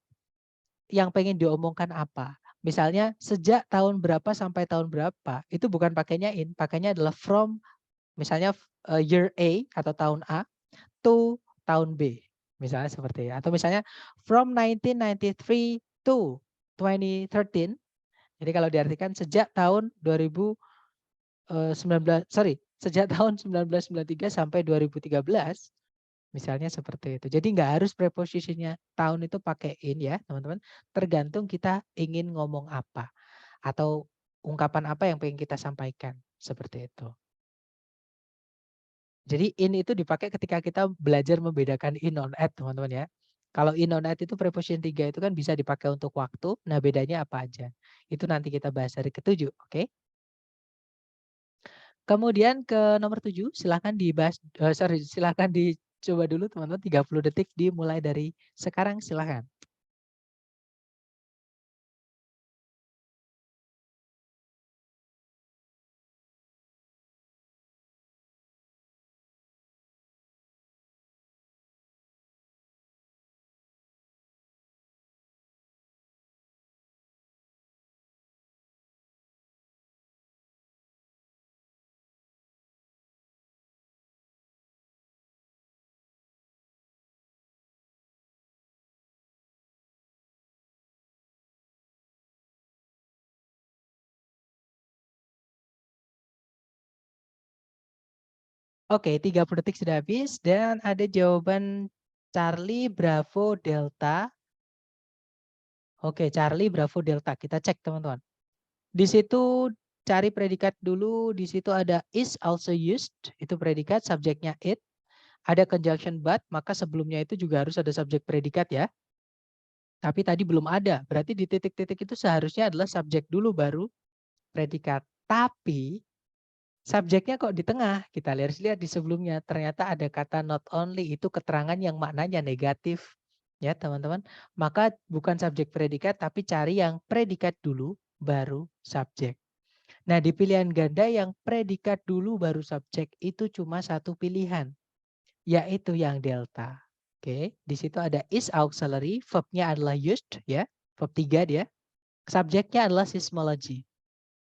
A: yang pengen diomongkan apa. Misalnya sejak tahun berapa sampai tahun berapa, itu bukan pakainya in, pakainya adalah from, misalnya year A atau tahun A to tahun B. Misalnya seperti itu. Atau misalnya from 1993 to 2013. Jadi kalau diartikan sejak tahun 2019, sejak tahun 1993 sampai 2013. Misalnya seperti itu. Jadi nggak harus preposisinya tahun itu pakai in ya teman-teman. Tergantung kita ingin ngomong apa. Atau ungkapan apa yang pengen kita sampaikan. Seperti itu. Jadi in itu dipakai ketika kita belajar membedakan in on at teman-teman ya. Kalau in on at itu preposition 3 itu kan bisa dipakai untuk waktu. Nah bedanya apa aja. Itu nanti kita bahas hari ke-7. Oke. Kemudian ke nomor 7 silahkan dibahas. Silahkan dicoba dulu teman-teman. 30 detik dimulai dari sekarang silahkan. Oke, 30 detik sudah habis dan ada jawaban Charlie, Bravo, Delta. Oke, Charlie, Bravo, Delta. Kita cek teman-teman. Di situ cari predikat dulu. Di situ ada is also used. Itu predikat, subjeknya it. Ada conjunction but, maka sebelumnya itu juga harus ada subjek predikat ya. Tapi tadi belum ada. Berarti di titik-titik itu seharusnya adalah subjek dulu baru predikat. Tapi subjeknya kok di tengah. Kita lihat di sebelumnya. Ternyata ada kata not only. Itu keterangan yang maknanya negatif. Ya teman-teman. Maka bukan subjek predikat. Tapi cari yang predikat dulu baru subjek. Nah di pilihan ganda yang predikat dulu baru subjek. Itu cuma satu pilihan. Yaitu yang delta. Oke, di situ ada is auxiliary, verbnya adalah used ya, verb 3 dia. Subjeknya adalah seismology.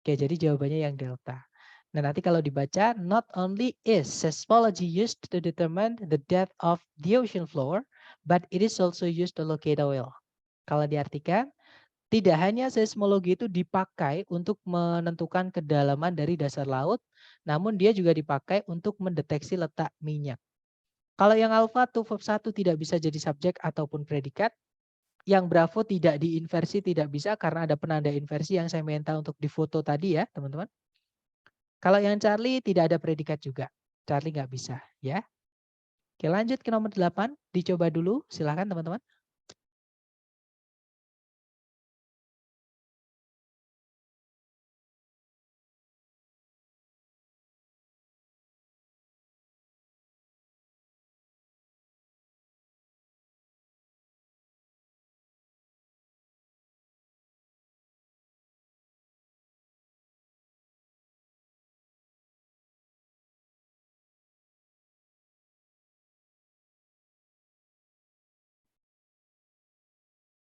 A: Oke, jadi jawabannya yang delta. Nah, nanti kalau dibaca, not only is seismology used to determine the depth of the ocean floor, but it is also used to locate oil. Kalau diartikan, tidak hanya seismologi itu dipakai untuk menentukan kedalaman dari dasar laut, namun dia juga dipakai untuk mendeteksi letak minyak. Kalau yang alfa tuh verb 1 tidak bisa jadi subjek ataupun predikat. Yang Bravo tidak diinversi, tidak bisa karena ada penanda inversi yang saya minta untuk difoto tadi ya teman-teman. Kalau yang Charlie tidak ada predikat juga. Charlie nggak bisa ya. Oke lanjut ke nomor 8. Dicoba dulu silahkan teman-teman.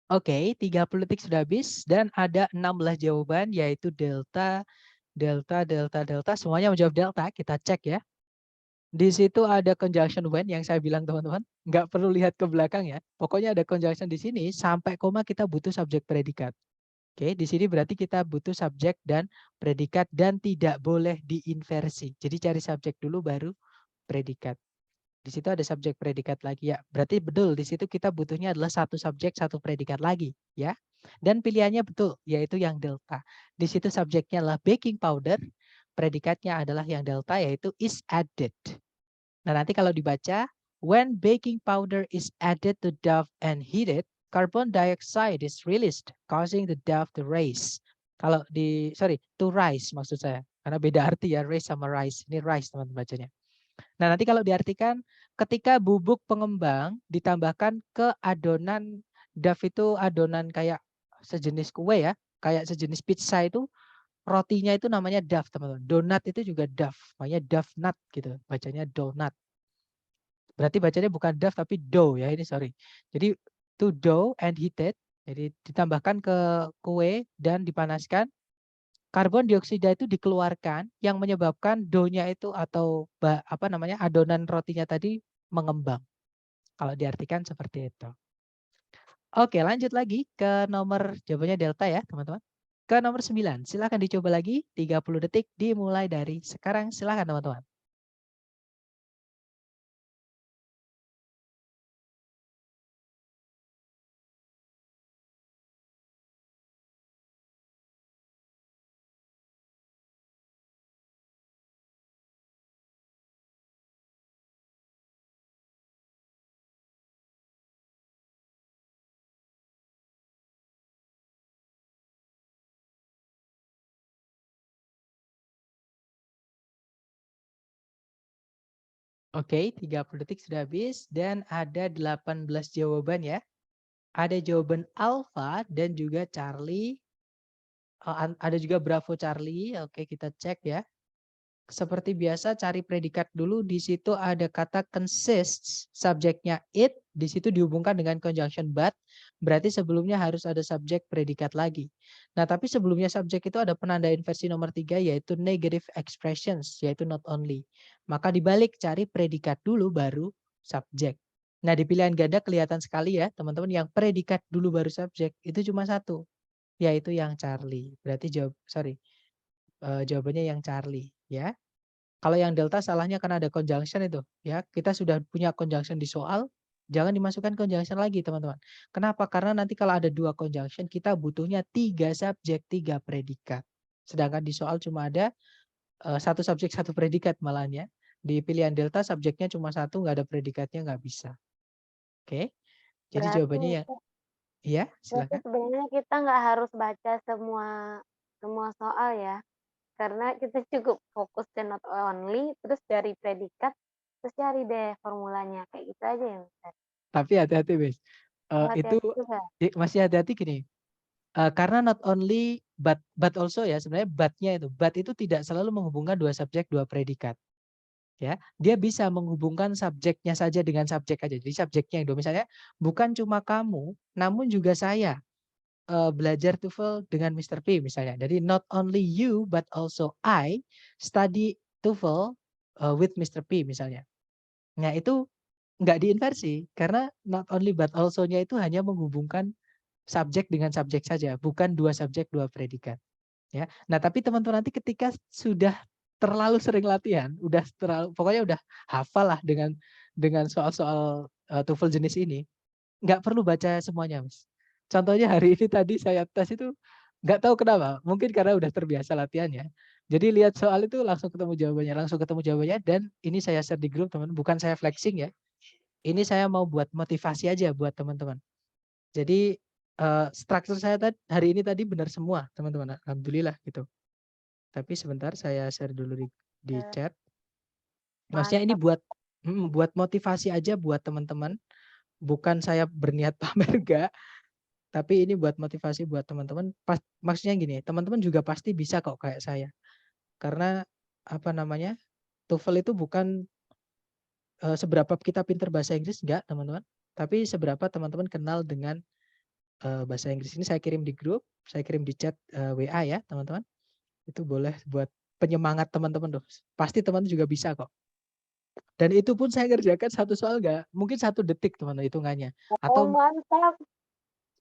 A: Oke, 30 detik sudah habis dan ada 16 jawaban yaitu delta, delta, delta, delta. Semuanya menjawab delta, kita cek ya. Di situ ada conjunction when yang saya bilang teman-teman. Nggak perlu lihat ke belakang ya. Pokoknya ada conjunction di sini sampai koma kita butuh subjek predikat. Oke, di sini berarti kita butuh subjek dan predikat dan tidak boleh diinversi. Jadi cari subjek dulu baru predikat. Di situ ada subjek predikat lagi ya. Berarti betul di situ kita butuhnya adalah satu subjek satu predikat lagi ya. Dan pilihannya betul yaitu yang delta. Di situ subjeknya adalah baking powder, predikatnya adalah yang delta yaitu is added. Nah, nanti kalau dibaca when baking powder is added to dough and heated, carbon dioxide is released causing the dough to rise. Kalau to rise maksud saya. Karena beda arti ya raise sama rise. Ini rise teman-teman bacanya. Nah, nanti kalau diartikan ketika bubuk pengembang ditambahkan ke adonan dough itu adonan kayak sejenis kue ya, kayak sejenis pizza itu rotinya itu namanya dough teman-teman. Donat itu juga dough, namanya dough nut gitu, bacanya donut. Berarti bacanya bukan dough tapi dough ya ini sorry. Jadi to dough and heated, jadi ditambahkan ke kue dan dipanaskan. Karbon dioksida itu dikeluarkan yang menyebabkan dough-nya itu atau adonan rotinya tadi mengembang. Kalau diartikan seperti itu. Oke, lanjut lagi ke nomor jawabannya delta ya, teman-teman. Ke nomor 9. Silakan dicoba lagi 30 detik dimulai dari sekarang. Silakan teman-teman. Oke, 30 detik sudah habis dan ada 18 jawaban ya. Ada jawaban Alpha dan juga Charlie. Ada juga Bravo Charlie. Oke, kita cek ya. Seperti biasa cari predikat dulu. Di situ ada kata consists, subjeknya it. Di situ dihubungkan dengan conjunction but. Berarti sebelumnya harus ada subjek predikat lagi. Nah, tapi sebelumnya subjek itu ada penanda inversi nomor 3 yaitu negative expressions, yaitu not only. Maka dibalik cari predikat dulu baru subjek. Nah, di pilihan ganda kelihatan sekali ya, teman-teman yang predikat dulu baru subjek itu cuma satu, yaitu yang Charlie. Berarti jawabannya yang Charlie ya. Kalau yang delta salahnya karena ada conjunction itu ya. Kita sudah punya conjunction di soal, Jangan dimasukkan conjunction lagi, teman-teman. Kenapa? Karena nanti kalau ada 2 conjunction, kita butuhnya 3 subjek, 3 predikat. Sedangkan di soal cuma ada 1 subjek, 1 predikat malahan ya. Di pilihan delta subjeknya cuma 1, nggak ada predikatnya, nggak bisa. Oke. Jadi
D: Berarti
A: jawabannya ya,
D: Mister
A: iya,
D: berarti
A: silakan.
D: sebenarnya kita nggak harus baca semua soal ya, karena kita cukup fokus ke not only, terus dari predikat, terus cari deh formulanya, kayak gitu aja ya, Mister?
A: Tapi hati-hati, Wis.
D: Oh,
A: Itu
D: hati-hati juga?
A: masih hati-hati gini. Karena not only but also ya, sebenarnya but itu tidak selalu menghubungkan 2 subjek, 2 predikat. Ya, dia bisa menghubungkan subjeknya saja dengan subjek aja. Jadi subjeknya itu misalnya bukan cuma kamu, namun juga saya belajar TOEFL dengan Mr. P misalnya. Jadi not only you but also I study TOEFL with Mr. P misalnya. Nah, itu nggak diinversi karena not only but also-nya itu hanya menghubungkan subjek dengan subjek saja, bukan 2 subjek, 2 predikat. Ya. Nah, tapi teman-teman nanti ketika sudah terlalu sering latihan, pokoknya udah hafal lah dengan soal-soal TOEFL jenis ini, nggak perlu baca semuanya, Mas. Contohnya hari ini tadi saya tes itu nggak tahu kenapa, mungkin karena udah terbiasa latihannya. Jadi lihat soal itu langsung ketemu jawabannya dan ini saya share di grup teman, bukan saya flexing ya. Ini saya mau buat motivasi aja buat teman-teman. Jadi struktur saya hari ini tadi benar semua, teman-teman. Alhamdulillah gitu. Tapi sebentar saya share dulu di chat. Maksudnya ini
D: Mantap.
A: buat motivasi aja buat teman-teman. Bukan saya berniat pamer enggak, tapi ini buat motivasi buat teman-teman. Maksudnya gini, teman-teman juga pasti bisa kok kayak saya. Karena apa namanya? TOEFL itu bukan seberapa kita pinter bahasa Inggris enggak, teman-teman. Tapi seberapa teman-teman kenal dengan bahasa Inggris. Ini saya kirim di grup, saya kirim di chat WA ya, teman-teman. Itu boleh buat penyemangat teman-teman tuh. Pasti teman-teman juga bisa kok. Dan itu pun saya kerjakan satu soal enggak, mungkin 1 detik teman-teman hitungannya.
D: Oh,
A: Atau
D: mantap.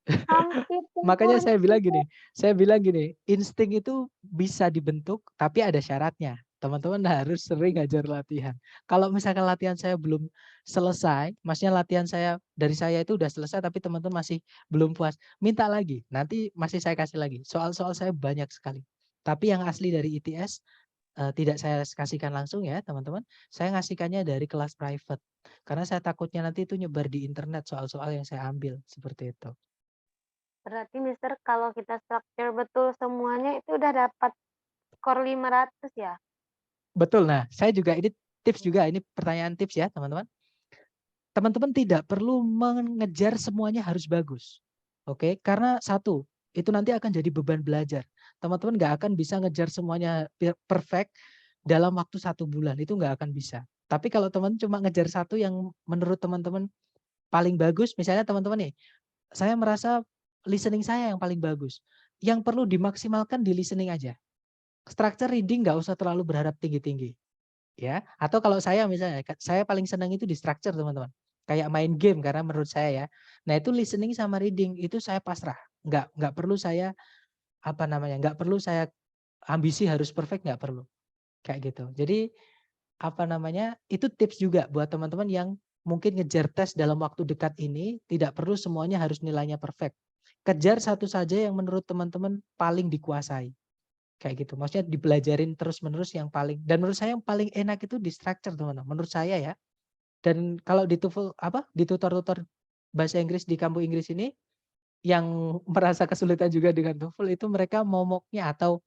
D: Hampir
A: makanya
D: sempurna.
A: saya bilang gini, insting itu bisa dibentuk tapi ada syaratnya. Teman-teman harus sering ngajar latihan. Kalau misalkan latihan saya belum selesai, maksudnya latihan dari saya itu udah selesai tapi teman-teman masih belum puas, minta lagi. Nanti masih saya kasih lagi. Soal-soal saya banyak sekali. Tapi yang asli dari ITS tidak saya kasihkan langsung ya, teman-teman. Saya ngasihkannya dari kelas private. Karena saya takutnya nanti itu nyebar di internet soal-soal yang saya ambil, seperti itu.
D: Berarti Mister kalau kita structure betul semuanya itu udah dapat skor 500 ya?
A: Betul. Nah, saya juga ini tips juga, ini pertanyaan tips ya, teman-teman. Teman-teman tidak perlu mengejar semuanya harus bagus. Oke, karena satu, itu nanti akan jadi beban belajar. Teman-teman nggak akan bisa ngejar semuanya perfect dalam waktu 1 bulan, itu nggak akan bisa. Tapi kalau teman cuma ngejar satu yang menurut teman-teman paling bagus, misalnya teman-teman nih, saya merasa listening saya yang paling bagus. Yang perlu dimaksimalkan di listening aja. Structure reading nggak usah terlalu berharap tinggi-tinggi. Ya, atau kalau saya misalnya, saya paling senang itu di structure teman-teman. Kayak main game karena menurut saya ya. Nah itu listening sama reading itu saya pasrah. Nggak perlu saya nggak perlu saya ambisi harus perfect, nggak perlu. Kayak gitu. Jadi itu tips juga buat teman-teman yang mungkin ngejar tes dalam waktu dekat ini, tidak perlu semuanya harus nilainya perfect. Kejar satu saja yang menurut teman-teman paling dikuasai. Kayak gitu. Maksudnya dipelajarin terus-menerus yang paling, dan menurut saya yang paling enak itu di structure, teman-teman. Menurut saya ya. Dan kalau di TOEFL di tutor-tutor bahasa Inggris di kampus Inggris ini yang merasa kesulitan juga dengan TOEFL itu mereka momoknya atau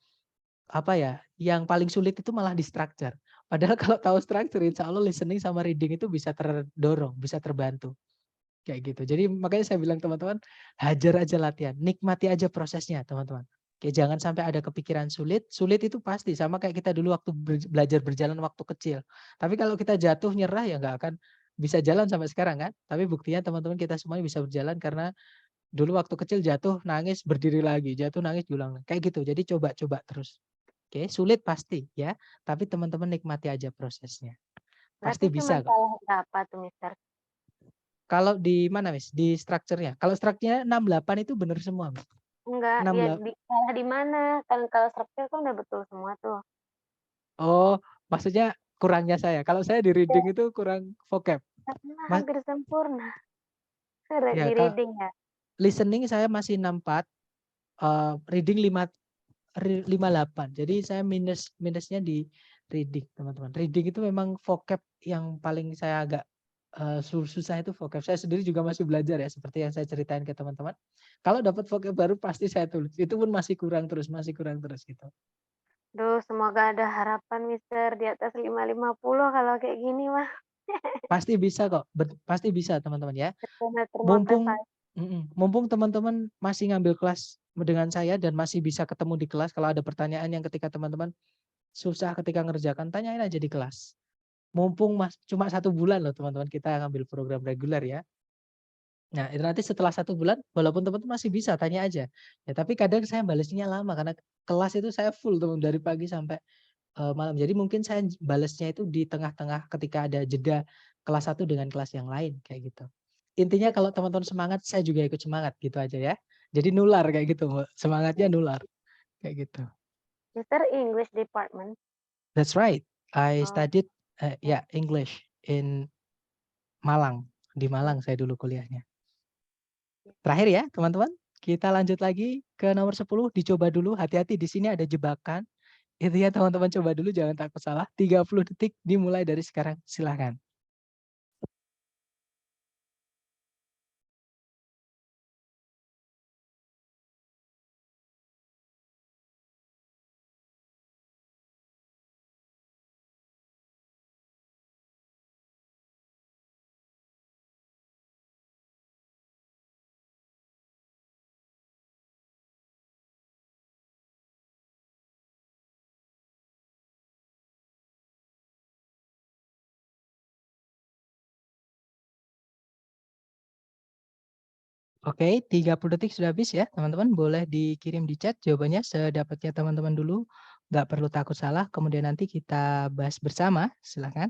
A: yang paling sulit itu malah di structure. Padahal kalau tahu structure insya Allah listening sama reading itu bisa terdorong, bisa terbantu. Kayak gitu. Jadi makanya saya bilang teman-teman, hajar aja latihan, nikmati aja prosesnya, teman-teman. Oke, jangan sampai ada kepikiran sulit. Sulit itu pasti sama kayak kita dulu waktu belajar berjalan waktu kecil. Tapi kalau kita jatuh nyerah ya nggak akan bisa jalan sampai sekarang kan. Tapi buktinya teman-teman kita semuanya bisa berjalan karena dulu waktu kecil jatuh nangis berdiri lagi, jatuh nangis ulang. Kayak gitu. Jadi coba-coba terus. Oke, sulit pasti ya, tapi teman-teman nikmati aja prosesnya.
D: Berarti
A: Pasti
D: cuma
A: bisa kok.
D: salah berapa tuh Mister?
A: Kalau di mana, Miss? Di strukturnya. Kalau strukturnya 68 itu benar semua, Miss.
D: Enggak, ya
A: 68.
D: salah di mana? Kan kalau structure kan udah betul semua tuh.
A: Oh, maksudnya kurangnya saya. Kalau saya di
D: Ya,
A: reading itu kurang vocab.
D: karena
A: Mas,
D: hampir sempurna.
A: Ya,
D: Di reading ya.
A: listening saya masih 64, reading 58. Jadi saya minusnya di reading, teman-teman. Reading itu memang vocab yang paling saya agak susah itu vocab. Saya sendiri juga masih belajar ya, seperti yang saya ceritain ke teman-teman. Kalau dapat vocab baru pasti saya tulis. Itu pun masih kurang terus gitu.
D: Duh, semoga ada harapan Mister di atas 550 kalau kayak gini mah.
A: Pasti bisa kok, pasti bisa teman-teman ya.
D: Benar
A: Mumpung
D: termotivasi.
A: mumpung teman-teman masih ngambil kelas dengan saya dan masih bisa ketemu di kelas, kalau ada pertanyaan yang ketika teman-teman susah ketika ngerjakan, tanyain aja di kelas. Mumpung cuma 1 bulan loh teman-teman kita ngambil program reguler ya. Nah itu nanti setelah 1 bulan, walaupun teman-teman masih bisa tanya aja. Ya tapi kadang saya balasnya lama karena kelas itu saya full teman dari pagi sampai malam. Jadi mungkin saya balasnya itu di tengah-tengah ketika ada jeda kelas 1 dengan kelas yang lain kayak gitu. Intinya kalau teman-teman semangat, saya juga ikut semangat gitu aja ya. Jadi nular kayak gitu, semangatnya nular kayak gitu.
D: Mister English department.
A: That's right. I
D: Oh,
A: studied English in Malang. Di Malang saya dulu kuliahnya. Terakhir ya, teman-teman. Kita lanjut lagi ke nomor 10, dicoba dulu. Hati-hati di sini ada jebakan. Itu ya teman-teman, coba dulu jangan takut salah. 30 detik dimulai dari sekarang. Silahkan. Oke, 30 detik sudah habis ya, teman-teman. Boleh dikirim di chat jawabannya sedapatnya teman-teman dulu. Nggak perlu takut salah, kemudian nanti kita bahas bersama. Silakan.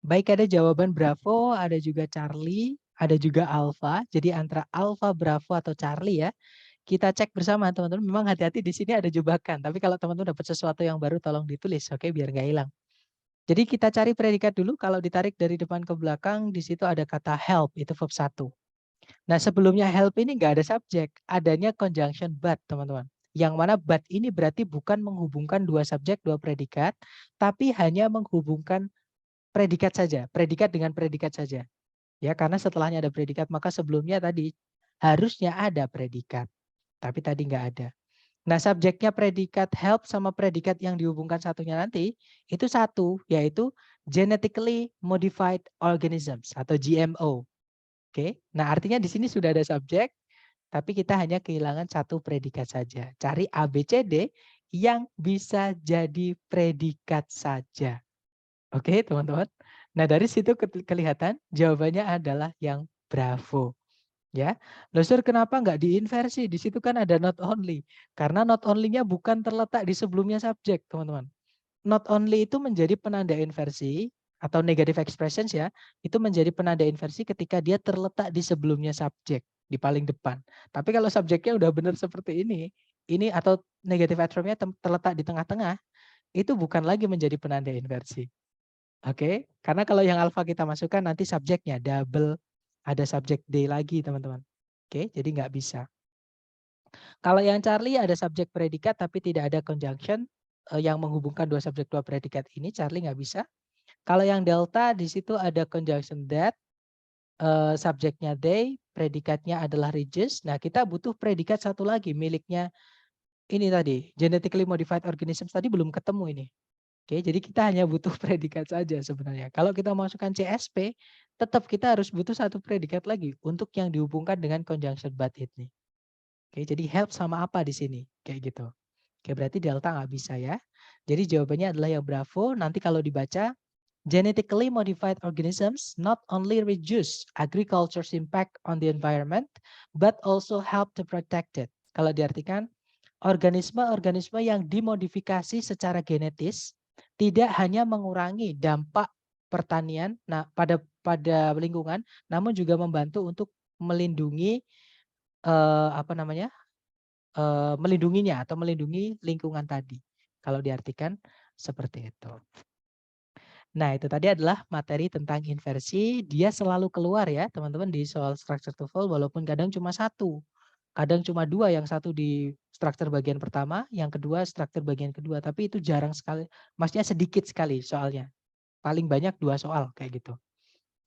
A: Baik, ada jawaban Bravo, ada juga Charlie, ada juga Alpha. Jadi antara Alpha, Bravo, atau Charlie ya. Kita cek bersama teman-teman. Memang hati-hati di sini ada jebakan. Tapi kalau teman-teman dapat sesuatu yang baru, tolong ditulis, oke, biar nggak hilang. Jadi kita cari predikat dulu. Kalau ditarik dari depan ke belakang, di situ ada kata help, itu verb 1. Nah sebelumnya help ini nggak ada subjek, adanya conjunction but teman-teman. Yang mana but ini berarti bukan menghubungkan 2 subjek, 2 predikat, tapi hanya menghubungkan predikat saja, predikat dengan predikat saja. Ya, karena setelahnya ada predikat, maka sebelumnya tadi harusnya ada predikat, tapi tadi nggak ada. Nah, subjeknya predikat help sama predikat yang dihubungkan satunya nanti itu satu, yaitu genetically modified organisms atau GMO. Oke. Nah, artinya di sini sudah ada subjek, tapi kita hanya kehilangan satu predikat saja. Cari ABCD yang bisa jadi predikat saja. Oke, teman-teman. Nah, dari situ kelihatan jawabannya adalah yang Bravo. Ya, loh Sir, kenapa nggak diinversi? Di situ kan ada not only. Karena not only-nya bukan terletak di sebelumnya subjek, teman-teman. Not only itu menjadi penanda inversi atau negative expressions ya, itu menjadi penanda inversi ketika dia terletak di sebelumnya subjek, di paling depan. Tapi kalau subjeknya udah benar seperti ini atau negative adverbnya terletak di tengah-tengah, itu bukan lagi menjadi penanda inversi. Oke, karena kalau yang alfa kita masukkan nanti subjeknya double, ada subjek D lagi teman-teman. Oke, jadi nggak bisa. Kalau yang Charlie ada subjek predikat tapi tidak ada conjunction yang menghubungkan 2 subjek 2 predikat ini, Charlie nggak bisa. Kalau yang Delta di situ ada conjunction that, subjeknya they, predikatnya adalah reduce. Nah kita butuh predikat satu lagi miliknya ini tadi, genetically modified organisms tadi belum ketemu ini. Oke, jadi kita hanya butuh predikat saja sebenarnya. Kalau kita masukkan CSP, tetap kita harus butuh satu predikat lagi untuk yang dihubungkan dengan conjunction but ini. Oke, jadi help sama apa di sini? Kayak gitu. Oke, berarti delta nggak bisa ya. Jadi jawabannya adalah yang Bravo. Nanti kalau dibaca, genetically modified organisms not only reduce agriculture's impact on the environment, but also help to protect it. Kalau diartikan, organisme-organisme yang dimodifikasi secara genetis tidak hanya mengurangi dampak pertanian pada lingkungan, namun juga membantu untuk melindungi melindunginya atau melindungi lingkungan tadi. Kalau diartikan Seperti itu. Nah, itu tadi adalah materi tentang inversi. Dia selalu keluar ya, teman-teman, di soal structure TOEFL, walaupun kadang cuma satu. Kadang cuma dua, yang satu di struktur bagian pertama, yang kedua struktur bagian kedua. Tapi itu jarang sekali, maksudnya sedikit sekali soalnya. Paling banyak 2 soal kayak gitu.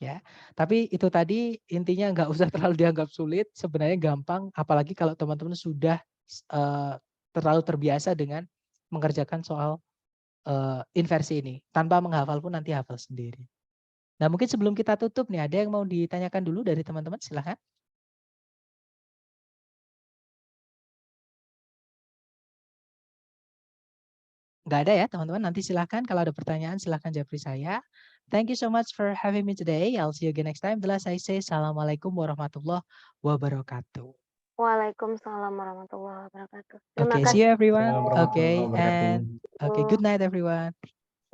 A: Ya, tapi itu tadi intinya nggak usah terlalu dianggap sulit, sebenarnya gampang, apalagi kalau teman-teman sudah terlalu terbiasa dengan mengerjakan soal inversi ini. Tanpa menghafal pun nanti hafal sendiri. Nah, mungkin sebelum kita tutup nih, ada yang mau ditanyakan dulu dari teman-teman? Silahkan. Nggak ada ya teman-teman, nanti silahkan kalau ada pertanyaan silahkan japri saya. Thank you so much for having me today. I'll see you again next time. Bila saya say Assalamualaikum warahmatullahi wabarakatuh.
D: Waalaikumsalam warahmatullahi wabarakatuh. Terima
A: Okay,
D: kasih.
A: see you everyone.
F: Assalamualaikum
A: Okay,
F: warahmatullahi wabarakatuh.
A: and okay, good night everyone.